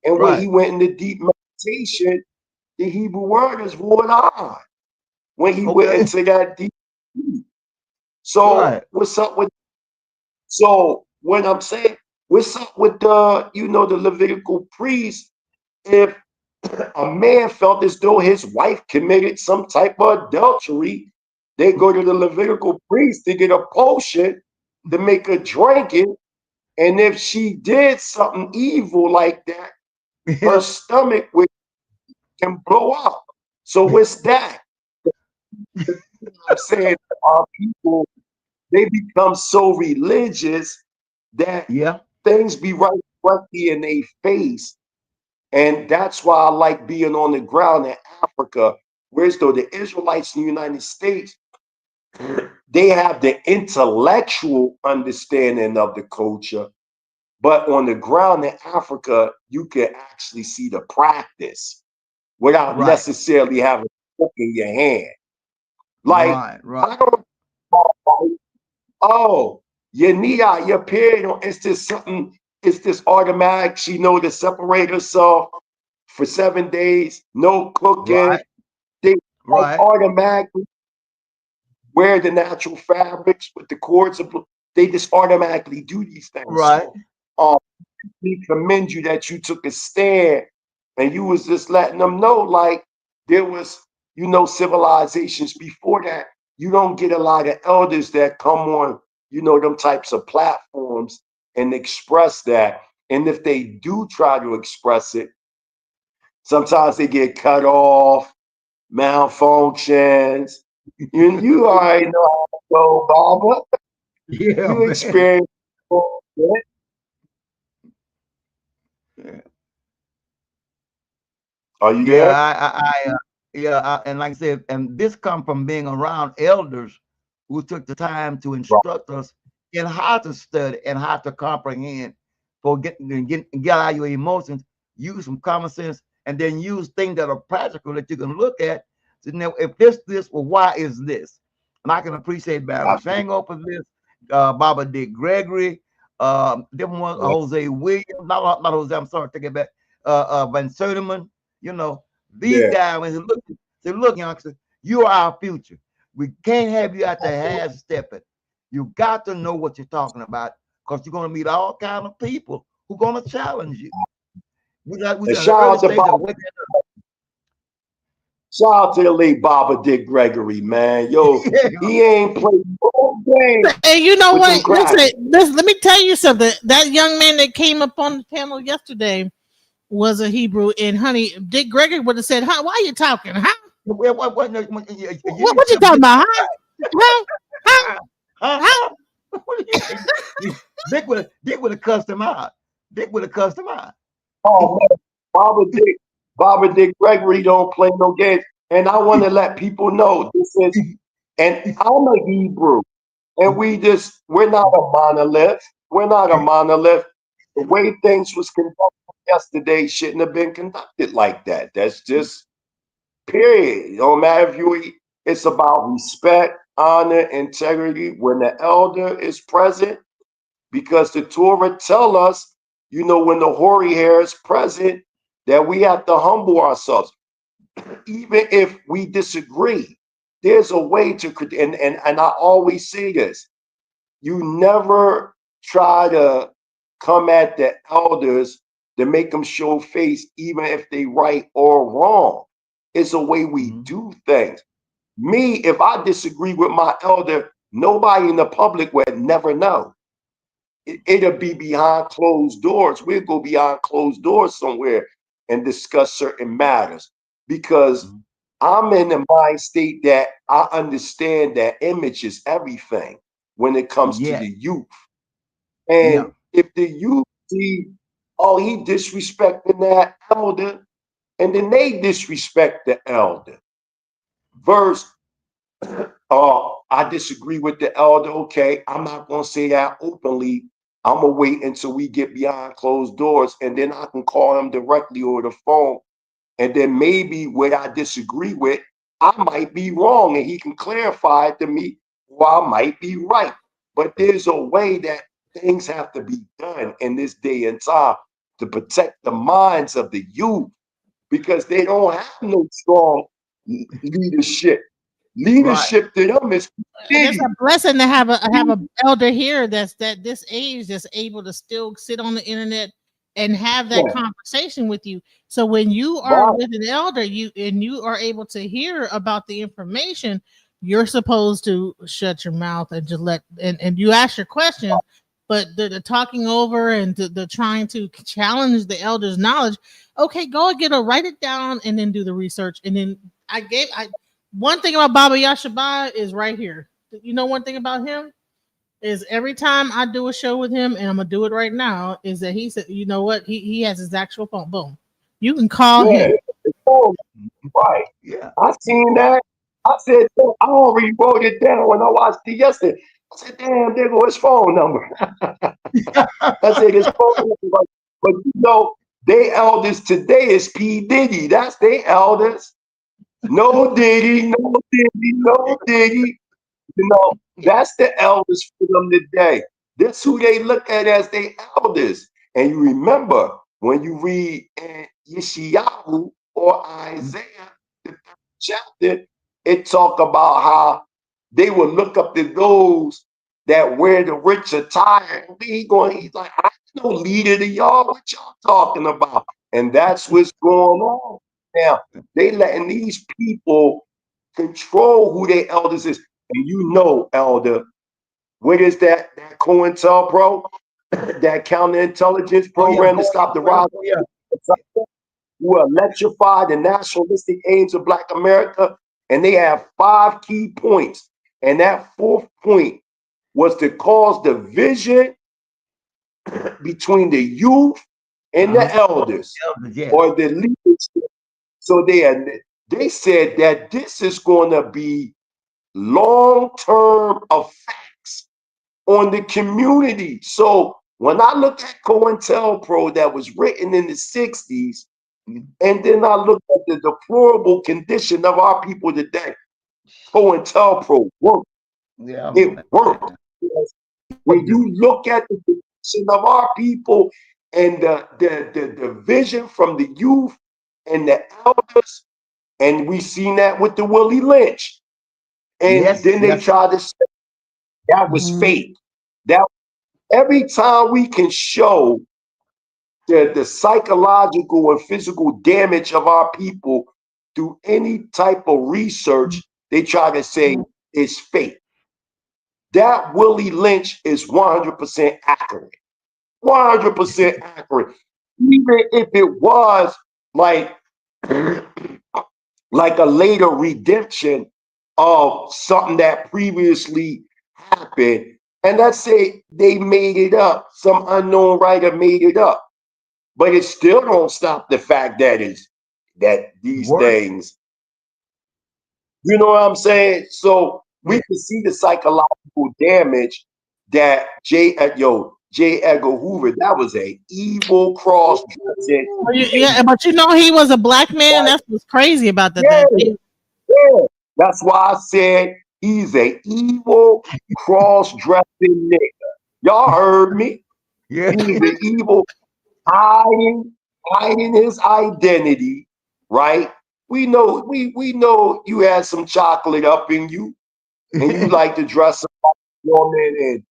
and when he Right. went into deep meditation, the Hebrew word is vodah. When he went Okay. into that deep sleep. So Right. what's up with, so when I'm saying, what's up with the Levitical priest, if a man felt as though his wife committed some type of adultery, they go to the Levitical priest to get a potion to make her drink it. And if she did something evil like that, her Yeah. stomach can blow up. So what's that? I'm saying, our people, they become so religious that Yeah. things be right directly in their face. And that's why I like being on the ground in Africa, whereas though the Israelites in the United States, they have the intellectual understanding of the culture, but on the ground in Africa, you can actually see the practice without Right. necessarily having a book in your hand. Like, Right. Right. I don't, oh, your Nia, your period, it's this automatic. She know to separate herself for 7 days, no cooking. Right. They Right. automatically wear the natural fabrics with the cords of, they just automatically do these things. Right. So we commend you that you took a stand, and you was just letting them know, like, there was, civilizations before that. You don't get a lot of elders that come on, them types of platforms and express that. And if they do try to express it, sometimes they get cut off, malfunctions. You already know how to go, Baba. Yeah, You man. experience it. Yeah. Are you Yeah, there? yeah, and like I said, and this come from being around elders who took the time to Right. instruct us in how to study and how to comprehend, for get out your emotions, use some common sense, and then use things that are practical that you can look at. So now, if this, well, why is this? And I can appreciate Barry Absolutely. Shango for this, Baba Dick Gregory, different one, Yeah. Jose Williams, not Jose, I'm sorry, take it back, Van Serdeman. You know, these Yeah. guys, when they look, youngster, you are our future. We can't have you out there half stepping. You got to know what you're talking about, because you're going to meet all kind of people who going to challenge you. We And got an shout early out to stage Bob. of waking up. Shout out to the late Baba Dick Gregory, man. Yo, he ain't played no game. And you know with them what? Listen, let me tell you something. That young man that came up on the panel yesterday was a Hebrew, and honey, Dick Gregory would have said, "Huh? Why are you talking? Huh? What What you talking about? Huh? Huh? Huh? Huh?" Dick would have cussed him out. Dick would have cussed him out. Oh man, Baba Dick Gregory don't play no games. And I want to let people know this is, and I'm a Hebrew, and we're not a monolith. We're not a monolith. The way things was conducted yesterday shouldn't have been conducted like that. That's just period. It don't matter if it's about respect, honor, integrity when the elder is present, because the Torah tell us, you know, when the hoary hair is present, that we have to humble ourselves. Even if we disagree, there's a way to, and I always say this, you never try to come at the elders to make them show face, even if they right or wrong. It's a way we do things. Me, if I disagree with my elder, nobody in the public would never know. It'll be behind closed doors. We'll go behind closed doors somewhere and discuss certain matters, because I'm in the mind state that I understand that image is everything when it comes to the youth. And if the youth see, oh, he disrespecting that elder, and then they disrespect the elder. Verse, oh, I disagree with the elder. Okay, I'm not going to say that openly. I'm going to wait until we get behind closed doors, and then I can call him directly over the phone. And then maybe what I disagree with, I might be wrong, and he can clarify it to me, or I might be right. But there's a way that things have to be done in this day and time to protect the minds of the youth, because they don't have no strong leadership. Leadership to them is It's a blessing to have a elder here that's this age that's able to still sit on the internet and have that conversation with you. So when you are with an elder, you are able to hear about the information, you're supposed to shut your mouth and just and you ask your questions, but the talking over and the trying to challenge the elder's knowledge. Okay, go and write it down and then do the research. And then one thing about Baba Yashabah is right here. You know, one thing about him is every time I do a show with him, and I'm gonna do it right now, is that he said, you know what? He has his actual phone. Boom. You can call him. Right. Yeah. I seen that. I said, I already wrote it down when I watched it yesterday. I said, damn, there go his phone number. I said his phone number. But you know, they elders today is P. Diddy. That's they elders. No Diddy, no Diddy, no Diddy. You know, that's the elders for them today. That's who they look at as their elders. And you remember when you read in Yeshayahu or Isaiah, the 3rd chapter, it talk about how they will look up to those that wear the rich attire. And he's like, I ain't no leader to y'all. What y'all talking about? And that's what's going on. Now, they letting these people control who their elders is. And you know, elder, what is that COINTELPRO, that counterintelligence program to stop the rise who electrify the nationalistic aims of Black America? And they have 5 key points. And that 4th point was to cause division between the youth and the elders, or the leadership. So they said that this is going to be long-term effects on the community. So when I look at COINTELPRO that was written in the 60s, and then I look at the deplorable condition of our people today, COINTELPRO worked. It worked. When you look at the condition of our people and the vision from the youth and the elders, and we seen that with the Willie Lynch. And then they tried to say that was fake. That every time we can show the psychological and physical damage of our people through any type of research, they try to say it's fake. That Willie Lynch is 100% accurate. 100% accurate. Even if it was like a later redemption of something that previously happened. And let's say they made it up. Some unknown writer made it up. But it still don't stop the fact that these things, you know what I'm saying? So we can see the psychological damage that J. Edgar Hoover, that was an evil cross dressing. Yeah, but you know he was a black man. That's what's crazy about that. Yeah. That's why I said he's an evil cross dressing nigga. Y'all heard me? Yeah. He's an evil hiding his identity, right? We know you had some chocolate up in you, and you like to dress up like a woman and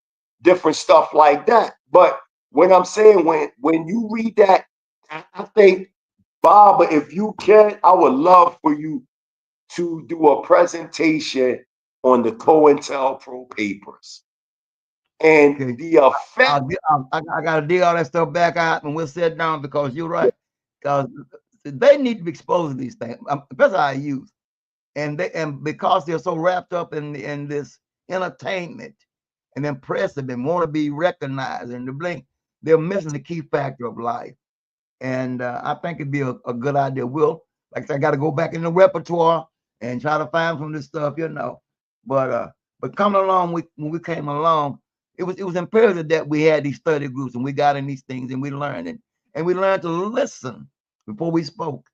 different stuff like that. But when I'm saying when you read that, I think, Baba, if you can, I would love for you to do a presentation on the COINTELPRO papers and the effect. I got to dig all that stuff back out, and we'll sit down, because you're right. Because they need to be exposing these things, especially our youth, and because they're so wrapped up in this entertainment and impressive and want to be recognized and to blink, they're missing the key factor of life. And I think it'd be a good idea. Like I said, I got to go back in the repertoire and try to find some of this stuff, But coming along, when we came along, it was imperative that we had these study groups and we got in these things and we learned it. And we learned to listen before we spoke.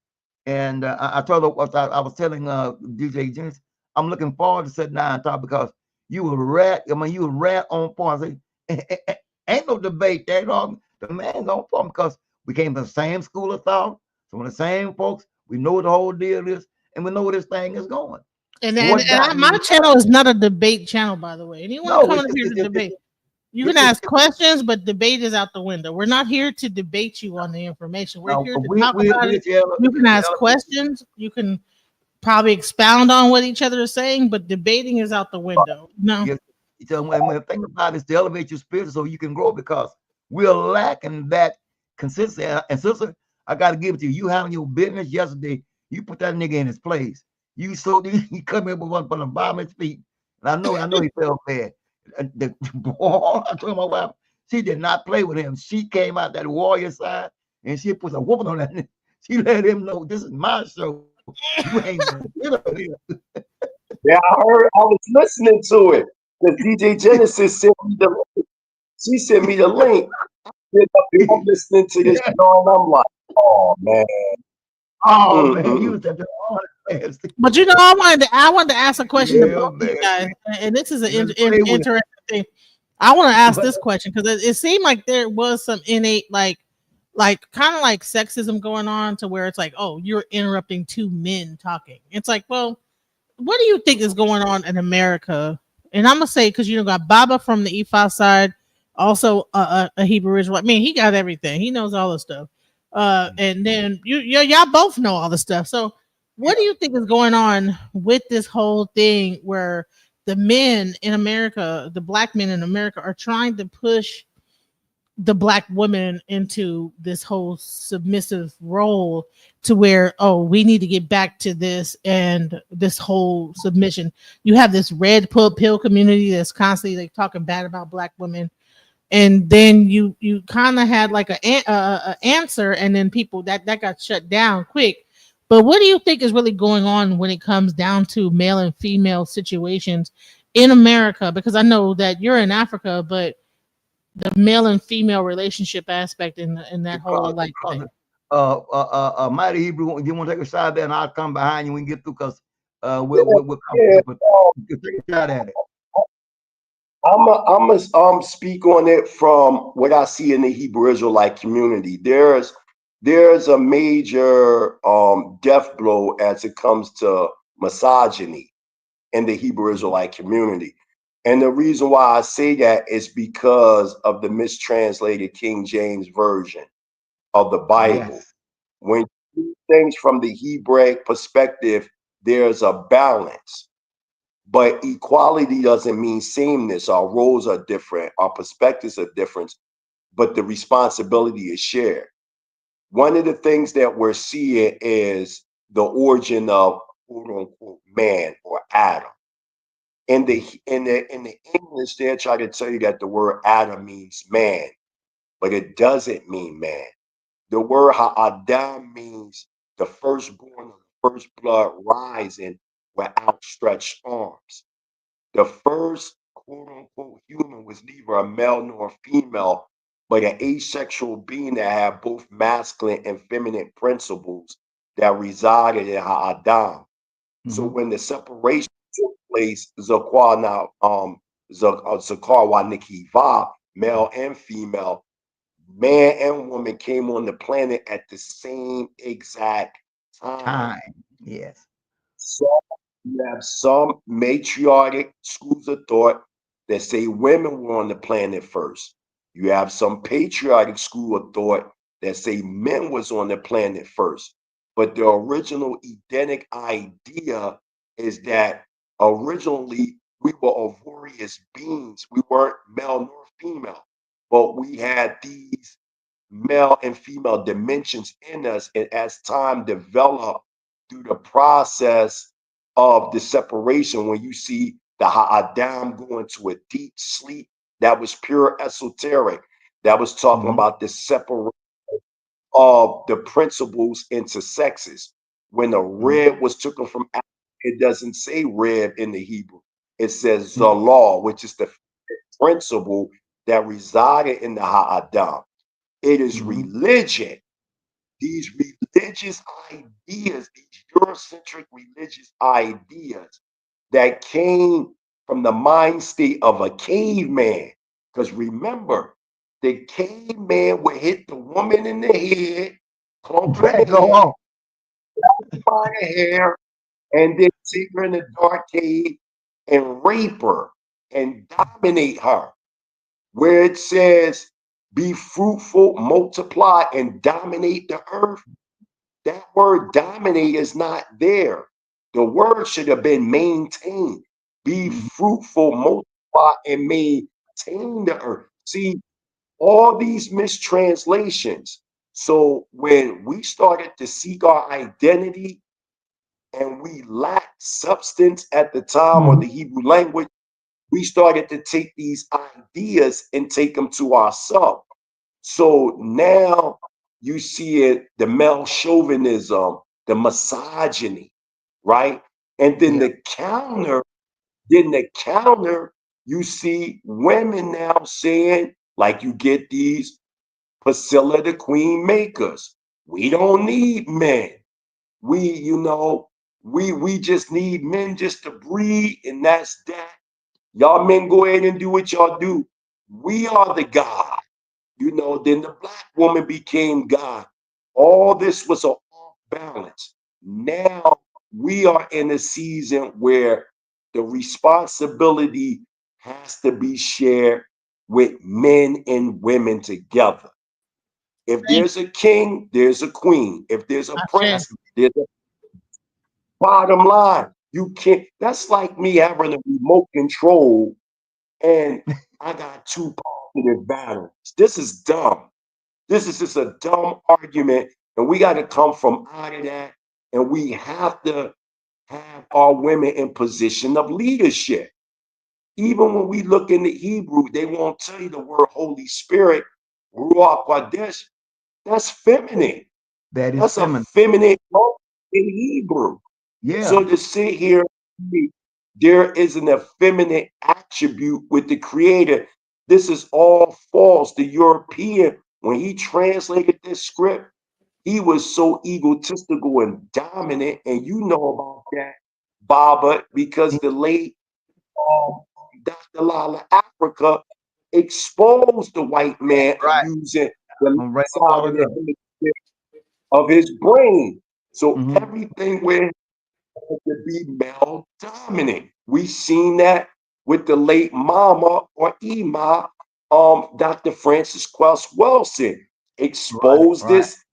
And I told her, I was telling DJ James, I'm looking forward to sitting down and talk, because you were you were right on point. I say, ain't no debate there. The man's on point, because we came from the same school of thought, some of the same folks. We know what the whole deal is, and we know where this thing is going. My channel is not a debate channel, by the way. Anyone coming up here to debate, you can ask questions, but debate is out the window. We're not here to debate you on the information. We're here to talk about it. You can ask questions. You can probably expound on what each other is saying, but debating is out the window. No. When the thing about it is to elevate your spirit so you can grow, because we're lacking that consistency. And sister, I got to give it to you. You handling your business yesterday. You put that nigga in his place. He come in with one from the bottom of his feet. And I know he felt bad. The boy, I told my wife, she did not play with him. She came out that warrior side and she put a whooping on that nigga. She let him know, this is my show. You ain't Yeah, I was listening to it. The DJ Genesis sent me the link. She sent me the link. I'm listening to this show and I'm like, oh man. Oh man, you was such an honest man. But I wanted to ask a question to both you guys, and this is an interesting thing. I want to ask this question because it seemed like there was some innate like kind of like sexism going on, to where it's like, oh, you're interrupting two men talking. It's like, well, what do you think is going on in America? And I'm gonna say, because got Baba from the Ephah side, also a Hebrew Israelite. I mean, he got everything. He knows all the stuff. And then y'all both know all the stuff. So what do you think is going on with this whole thing, where the men in America, the black men in America, are trying to push the black woman into this whole submissive role, to where, oh, we need to get back to this, and this whole submission. You have this red pill community that's constantly like talking bad about black women, and then you kind of had like a answer, and then people that got shut down quick. But what do you think is really going on when it comes down to male and female situations in America? Because I know that you're in Africa, but the male and female relationship aspect in that whole like thing. Mighty Hebrew, you want to take a shot there, and I'll come behind you when we get through, because we'll take a shot at it. I'm speak on it from what I see in the Hebrew Israelite community. There's a major death blow as it comes to misogyny in the Hebrew Israelite community. And the reason why I say that is because of the mistranslated King James version of the Bible. Yes. things from the Hebraic perspective, there's a balance. But equality doesn't mean sameness. Our roles are different, our perspectives are different, but the responsibility is shared. One of the things that we're seeing is the origin of quote unquote man or Adam. In the English, they're trying to tell you that the word Adam means man, but it doesn't mean man. The word Ha'adam means the firstborn of the first blood rising with outstretched arms. The first quote unquote human was neither a male nor a female, but an asexual being that had both masculine and feminine principles that resided in Ha'adam. So when the separation took place, Zakar now Zakar wa Nikiva, male and female, man and woman came on the planet at the same exact time. Yes. So you have some matriarchic schools of thought that say women were on the planet first. You have some patriotic school of thought that say men was on the planet first. But the original Edenic idea is that originally we were ovarious beings. We weren't male nor female, but we had these male and female dimensions in us. And as time developed through the process of the separation, when you see the Ha'adam go into a deep sleep, that was pure esoteric. That was talking about the separation of the principles into sexes. When the rib was taken from Adam, it doesn't say rib in the Hebrew. It says the law, which is the principle that resided in the Ha'adam. It is religion. These religious ideas, these Eurocentric religious ideas that came from the mind state of a caveman. Because remember, the caveman would hit the woman in the head, clump her head, by her hair, and then take her in the dark cave and rape her and dominate her. Where it says, be fruitful, multiply, and dominate the earth, that word dominate is not there. The word should have been maintain. Be fruitful, multiply, and maintain the earth. See, all these mistranslations. So when we started to seek our identity and we lacked substance at the time, or the Hebrew language, we started to take these ideas and take them to ourselves. So now you see it, the male chauvinism, the misogyny, right? And then the counter, you see women now saying, like you get these Priscilla the Queen makers. We don't need men. We just need men just to breed, and that's that. Y'all men go ahead and do what y'all do. We are the God. Then the black woman became God. All this was off balance. Now we are in a season where the responsibility has to be shared with men and women together. If there's a king, there's a queen. If there's a prince, there's a bottom line. You can't, that's like me having a remote control and I got two positive batteries. This is dumb. This is just a dumb argument, and we got to come from out of that. And we have to have our women in position of leadership. Even when we look in the Hebrew, they won't tell you the word Holy Spirit, Ruach Kodesh. That's feminine. That's a feminine word in Hebrew. So to sit here, there is an effeminate attribute with the Creator. This is all false. The European, when he translated this script, he was so egotistical and dominant, and you know about that, Baba, because the late Dr. Lala Africa exposed the white man using the side of his brain. So everything where to be male dominant. We seen that with the late Mama or Ema, Dr. Francis Quelch Wilson exposed this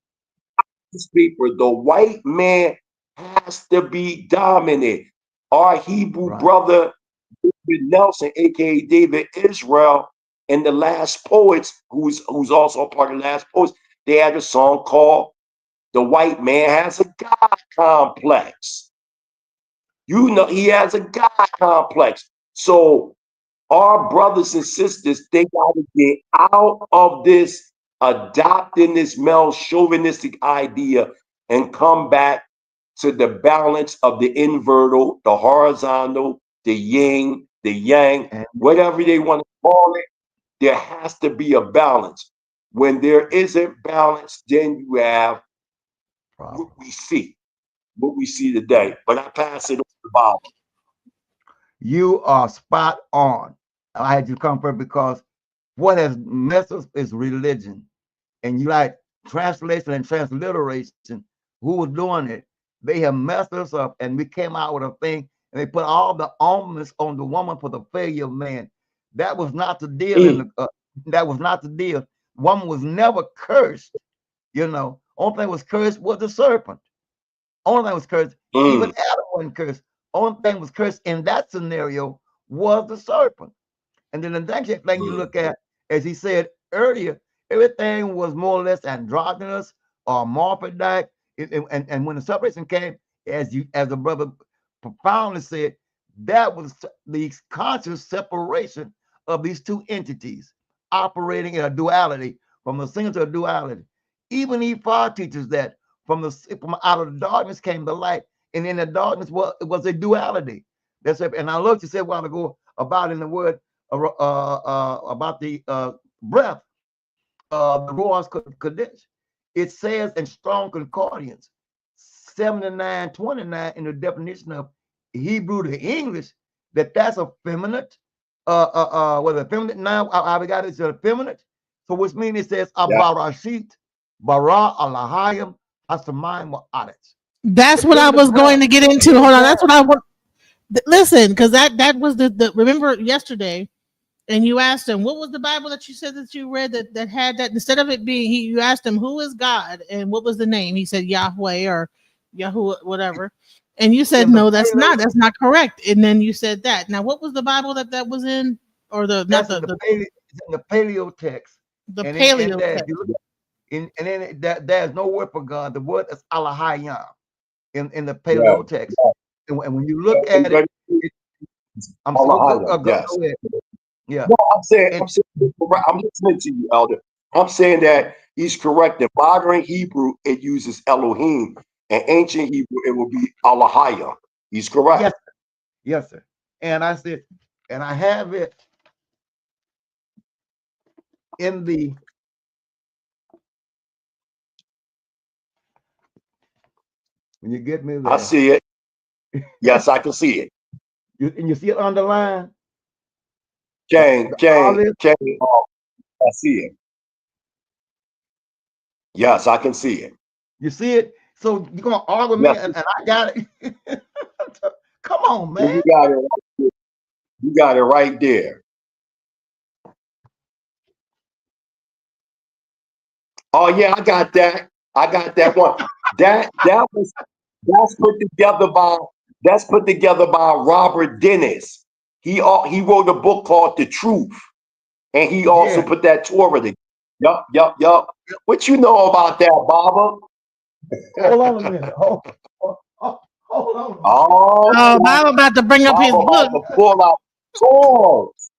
paper, the white man has to be dominant. Our Hebrew brother, David Nelson, aka David Israel, and the Last Poets, who's also a part of the Last Poets, they had a song called "The White Man Has a God Complex." You know, he has a God complex. So our brothers and sisters, they got to get out of this adopting this male chauvinistic idea and come back to the balance of the inverted, the horizontal, the yin, the yang, whatever they want to call it. There has to be a balance. When there isn't balance, then you have what we see today. But I pass it on to Bob. You are spot on. I had you come first because what has messed us is religion. And you like translation and transliteration. Who was doing it? They have messed us up, and we came out with a thing, and they put all the onus on the woman for the failure of man. That was not the deal. That was not the deal. Woman was never cursed. You know, only thing was cursed was the serpent. Only thing was cursed. Even Adam wasn't cursed. Only thing was cursed in that scenario was the serpent. And then the next thing you look at, as he said earlier, everything was more or less androgynous or morphodite. And when the separation came, as the brother profoundly said, that was the conscious separation of these two entities operating in a duality, from a single to a duality. Even E5 teaches that from out of the darkness came the light, and in the darkness was a duality. That's it. And I looked, you said a while ago about in the word about the breath, the Ruach Kodesh. It says in Strong Concordance 79:29 in the definition of Hebrew to English that's a feminine, whether feminine now, how we got it, it's a feminine. So which means it says Abarashit, Bara Alahayim, Asamayim Wa'adet. That's what I was going to get into. Hold on. That's what I want. Listen, because that was the remember yesterday, and you asked him what was the Bible that you said that you read that had that, instead of it being you asked him who is God and what was the name. He said Yahweh or Yahoo whatever, and you said no, that's not correct. And then you said that. Now what was the Bible that was in, or the not the paleo text. The paleo text. And then there's no word for God. The word is Alahayam in the paleo text. And when you look at it, I'm so go ahead. Yeah. No, I'm listening to you, Elder. I'm saying that he's correct. In modern Hebrew, it uses Elohim. In ancient Hebrew, it will be Alahaya. He's correct. Yes, sir. Yes, sir. And I said, and I have it in the when you get me there. I see it. Yes, I can see it. And you see it underlined? Change. I see it. Yes, I can see it. You see it? So you're gonna argue me, and I got it. Come on, man. You got it right there. Oh yeah, I got that. I got that one. that's put together by Robert Dennis. He wrote a book called The Truth, and he also put that Torah together. Yup. What you know about that, Baba? Hold on a minute. Hold on. Oh, Baba about to bring up his book. To pull out swords.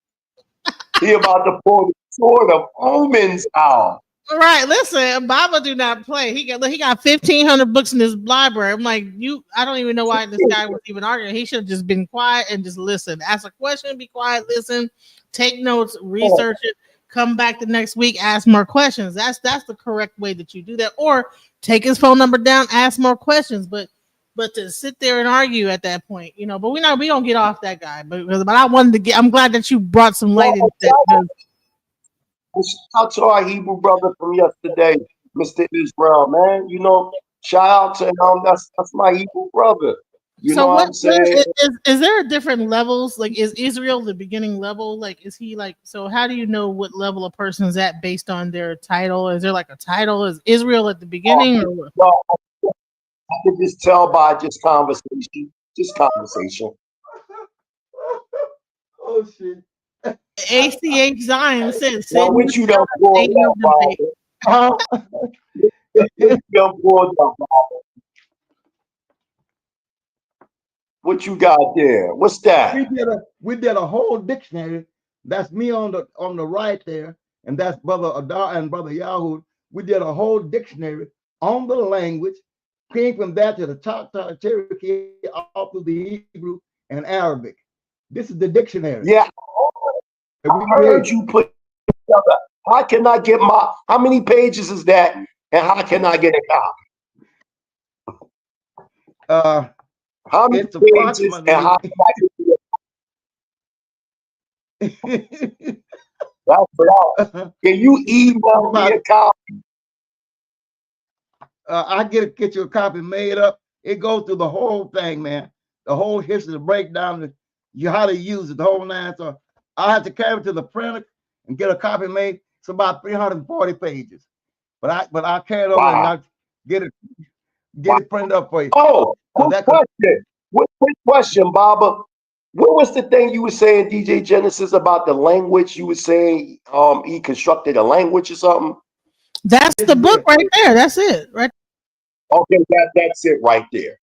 He about to pull the sword of omens out. Right, listen, Baba do not play. He got 1,500 books in his library. I'm like, I don't even know why this guy was even arguing. He should have just been quiet and just listen. Ask a question, be quiet, listen, take notes, research it, come back the next week, ask more questions. That's the correct way that you do that. Or take his phone number down, ask more questions. But to sit there and argue at that point, but we don't get off that guy. But I wanted to I'm glad that you brought some light into that. Shout out to our Hebrew brother from yesterday, Mr. Israel, man. Shout out to him. That's my Hebrew brother. You So know what what I'm saying? is there a different levels? Like, is Israel the beginning level? Like, is he like, so how do you know what level a person's at based on their title? Is there like a title? Is Israel at the beginning or what? No, I can just tell by just conversation. Just conversation. Oh shit. ACH Zion says, Now, send me what you done pulled statement up, of the pay. Bob? What you done pulled up, Bob? What you got there? What's that? We did a whole dictionary. That's me on the right there, and that's Brother Adar and Brother Yahoo. We did a whole dictionary on the language, came from that to the Choctaw, Cherokee, all through the Hebrew and Arabic. This is the dictionary Yeah, that I we heard created. you put together. How can I get my? How many pages is that? And how can I get a copy? How many It's pages and how approximately can I get it? That's right. Can you email me about a copy? I get you a copy made up. It goes through the whole thing, man. The whole history, the breakdown, you how to use it, the whole nine. So I have to carry it to the printer and get a copy made. It's about 340 pages. But I carry it over and Wow. I get it Wow. printed up for you. Oh, quick That question. Quick question, Baba. What was the thing you were saying, DJ Genesis, about the language? You were saying he constructed a language or something? That's this the is book it. right there. That's it, right? Okay, that's it right there.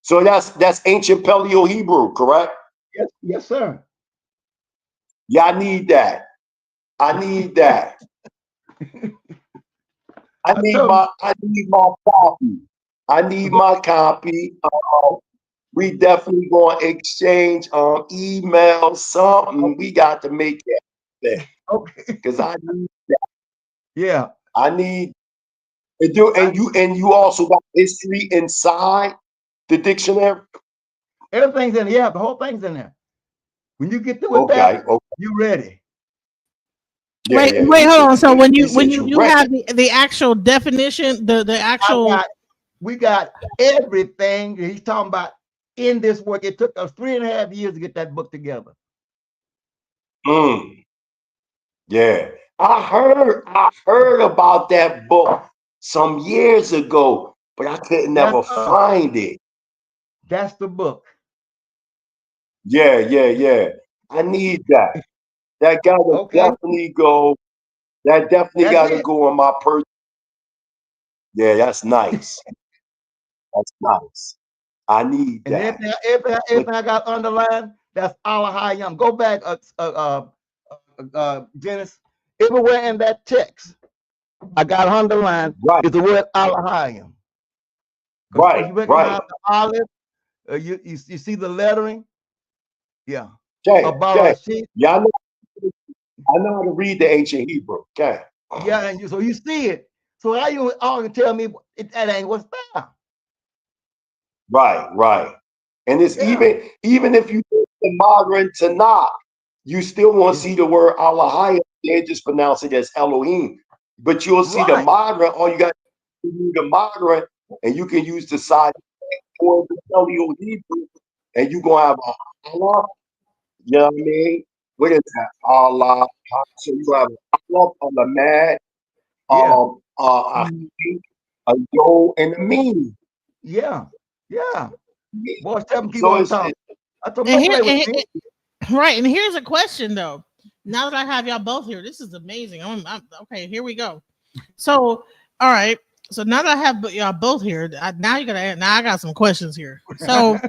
So that's ancient Paleo Hebrew, correct? Yes, sir. Yeah, I need that. I need that. I need my copy. I need my copy. We definitely gonna exchange email something. We got to make that Okay. because I need Yeah. I need and you also got history inside the dictionary. Everything's in there. Yeah, the whole thing's in there. When you get through with Okay, that, okay. you ready. Yeah, yeah. Wait, hold on. So He said you you read. have the actual definition, the actual We got everything he's talking about in this work. It took us 3.5 years to get that book together. Yeah. I heard about that book some years ago, but I could never find it. That's the book. Yeah. I need that. That gotta definitely go. That definitely gotta go on my person. Yeah, that's nice. That's nice. I need And that. everything I got underlined, that's Alahayim. Go back, Dennis. Everywhere in that text, I got underlined Right. is the word Alahayim. Because you recognize the olive, you see the lettering. Yeah. Okay. Yeah, I know how to read the ancient Hebrew. Okay. Yeah, and so you see it. So how you all can tell me that ain't what's there? Right. And it's even if you do the modern Tanakh, you still won't see the word Allahayim. They just pronounce it as Elohim. But you'll see the modern, all you got to do the modern, and you can use the side or the Paleo Hebrew, and you're gonna have Allah. You know what I mean? What is that? Allah. So you have Allah on the mad, a yo, and a mean. Yeah. Boy, tell them keep So on it's talking. I told and don't play with me. right. And here's a question though. Now that I have y'all both here, this is amazing. I'm okay. Here we go. So, all right. So now that I have y'all both here, now you gotta. Now I got some questions here. So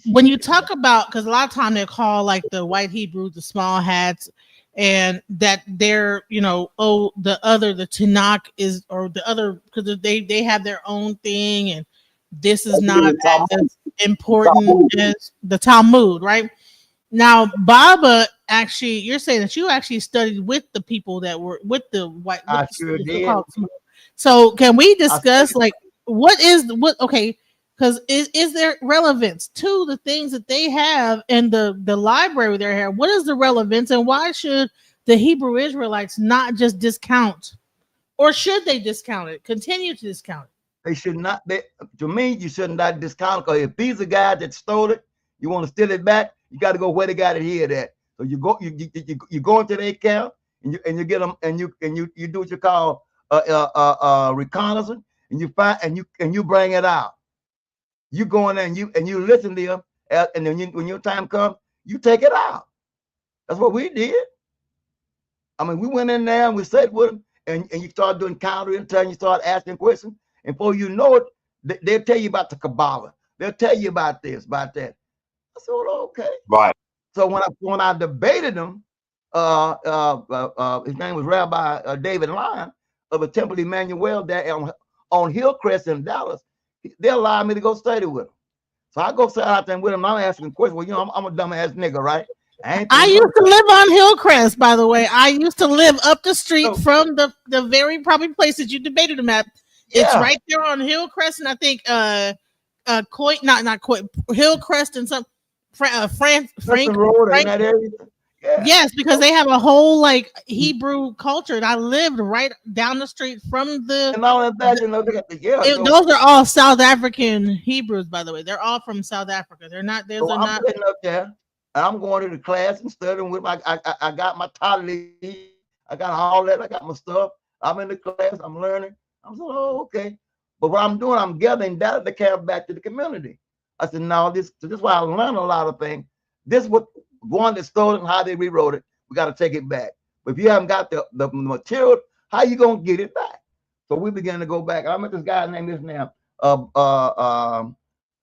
when you talk about, because a lot of time they call like the white Hebrew the small hats, and that they're the Tanakh is, or the other, because they have their own thing, and this is not as important as the Talmud, right? Now, Baba, actually, you're saying that you actually studied with the people that were with the white. I sure did. So, can we discuss like what? Okay, because is there relevance to the things that they have in the library they have? What is the relevance, and why should the Hebrew Israelites not just discount, or should they discount it? Continue to discount it? They should not. To me, you should not discount it, because if these are guys that stole it, you want to steal it back, you got to go where they got it here at. So you go into their account, and you get them, and you do what you call reconnaissance, and you find and you bring it out. You go in there and you listen to them, and then when your time comes, you take it out. That's what we did. I mean, we went in there and we sat with them, and you start doing counter intel, and you start asking questions, and before you know it, they'll tell you about the Kabbalah. They'll tell you about this, about that. I said, well, okay. Right. So when I debated them, his name was Rabbi David Lyon of the Temple Emmanuel there on Hillcrest in Dallas. They allowed me to go study with him. So I go sit out there with him. I'm asking questions. Well, you know, I'm a dumbass nigga, right? I used to live on Hillcrest, by the way. I used to live up the street from the very probably place that you debated him at. Yeah. It's right there on Hillcrest, and I think Coit, not Coit, Hillcrest and some Frank Road in that area. Yeah. Yes, because they have a whole like Hebrew culture, and I lived right down the street from the. And all that, you know, those are all South African Hebrews, by the way. They're all from South Africa. They're not. Those are not. Sitting up there, and I'm going to the class and studying with my. I got my title. I got all that. I got my stuff. I'm in the class. I'm learning. I'm saying, oh, okay. But what I'm doing, I'm gathering data to carry back to the community. I said, no, this is why I learned a lot of things. This what one that stole it and how they rewrote it. We got to take it back. But if you haven't got the material, how you gonna get it back? So we began to go back. I met this guy named this now,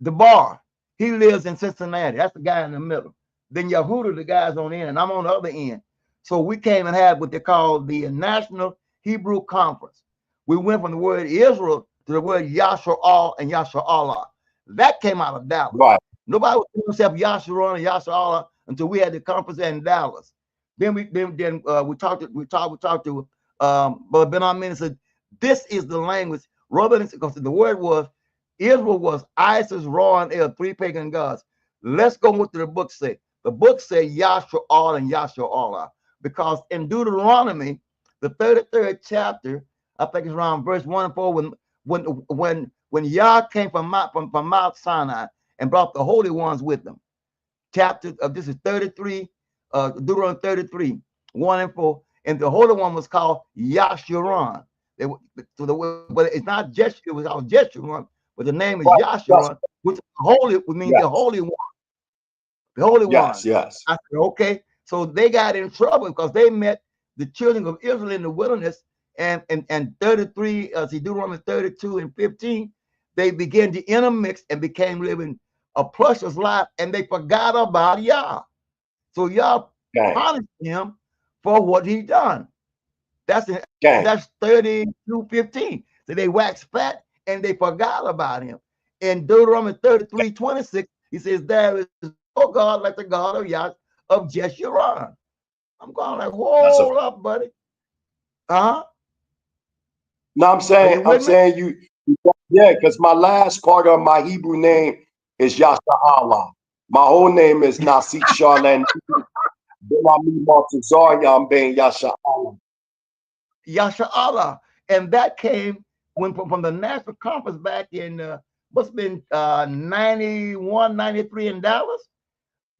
DeBar. He lives in Cincinnati. That's the guy in the middle. Then Yehuda, the guy's on the end, and I'm on the other end. So we came and had what they call the National Hebrew Conference. We went from the word Israel to the word Yashar and Yashar Allah. That came out of Dallas. Right. Nobody was calling himself Yashar and Yashar Allah until we had the conference in Dallas. Then we talked to Brother Ben Amin and said, this is the language, rather than, because the word was Israel was Isis, Ra, and El, three pagan gods. Let's go with what the book said. The book said Yashar Allah and Yashar Allah, because in Deuteronomy, the 33rd chapter, I think it's around verse 1 and 4, when Yah came from Mount Sinai and brought the holy ones with them. Chapter of this is 33, Deuteronomy 33, 1 and 4, and the holy one was called Yasharon. But it's not just, it was called Jeshurun, but the name is Yasharon, which holy would mean the holy one. The holy one. Yes. I said, okay. So they got in trouble because they met the children of Israel in the wilderness, and 33, Deuteronomy 32 and 15, they began to intermix and became living a precious life, and they forgot about Yah. So Yah punished him for what he done. That's 32:15. So they waxed fat and they forgot about him. In Deuteronomy 33:26, he says, there is no God like the God of Yah of Jeshurun. I'm going like, hold up, buddy. No, I'm saying you, because my last part of my Hebrew name is Yasha Allah. My whole name is Nasik Charlene. Yasha Allah. Yasha Allah. And that came from the National Conference back in must have been 91, 93 in Dallas.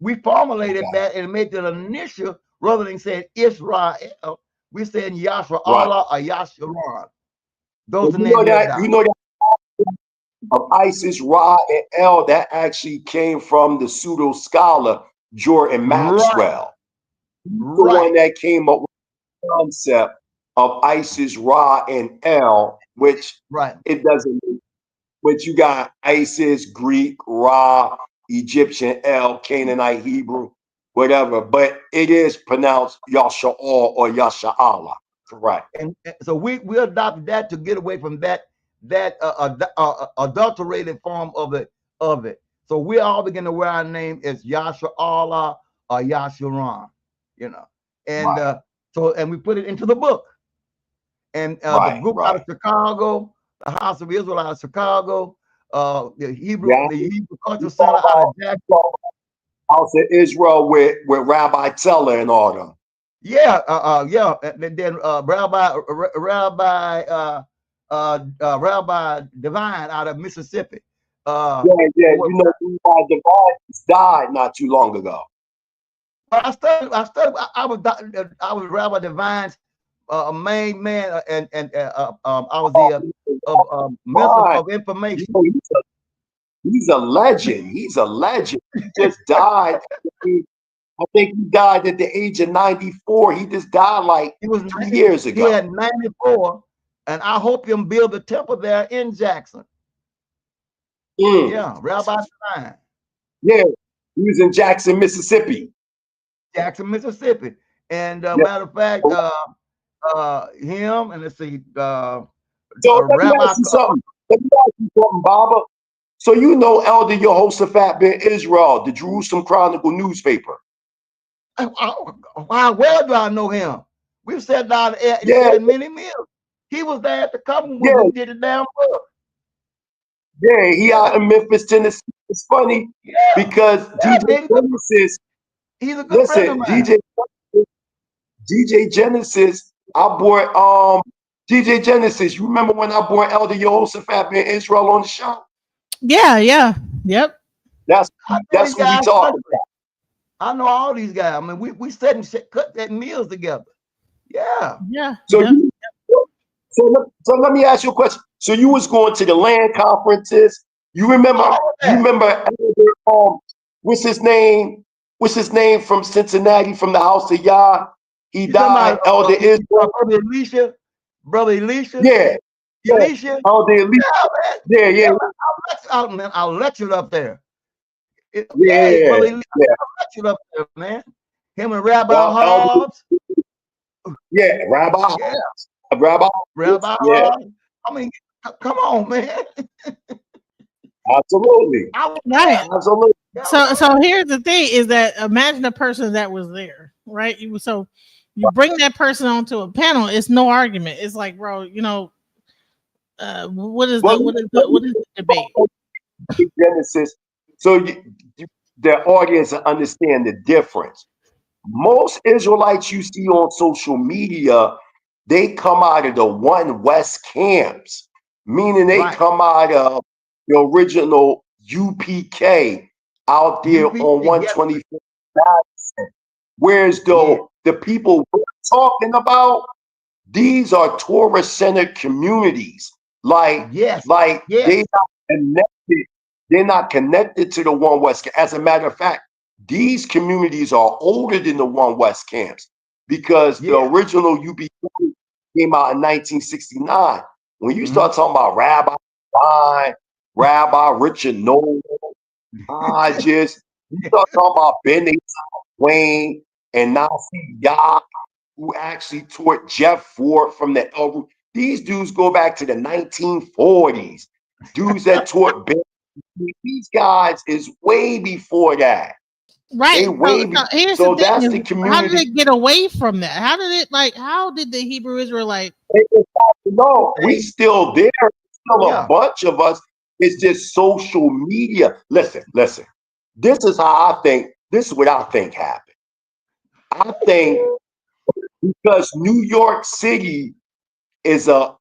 We formulated that and made the initial, rather than saying Israel, we said Yasha Allah or Yasharon. Those are names. You know that of Isis, Ra, and El, that actually came from the pseudo scholar Jordan Maxwell. The one that came up with the concept of Isis, Ra, and El, which it doesn't mean. But you got Isis, Greek, Ra, Egyptian, El, Canaanite, Hebrew, whatever. But it is pronounced Yasha'al or Yasha'Allah. Correct. And so we adopted that to get away from that adulterated form of it. So we all begin to wear our name as Yasha Allah or Yasharon, you know. And and we put it into the book. And the group out of Chicago, the House of Israel out of Chicago, the Hebrew Cultural Center out of Jacksonville. House of Israel with Rabbi Teller and all them. Yeah. And then Rabbi Rabbi Divine out of Mississippi. Yeah, you know, Rabbi Divine died not too long ago. I was Rabbi Divine's main man, and I was the minister of information. You know, he's a legend. He's a legend. He just died. I think he died at the age of 94. He just died like He was 2 years ago. He had 94, and I hope him build a temple there in Jackson. Yeah, Rabbi Divine. Yeah, he was in Jackson, Mississippi. Jackson, Mississippi. And matter of fact, him and let's see, so let me Rabbi. ask you something. Baba. So you know Elder Yehoshaphat ben Israel, the Jerusalem Chronicle newspaper. How well do I know him? We've sat down and many meals. He was there at the company when we did the damn book. Yeah, he out in Memphis, Tennessee. It's funny because DJ Genesis, he's a good friend of mine. DJ Genesis, I brought DJ Genesis. You remember when I brought Elder Yehoshaphat ben Israel on the show? Yeah, yep. That's what we talking about. I know all these guys. I mean, we sat and cut that meals together. Yeah. So let me ask you a question. So you was going to the land conferences. You remember? You remember? What's his name? What's his name from Cincinnati, from the House of Yah? He died. Elder Israel. Brother Elisha. Yeah. Elisha. Elder Elisha. Yeah. I'll lecture up there. Brother Elisha, I'll lecture up there, man. Him and Rabbi Hobbs. Yeah, Rabbi Hobbs. Rabbi Hobbs. I mean, come on, man. Absolutely. Right. Absolutely. So here's the thing: is that imagine a person that was there, right? So you bring that person onto a panel. It's no argument. It's like, bro, you know, what is the debate? Genesis. So the audience understand the difference. Most Israelites you see on social media, they come out of the One West camps, meaning they come out of the original UPK out there on 124. Whereas though the people we're talking about, these are Torah-centered communities. Like they're not connected. They're not connected to the One West. As a matter of fact, these communities are older than the One West camps because the original UPK came out in 1969. When you start talking about Rabbi Stein, Rabbi Richard Noel, you start talking about Ben Wayne and Nasi Yah, who actually taught Jeff Ford from the El. These dudes go back to the 1940s. Dudes that taught Ben. These guys is way before that. Right. Here's so the thing: that's the community. How did it get away from that? How did the Hebrew Israelite? No, we still there. Still a bunch of us. It's just social media. Listen. This is how I think. This is what I think happened. I think because New York City is a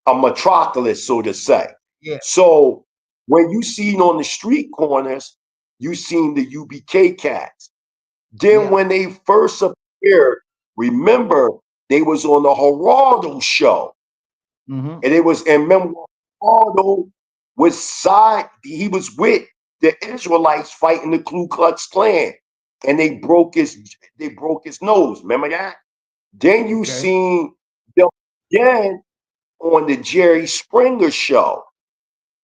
metropolis, so to say. So when you seen on the street corners, you seen the UBK cats. Then when they first appeared, remember they was on the Geraldo show, and it was remember Geraldo he was with the Israelites fighting the Ku Klux Klan, and they broke his nose. Remember that? Then you seen them again on the Jerry Springer show.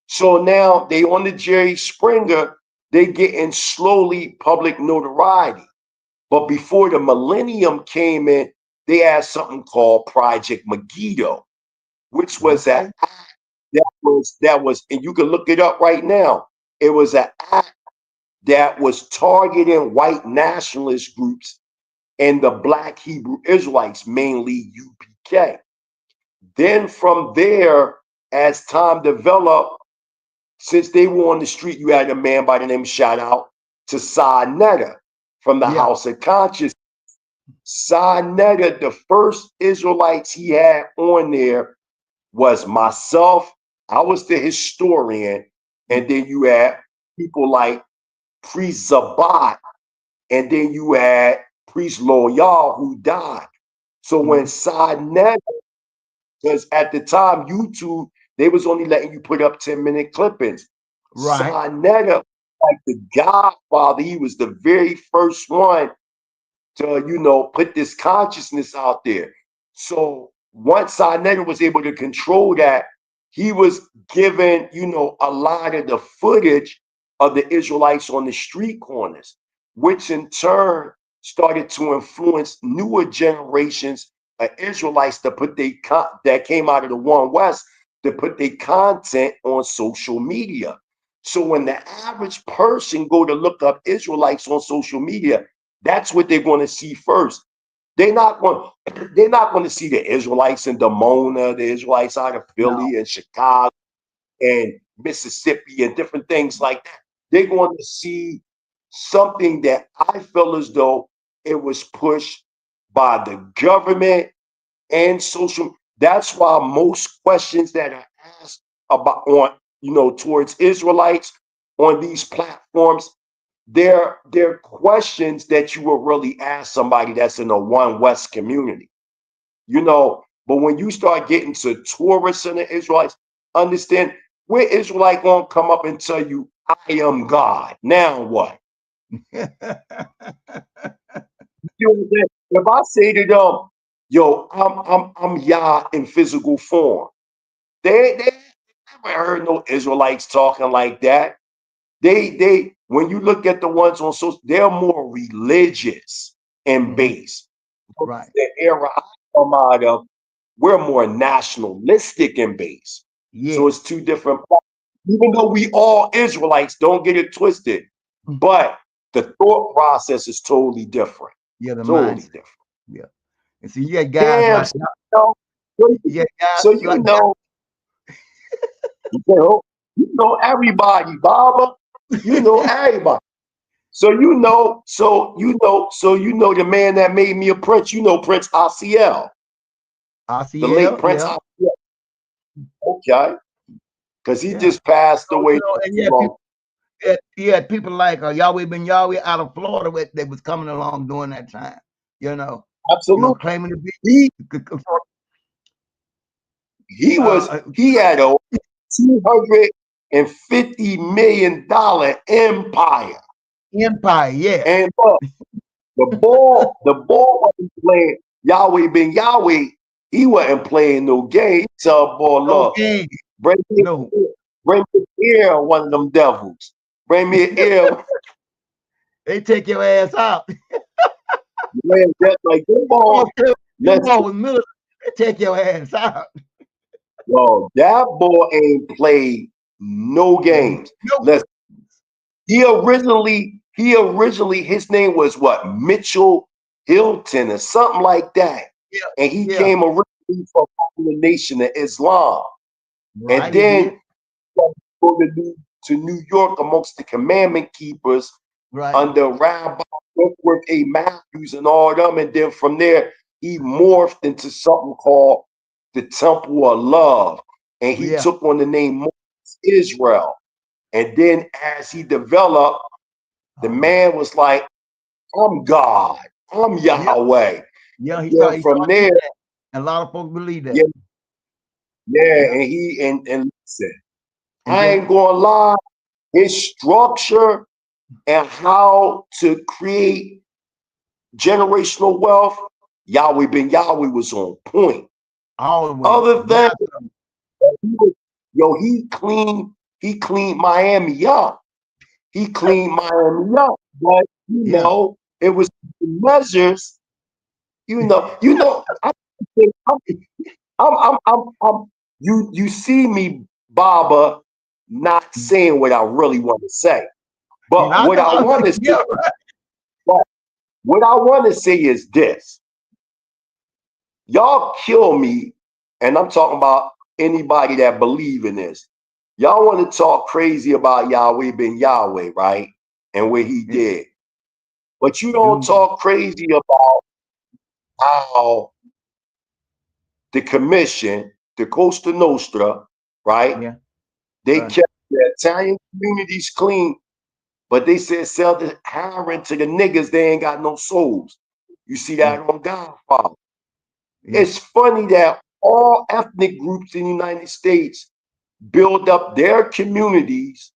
So now they on the Jerry Springer, they getting slowly public notoriety. But before the millennium came in, they had something called Project Megiddo, which was an act that was, and you can look it up right now. It was an act that was targeting white nationalist groups and the Black Hebrew Israelites, mainly UPK. Then from there, as time developed, since they were on the street, you had a man by the name, shout out to Sa Netta from the House of Conscience. Sa Netta, the first Israelites he had on there was myself. I was the historian, and then you had people like Priest Zabat, and then you had Priest Loyal who died. So when Sinetta, because at the time YouTube, they was only letting you put up 10-minute clippings. Right. Sinetta, like the godfather, he was the very first one to, you know, put this consciousness out there. So once Sinetta was able to control that, he was given, you know, a lot of the footage of the Israelites on the street corners, which in turn started to influence newer generations of Israelites to put that came out of the One West to put their content on social media. So when the average person go to look up Israelites on social media, that's what they're going to see first. They're not going to see the Israelites in Dimona, the Israelites out of Philly and Chicago and Mississippi and different things like that. They're going to see something that I feel as though it was pushed by the government and social. That's why most questions that are asked about on, you know, towards Israelites on these platforms, they're questions that you will really ask somebody that's in a One West community, you know. But when you start getting to tourists and the Israelites, understand where Israelite gonna come up and tell you, I am God. Now what? You know what I'm saying? If I say to them, yo, I'm Yah in physical form, they never heard no Israelites talking like that. They when you look at the ones on social, they're more religious and based. Right. The era I come out of, we're more nationalistic and based. Yeah. So it's two different. Even though we all Israelites, don't get it twisted, but the thought process is totally different. Yeah, the Totally mindset. different. Yeah. And see, you got guys Damn. like So, so you know, you know everybody, Baba. You know everybody. So you know the man that made me a prince. You know Prince ACL, the late RCL, Prince yeah. ACL. Okay, because he Yeah. just passed So, away. you know, and you had people like Yahweh Ben Yahweh out of Florida that was coming along during that time. You know, Absolutely. claiming to be. He had a $250 million empire. Empire, yeah. And the ball wasn't playing. Yahweh Ben Yahweh, he wasn't playing no game. Tell boy, look, Okay. bring me here, one of them devils. Bring me an ear. They take your ass out. Man, that's like them boys. They take your ass out. Yo, that boy ain't played no games. Listen, he originally, his name was what? Mitchell Hilton or something like that. Yeah. And he came originally from the Nation of Islam. Right, and then go to New York amongst the commandment keepers under Rabbi Wentworth A. Matthews and all them. And then from there, he morphed into something called the Temple of Love. And he took on the name Israel. And then as he developed, the man was like, I'm God. I'm Yahweh. Yeah, he started from there. A lot of folks believe that. Yeah. And listen, I ain't gonna lie, his structure and how to create generational wealth, Yahweh Ben Yahweh was on point. Always. Other than he cleaned Miami up. He cleaned Miami up. But you know, it was measures. You see me, Baba, not saying what I really want to say. But what I want to say, what I want to say is this. Y'all kill me, and I'm talking about anybody that believe in this. Y'all want to talk crazy about Yahweh Ben Yahweh, right? And what he did. But you don't talk crazy about how the commission the Costa Nostra, right? Yeah. They Right. kept the Italian communities clean, but they said sell the heroin to the niggas. They ain't got no souls. You see that on Godfather. Yeah. It's funny that all ethnic groups in the United States build up their communities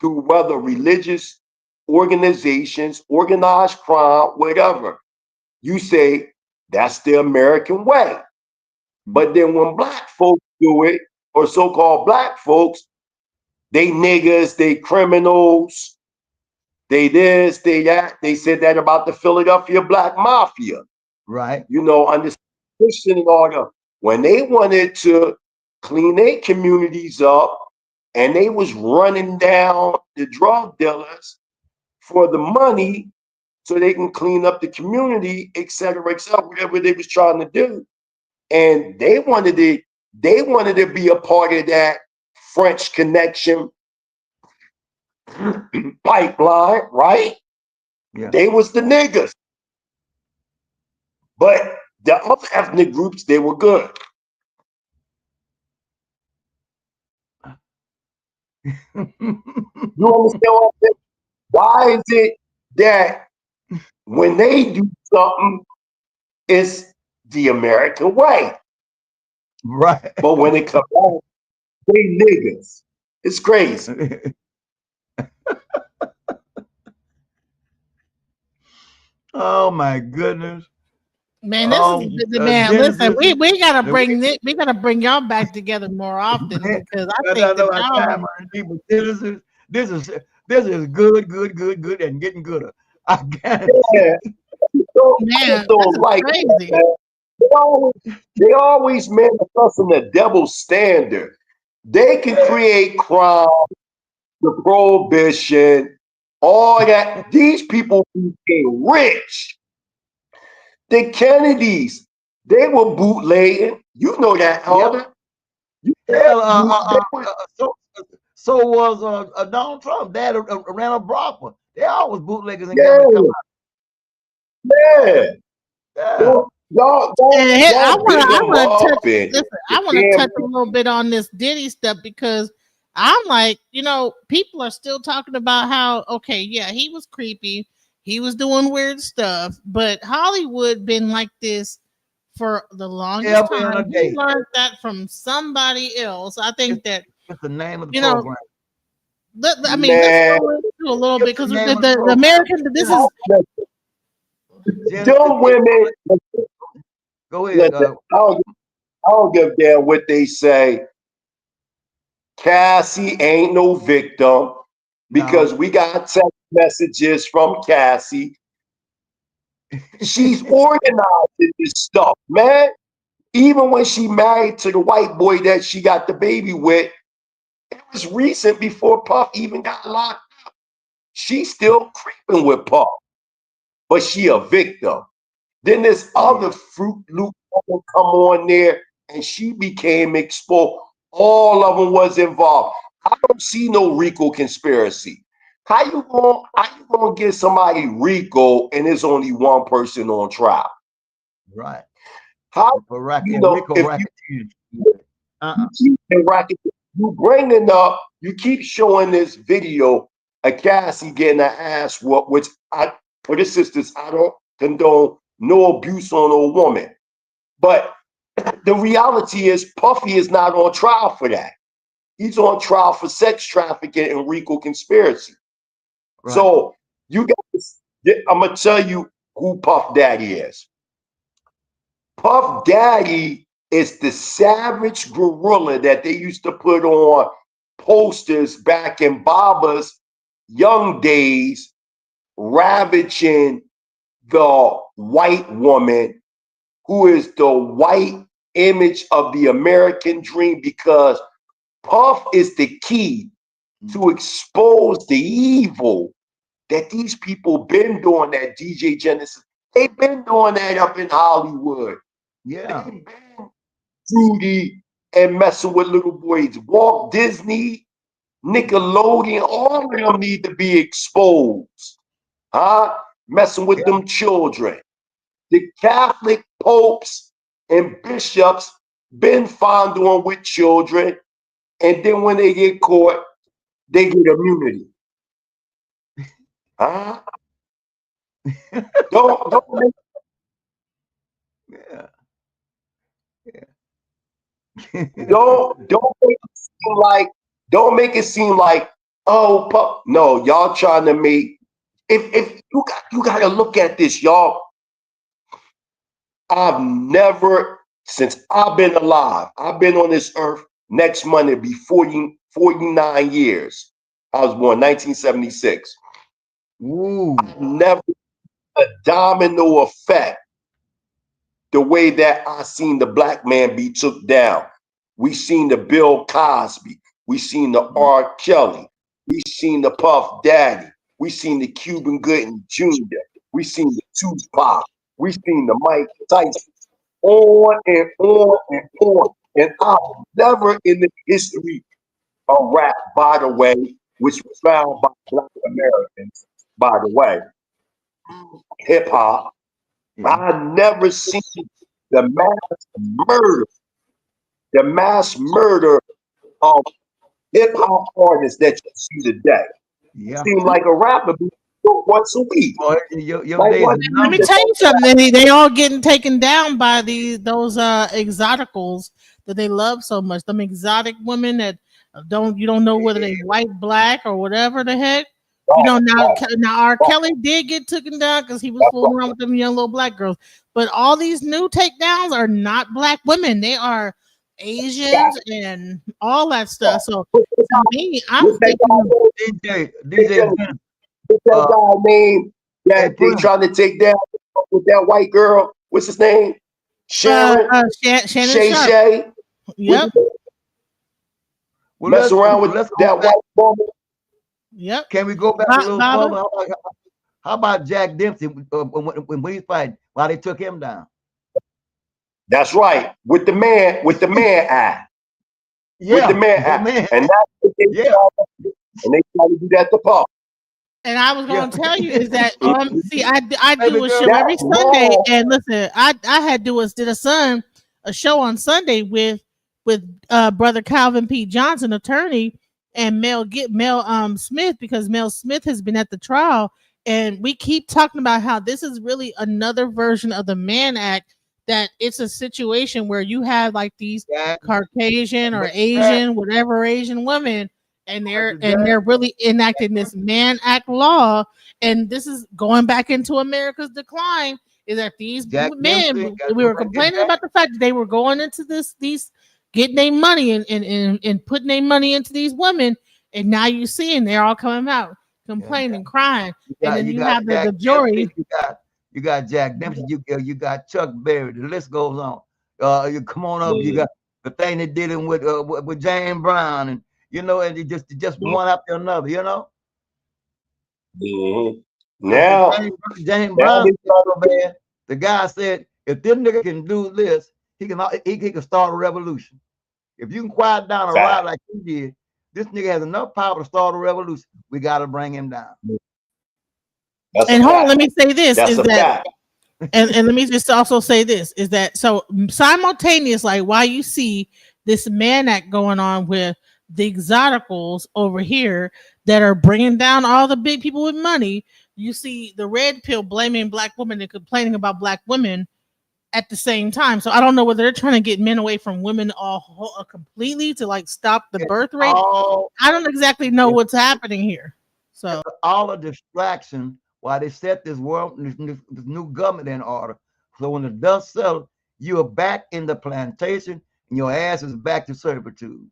through whether religious organizations, organized crime, whatever. You say that's the American way. But then when black folks do it, or so-called black folks, they niggas, they criminals, they this, they that. They said that about the Philadelphia Black Mafia. Right. You know, under Christian order, when they wanted to clean their communities up and they was running down the drug dealers for the money so they can clean up the community, et cetera, whatever they was trying to do. And they wanted to be a part of that French connection pipeline, right? Yeah. They was the niggas. But the other ethnic groups, they were good. You understand what I'm saying? Why is it that when they do something, it's the American way? Right. But when it comes out, they niggas. It's crazy. Oh my goodness. Man, this Oh, is man. Listen, Genesis. we gotta bring this. We gotta bring y'all back together more often because I think that y'all. People, this is good, and getting gooder. I guarantee. Yeah. So, I Man, just don't this is like crazy. that. They always manifesting the double standard. They can create crime, the prohibition, all that. These people became rich. The Kennedys, they were bootlegging. You know that, Elder. Hell, so was Donald Trump. Dad ran a brothel. They always bootleggers and Yeah, got to come out. yeah. Yeah. And I Y'all want big to. I them want to touch. up and Listen, I want to touch a little bit on this Diddy stuff because I'm like, people are still talking about how okay, yeah, he was creepy, he was doing weird stuff, but Hollywood been like this for the longest Every time. other He day. learned that from somebody else. I think that It's the name of the you know. program. I mean, let's man. go into a little bit It's the because name of the program. American. This is Them women, Go ahead. I don't give a damn what they say. Cassie ain't no victim because No. we got text messages from Cassie. She's organizing this stuff, man. Even when she married to the white boy that she got the baby with, it was recent before Puff even got locked up. She's still creeping with Puff, but she a victim. Then this other Fruit Loop woman come on there and she became exposed. All of them was involved. I don't see no RICO conspiracy. How you gonna get somebody RICO and there's only one person on trial? Right. How Rico if racket. you keep racket, you bringing up, you keep showing this video of Cassie getting her ass whooped, which for the sisters, I don't condone no abuse on a woman. But the reality is Puffy is not on trial for that. He's on trial for sex trafficking and RICO conspiracy. Right. So you guys, I'm gonna tell you who Puff Daddy is. Puff Daddy is the savage gorilla that they used to put on posters back in Baba's young days, ravaging the white woman who is the white image of the American dream, because Puff is the key to expose the evil that these people been doing, that DJ Genesis. They've been doing that up in Hollywood. Yeah. They've been Fruity and messing with little boys. Walt Disney, Nickelodeon, all of them need to be exposed. Huh? Messing with them children. The Catholic popes and bishops been fondling with children, and then when they get caught, they get immunity. Huh? Don't make, Yeah. don't make it seem like no, y'all trying to make, if you gotta look at this, y'all. I've never, since I've been alive, I've been on this earth, next Monday be 49 years. I was born 1976. Ooh. I've never a domino effect the way that I seen the black man be took down. We seen the Bill Cosby. We seen the R. Kelly. We seen the Puff Daddy. We seen the Cuban Gooding Jr. We seen the Tupac. We seen the Mike Tyson. On and on and on. And I've never in the history of rap, by the way, which was found by Black Americans, by the way, hip hop, Yeah. I never seen the mass murder of hip hop artists that you see today. Yeah. Seem like a rapper be once a week. Boy, your Like days what? are Let me numbered. tell you something. They all getting taken down by those exoticals that they love so much. Them exotic women that you don't know whether they white, black, or whatever the heck. You know, now R. Kelly did get taken down because he was fooling around with them young little black girls. But all these new takedowns are not black women. They are Asians and all that stuff. So to me, I'm What's that thinking guy DJ, name? What's that uh, guy name hey, that they Prince, trying to take down with that white girl? What's his name? Sharon? Shannon Shay Sharp. Shay? Yep. well, Mess around with let's go that back. white woman? Yep. Can we go back a little Baba. further? How about Jack Dempsey when we fight? Why they took him down? That's right. With the man eye. With the Yeah, man the eye. man. And that's what they Yeah, and they try to do that to Puff. And I was yeah. going to tell you is that see I Baby do a girl. show every That's Sunday, wrong. and listen, I had a show on Sunday with brother Calvin P. Johnson, attorney, and Mel Smith, because Mel Smith has been at the trial, and we keep talking about how this is really another version of the Mann Act, that it's a situation where you have like these Jack, Caucasian or Jack, Asian, whatever Asian women, and Mr. Jack, they're really enacting this Mann Act law, and this is going back into America's decline. Is that these Jack men? Dempsey. Got We to were bring it complaining back. about the fact that they were going into these getting their money and putting their money into these women, and now you're seeing they're all coming out complaining, crying, and then You you got have the Jack jury. Dempsey. You got Jack Dempsey. You got Chuck Berry. The list goes on. You come on up. You got the thing they did him with James Brown, and and it just one after another. Mhm. Listen, Now James they Brown said try so bad. The guy said, if this nigga can do this, he can start a revolution. If you can quiet down a riot fact. like he did, this nigga has enough power to start a revolution. We got to bring him down. That's a And hold on, let fact. me say this That's is a that fact. and let me just also say this is that so simultaneous, like why you see this Mann Act going on with the exoticals over here that are bringing down all the big people with money, you see the red pill blaming black women and complaining about black women at the same time. So I don't know whether they're trying to get men away from women completely to like stop the It's birth rate. all I don't exactly know it's what's happening here. So all a distraction while they set this this new government in order. So when the dust settles, you are back in the plantation and your ass is back to servitude.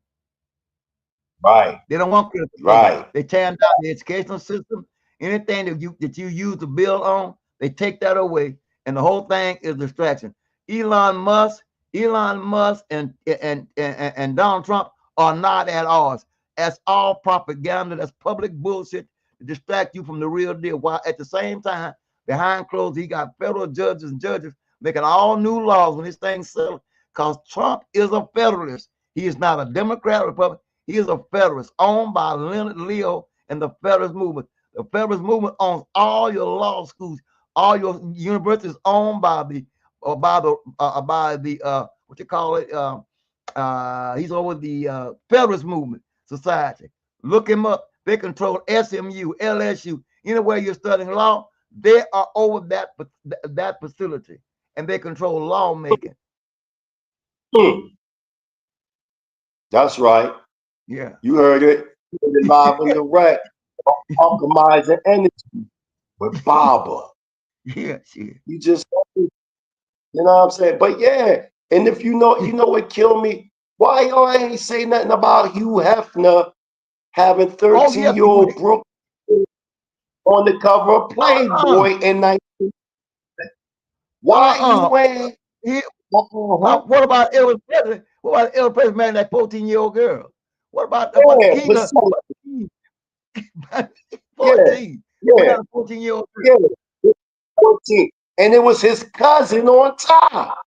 Right. They don't want critical thinking. Right. They tear down the educational system. Anything that you use to build on, they take that away, and the whole thing is distraction. Elon Musk, Elon Musk, and Donald Trump are not at odds. That's all propaganda. That's public bullshit to distract you from the real deal. While at the same time, behind closed, he got federal judges and judges making all new laws when this thing settles. Because Trump is a federalist. He is not a Democrat or Republican. He is a Federalist owned by Leonard Leo and the Federalist Movement. The Federalist Movement owns all your law schools, all your universities owned by the what you call it? He's over the Federalist Movement Society. Look him up. They control SMU, LSU. Anywhere you're studying law, they are over that facility, and they control lawmaking. That's right. Yeah, you heard it live and direct. Optimizing energy with Baba. yeah, shit. You just, you know what I'm saying? But yeah, and if you know what killed me? Why y'all ain't say nothing about Hugh Hefner having 13-year-old Brooke on the cover of Playboy in 19? Why you ain't? What about Elvis Presley? What about Elvis Presley marrying that 14-year-old girl? What about Yeah, the king of 14? Yeah, 14-year-old girl. Yeah, 14. And it was his cousin on top.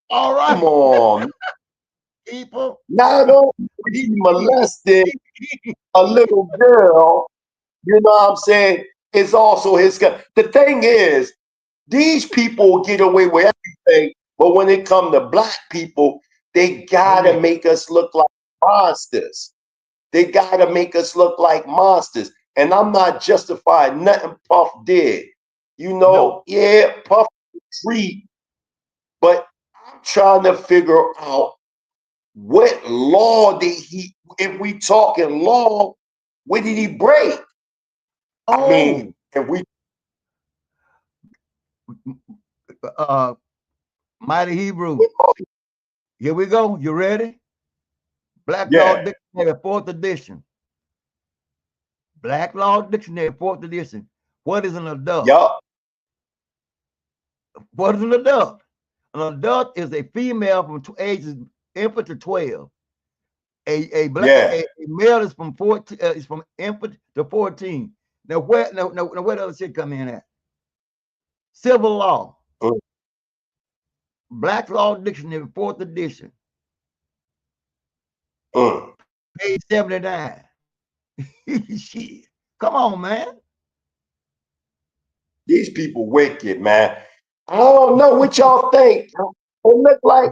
All right. Come on. People. Not only he molested a little girl, you know what I'm saying? It's also his cousin. The thing is, these people get away with everything, but when it comes to black people, they gotta make us look like monsters. They gotta make us look like monsters. And I'm not justifying nothing Puff did. You know, yeah, Puff treat, but I'm trying to figure out what law did he, if we talking law, what did he break? I mean, if we Mighty Hebrew. Here we go. You ready? Black Law Dictionary, 4th edition. Black Law Dictionary, 4th edition. What is an adult? Yup. What is an adult? An adult is a female from ages infant to 12. A male is from 14. Is from infant to 14. Now where does shit come in at? Civil law. Black Law Dictionary, 4th edition. Page 79. Shit. Come on, man. These people wicked, man. I don't know what y'all think. It looked like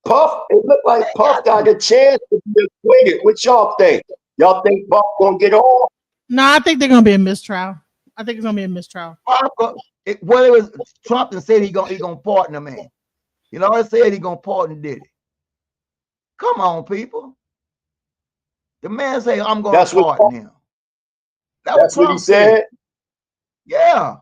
Puff. It looked like Puff got a chance to be acquitted. What y'all think? Y'all think Puff gonna get off? No, I think they're gonna be a mistrial. I think it's gonna be a mistrial. Well, it was Trump that said he gonna pardon the man. You know, it said he gonna pardon Diddy. Come on, people. The man said, "I'm gonna pardon him." That's what he said. Yeah.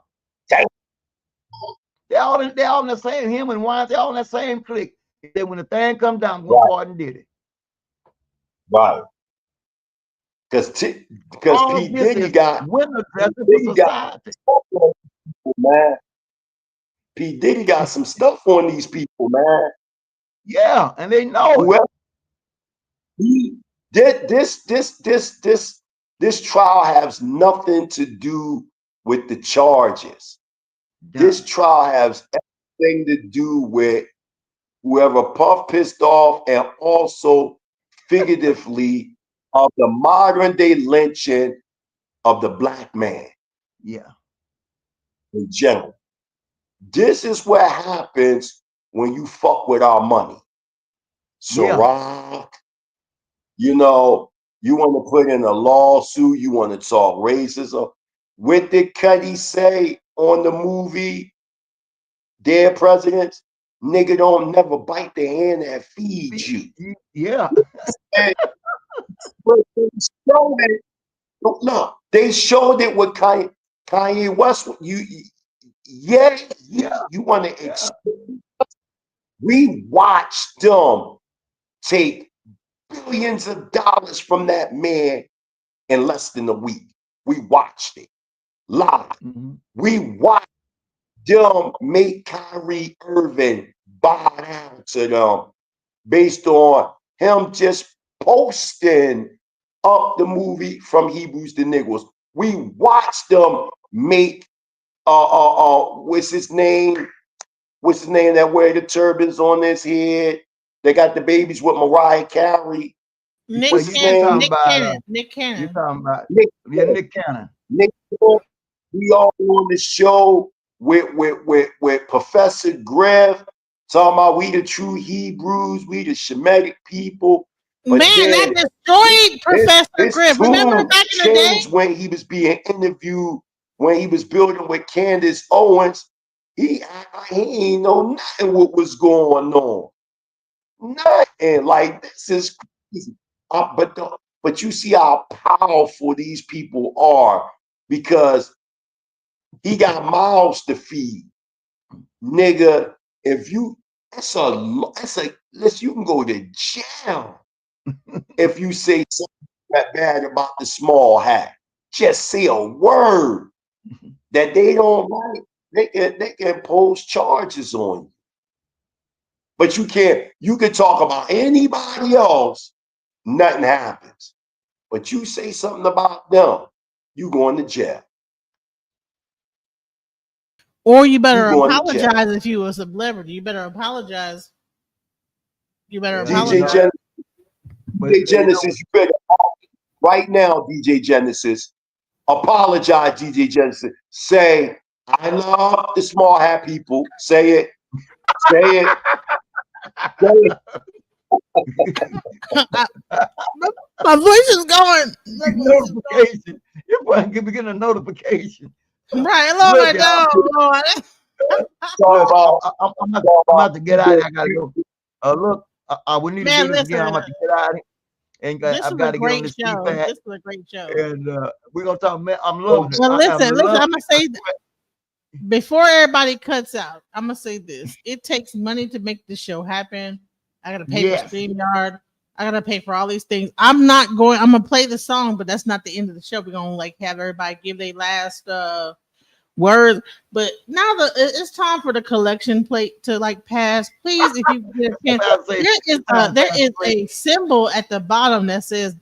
They're all in the same, him and Wines, they're all in the same clique. Then when the thing comes down, I'm gonna pardon Diddy. Right. Because P. Diddy got man. P. Diddy got some stuff on these people, man. Yeah, and they know this trial has nothing to do with the charges. This trial has everything to do with whoever Puff pissed off, and also figuratively of the modern day lynching of the black man. Yeah. In general. This is what happens when you fuck with our money. Ciroc, you know, you want to put in a lawsuit, you want to talk racism. What did Cuddy say on the movie Dead Presidents? Nigga don't never bite the hand that feeds you. Yeah. But they showed it with Kanye West. You want to we watched them take billions of dollars from that man in less than a week. We watched it live. We watched them make Kyrie Irving bow down to them based on him just posting up the movie from Hebrews to Negroes. We watched them make what's his name? What's his name that wear the turbans on his head? They got the babies with Mariah Carey. Nick Cannon. Nick Cannon. You're talking about Nick Cannon. Nick, we all on the show with Professor Griff talking about we the true Hebrews, we the Shemitic people. But man, that destroyed Professor Griff. Remember back in the day? Changed when he was being interviewed, when he was building with Candace Owens. He ain't know nothing what was going on. Nothing. Like, this is crazy. But you see how powerful these people are, because he got mouths to feed. Nigga, if you, that's a, listen, you can go to jail if you say something that bad about the small hat. Just say a word that they don't like. They can post charges on you. But you can't, you can talk about anybody else, nothing happens. But you say something about them, you going to jail. Or you better apologize if you was a celebrity. You better apologize. You better apologize. DJ Genesis, you better right now, DJ Genesis. Apologize, DJ Genesis. Say, I love the small hat people. Say it. Say it. Say it. My voice is going. Notification. You're going to get a notification. Right, Lord, I'm about to get out. I gotta go. Look, we need to do this again. I'm about to get out. And I've got to get on this show. This is a great show. And we're gonna talk. Man, I'm loving it. Well, listen. I'm gonna say before everybody cuts out, I'm gonna say this: it takes money to make this show happen. I gotta pay for StreamYard. I gotta pay for all these things. I'm gonna play the song, but that's not the end of the show. We're gonna have everybody give their last words. But now it's time for the collection plate to pass. Please, if you can, there is a symbol at the bottom that says,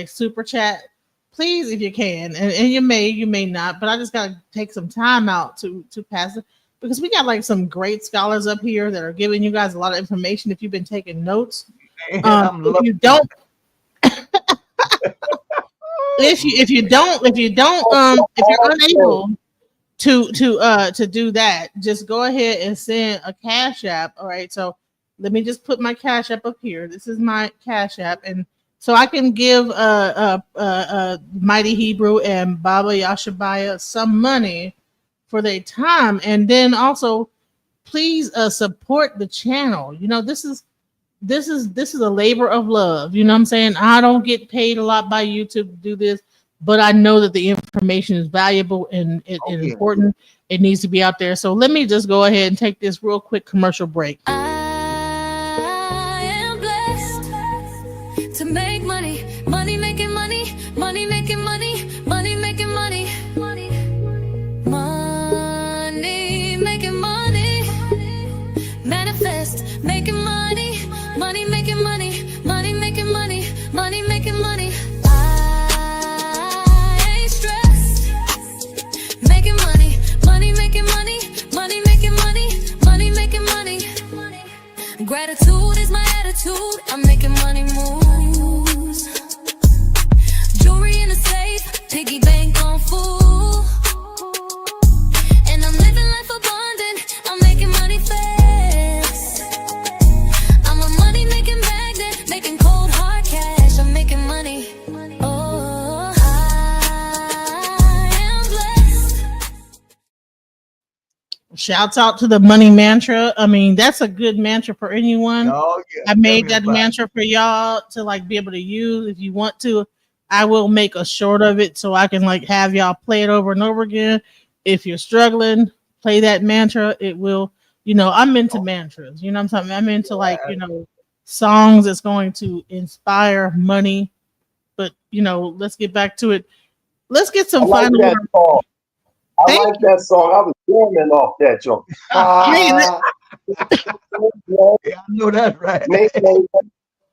super chat. Please, if you can, and you may not, but I just gotta take some time out to pass it, because we got some great scholars up here that are giving you guys a lot of information if you've been taking notes. If you don't if you're unable to do that, just go ahead and send a Cash App. All right, so let me just put my Cash App up here. This is my Cash App, and so I can give Mighty Hebrew and Baba Yashabaya some money for their time, and then also please support the channel. This is a labor of love. You know what I'm saying? I don't get paid a lot by YouTube to do this, but I know that the information is valuable and important. It needs to be out there. So let me just go ahead and take this real quick commercial break. I am blessed to make money, money making money, money making money, money making money, money making money, manifest making money. Money making money, money making money, money making money. I ain't stressed. Making money, money making money, money making money, money making money. Gratitude is my attitude. I'm making money moves. Jewelry in a safe, piggy bank on full. And I'm living life abundant. I'm making money fast. Making cold hard cash, I'm making money. Oh, I am blessed. Shouts out to the money mantra. I mean, that's a good mantra for anyone. Oh, yeah, I made that mantra for y'all to be able to use. If you want to, I will make a short of it so I can have y'all play it over and over again. If you're struggling, play that mantra. It will, I'm into mantras. You know what I'm talking about? I'm into songs that's going to inspire money. But let's get back to it. Let's get some final that song. I like that song. I was jamming off that joke. Yeah, I know that's right.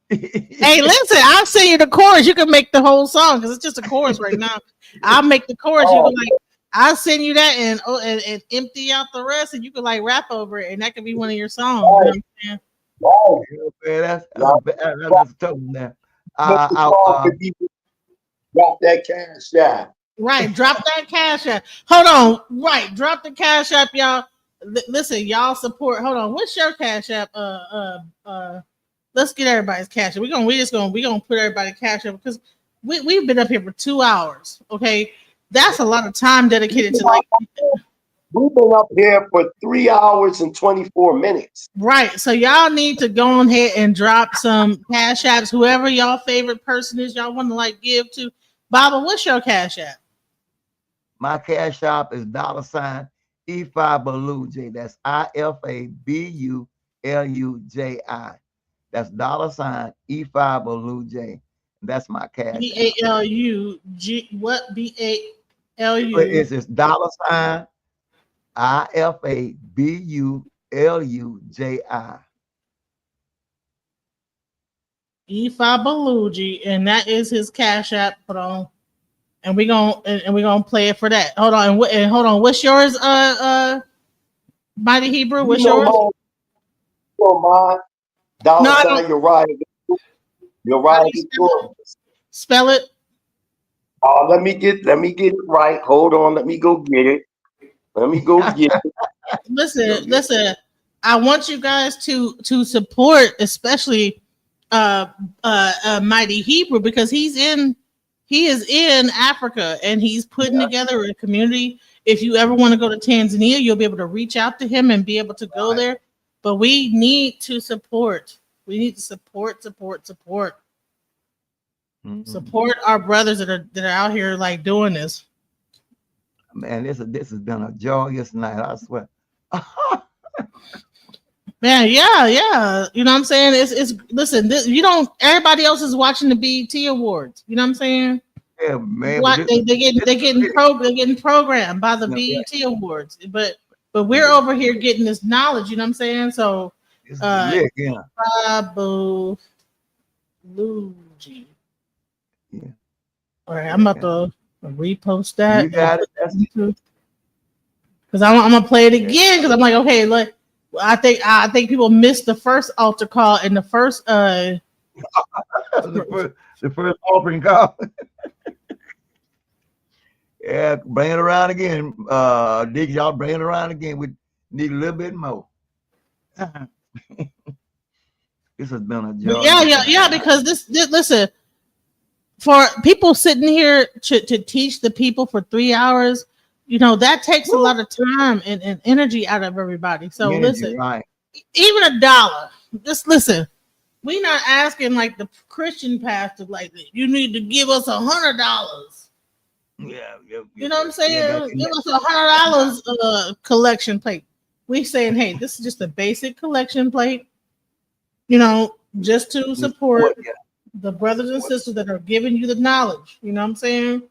Hey, listen, I'll send you the chorus. You can make the whole song because it's just a chorus right now. I'll make the chorus. You can I'll send you that and empty out the rest, and you can rap over it, and that could be one of your songs. You know what I'm saying? Oh, man, that's tough now. Drop that Cash App. Right, drop that Cash App. Hold on, right, drop the Cash App, y'all. listen, y'all support. Hold on, what's your cash app? Let's get everybody's cash app. We gonna put everybody cash app because we've been up here for 2 hours. Okay, that's a lot of time dedicated to like. We've been up here for 3 hours and 24 minutes. Right. So y'all need to go on ahead and drop some cash apps. Whoever y'all favorite person is, y'all want to like give to. Baba, what's your cash app? My cash app is $E5BALUJI. That's IFABULUJI. That's $E5BALUJI. That's my cash app. BALUG. What BALU? It's $IFABULUJI. E5Baluji, and that is his cash app. Hold on, and we gonna play it for that. Hold on, and hold on. What's yours? Mighty Hebrew. What's yours? Mine. $sign Uriah. Spell it. Let me get it right. Hold on, let me go get it. Listen. I want you guys to support, especially Mighty Hebrew, because he is in Africa and he's putting together a community. If you ever want to go to Tanzania, you'll be able to reach out to him and be able to go there. But we need to support. We need to support. Mm-hmm. Support our brothers that are out here like doing this. Man, this has been a joyous night, I swear. Man, yeah. You know what I'm saying? It's listen, everybody else is watching the BET Awards. You know what I'm saying? Yeah, man. They're getting programmed by the BET Awards. But we're over here getting this knowledge, you know what I'm saying? So Babu Luigi. Yeah. All right, I'm about to repost that. You got it. Because I'm gonna play it again because I'm like, okay, like I think people missed the first altar call and the first the first offering call. Yeah, bring it around again. Dick, y'all bring it around again. We need a little bit more. This has been a joy. Yeah, because this listen, for people sitting here to teach the people for 3 hours, you know, that takes a lot of time and energy out of everybody. So listen, even $1, just listen. We're not asking like the Christian pastor, like you need to give us $100. Yeah. You know what I'm saying? Give us $100 collection plate. We saying, hey, this is just a basic collection plate. You know, just to support the brothers and sisters that are giving you the knowledge. You know what I'm saying?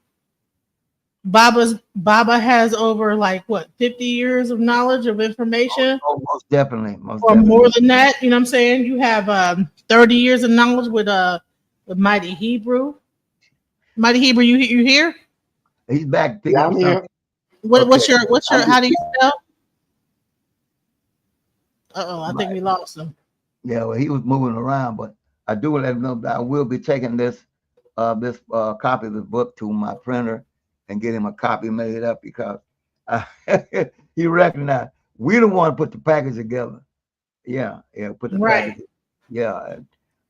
Baba has over 50 years of knowledge of information. Oh, most definitely. More than that. You know what I'm saying? You have 30 years of knowledge with Mighty Hebrew. Mighty Hebrew, you here? He's back. Yeah, I'm here. What's your how do you spell? I think we lost him. Yeah, well, he was moving around, but I do let him know that I will be taking this copy of the book to my printer and get him a copy made up because he recognized we don't want to put the package together. Yeah, put the package. Yeah,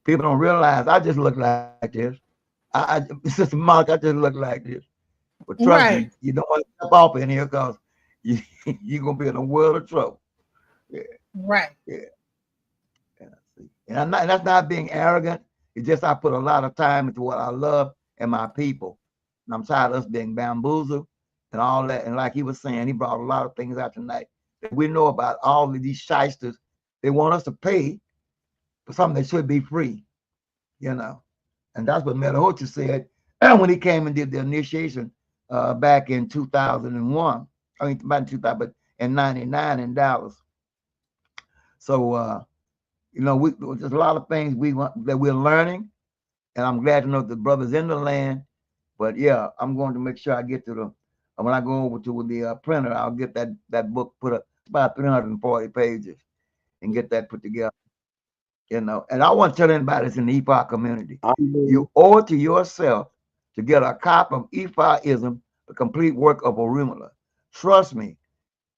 people don't realize I just look like this. Sister Mark, I just look like this. But trust me, you don't want to step off in here because you're gonna be in a world of trouble. Yeah. Right. Yeah. And that's not being arrogant. It's just I put a lot of time into what I love and my people. And I'm tired of us being bamboozled and all that. And like he was saying, he brought a lot of things out tonight that we know about. All of these shysters, they want us to pay for something that should be free, you know. And that's what Metahocha said when he came and did the initiation back in 2001. I mean, about 2000, but in 99 in Dallas. So, you know, there's a lot of things that we're learning, and I'm glad to know the brothers in the land. But yeah, I'm going to make sure I get to when I go over to the printer, I'll get that book put up. It's about 340 pages, and get that put together. You know, and I want to tell anybody that's in the Ephah community, you owe it to yourself to get a copy of Ephahism, the complete work of Orumila. Trust me,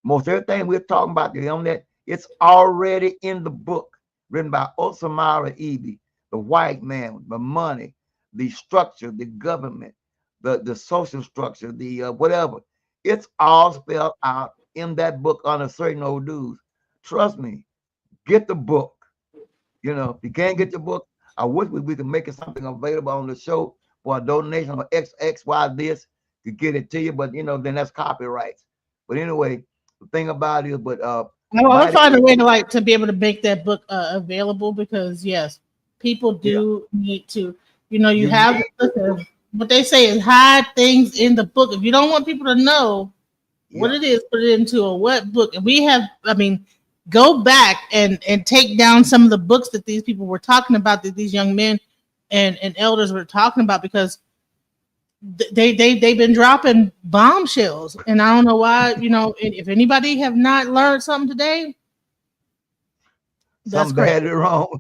Most everything we're talking about on that, it's already in the book written by Osamara Eby, the white man, the money, the structure, the government, the social structure, the whatever. It's all spelled out in that book under certain old dudes. Trust me, get the book. You know, if you can't get the book, I wish we could make it something available on the show for a donation of XXY this to get it to you, but you know, then that's copyrights. But anyway, the thing about it is, but I'll find a way to like to be able to make that book available, because yes, people do need to, you know, you have what they say is hide things in the book. If you don't want people to know what it is, put it into a what book. And we have, I mean, go back and take down some of the books that these people were talking about, that these young men and elders were talking about, because they've been dropping bombshells, and I don't know why. You know, if anybody have not learned something today, that's something badly wrong.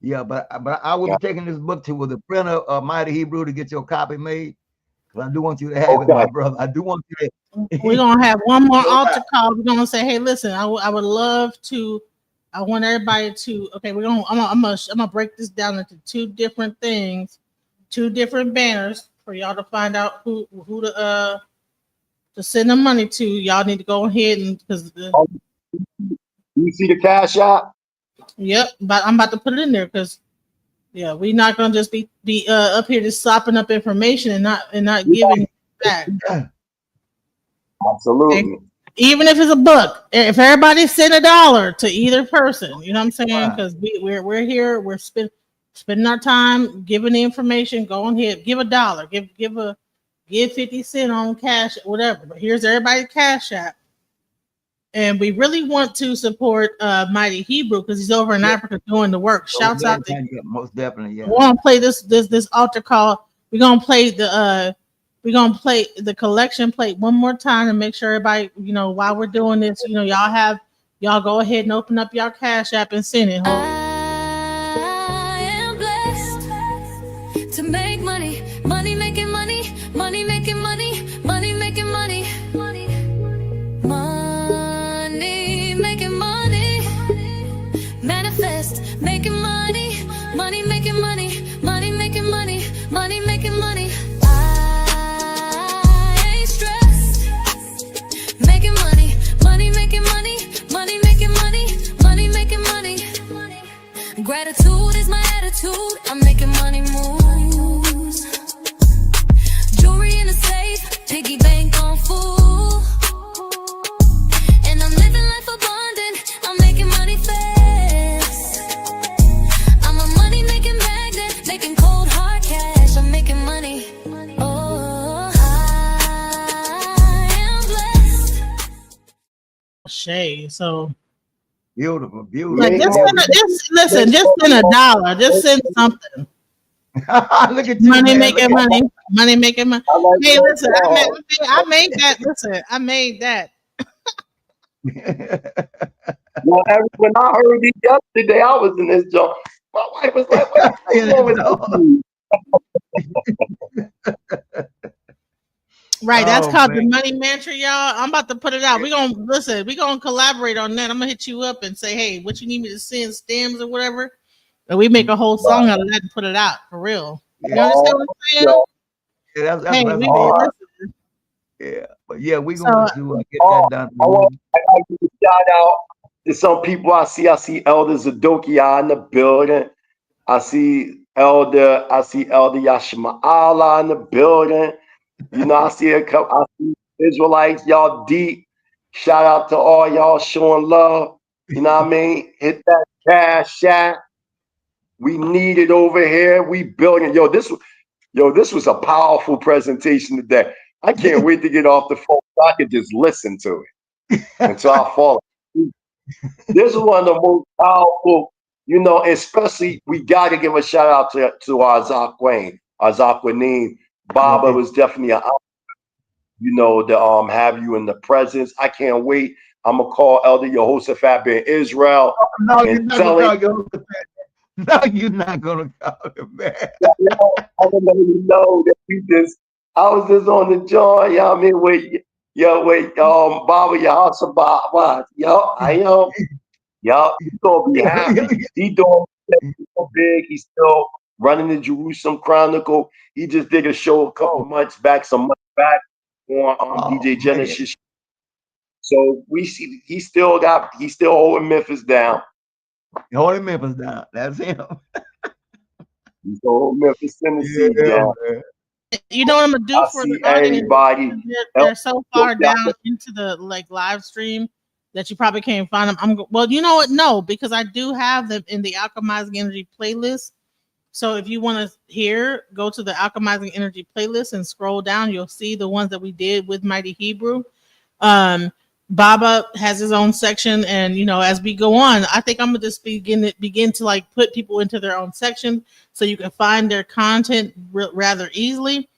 Yeah, but I will be taking this book to the printer of Mighty Hebrew to get your copy made, because I do want you to have it, my brother. I do want you to. We're gonna have one more altar call. We're gonna say, hey, listen, I would love to. I want everybody to. Okay, I'm gonna break this down into two different things, two different banners for y'all to find out who to send the money to. Y'all need to go ahead and, because you see the cash app. Yep, but I'm about to put it in there, because we're not gonna just be up here just sopping up information and not giving back. Absolutely. Okay? Even if it's a book, if everybody send $1 to either person, you know what I'm saying? Because we're here, we're spending our time giving the information. Go ahead, give $1, give 50 cents on cash, whatever. But here's everybody's cash app. And we really want to support Mighty Hebrew, because he's over in Africa doing the work. Shouts out to him. Most definitely, yeah. We're gonna play this altar call. We're gonna play the collection plate one more time to make sure everybody, you know, while we're doing this, you know, y'all go ahead and open up your cash app and send it. I am blessed to make money, money making money, money making money, money making money, money making money, manifest making money, money making money, money making money, money making money. I ain't stressed, making money, money making money, money making money, money making money. Gratitude is my attitude. I'm making money moves. Jewelry in the safe, piggy bank on full. And I'm living life abundant. I'm making money fast. I'm a money making magnet, making cold hard cash. I'm making money. Oh, I am blessed. Shay, so. Beautiful. Like just send just send $1. Just send something. Look at you, money making money. Money making money. Hey, listen, I made that. Listen, I made that. Well, when I heard it yesterday, I was in this joint. My wife was like, "What's wrong with you?" Right, that's called the money mantra, y'all. I'm about to put it out. We're gonna collaborate on that. I'm gonna hit you up and say, hey, what you need me to send, stems or whatever, and we make a whole song out of that and put it out for real. You understand what I'm saying? Yeah, that's yeah, but yeah, we're gonna get that done. I want to give a shout out to some people I see. I see Elder Zadokia in the building. I see Elder Yashma'ala in the building. You know, I see Israelites, y'all deep. Shout out to all y'all showing love. You know what I mean? Hit that cash app. We need it over here. We building. Yo, this was a powerful presentation today. I can't wait to get off the phone so I can just listen to it until I fall asleep. This is one of the most powerful, you know, especially we got to give a shout out to our Zakwanim. Baba was definitely an honor, you know, to have you in the presence. I can't wait. I'm gonna call Elder Yehoshaphat Ben Israel. No, you're not gonna call Yehoshaphat. No, you're not gonna call him back. I don't know that we just. I was just on the joint. Yeah, I mean, Yo, wait, Baba, your house about what? Yo, I am. Yo, he's gonna be happy. He doing so big. He's still running the Jerusalem Chronicle. He just did a show a couple months back, some months back on DJ Genesis. So we see he's still holding Memphis down. Holding Memphis down. That's him. He's holding Memphis, Tennessee down. Man. You know what I'm gonna do for the everybody? They're so far down into the live stream that you probably can't find them. Well, you know what? No, because I do have them in the Alchemizing Energy playlist. So if you want to go to the Alchemizing Energy playlist and scroll down, you'll see the ones that we did with Mighty Hebrew. Baba has his own section, and as we go on, I think I'm gonna just begin to put people into their own section so you can find their content rather easily.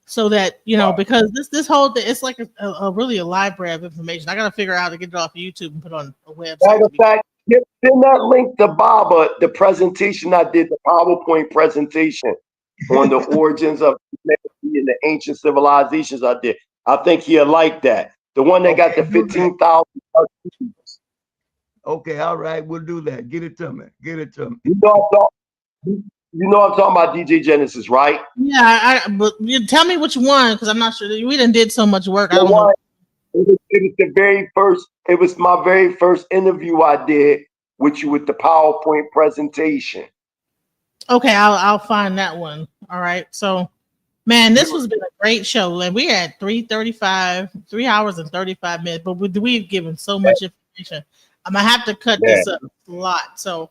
So that because this whole thing, it's like a really a library of information. I gotta figure out how to get it off of YouTube and put on a website. Matter of fact, send that link to Baba, the presentation I did, the PowerPoint presentation on the origins of humanity and the ancient civilizations I did. I think he'll like that. The one that got the 15,000. Okay, all right, we'll do that. Get it to me. Get it to me. You know I'm talking about, DJ Genesis, right? Yeah, but you tell me which one, because I'm not sure. We did so much work. I don't know. It was the very first. It was my very first interview I did with you with the PowerPoint presentation. Okay, I'll find that one. All right. So, man, this has been a great show. And we're at 3 hours and 35 minutes, but we've given so much information. I'm gonna have to cut this up a lot. So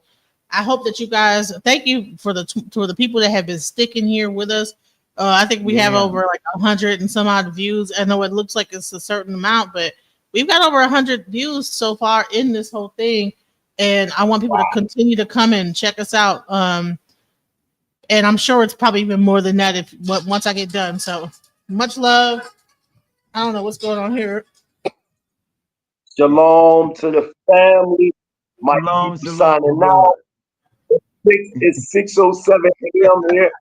I hope that you guys, thank you for the people that have been sticking here with us. I think we have over 100 and some odd views. I know it looks like it's a certain amount, but we've got over 100 views so far in this whole thing. And I want people to continue to come and check us out. And I'm sure it's probably even more than that once I get done. So much love. I don't know what's going on here. Shalom to the family. Shalom, signing out. It's 6:07 a.m. here.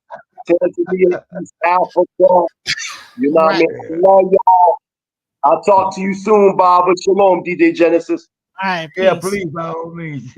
Tennessee, East Africa. You know what I mean? I love y'all. I'll talk to you soon, Baba. Shalom, DJ Genesis. All right. Yeah, please, by all means.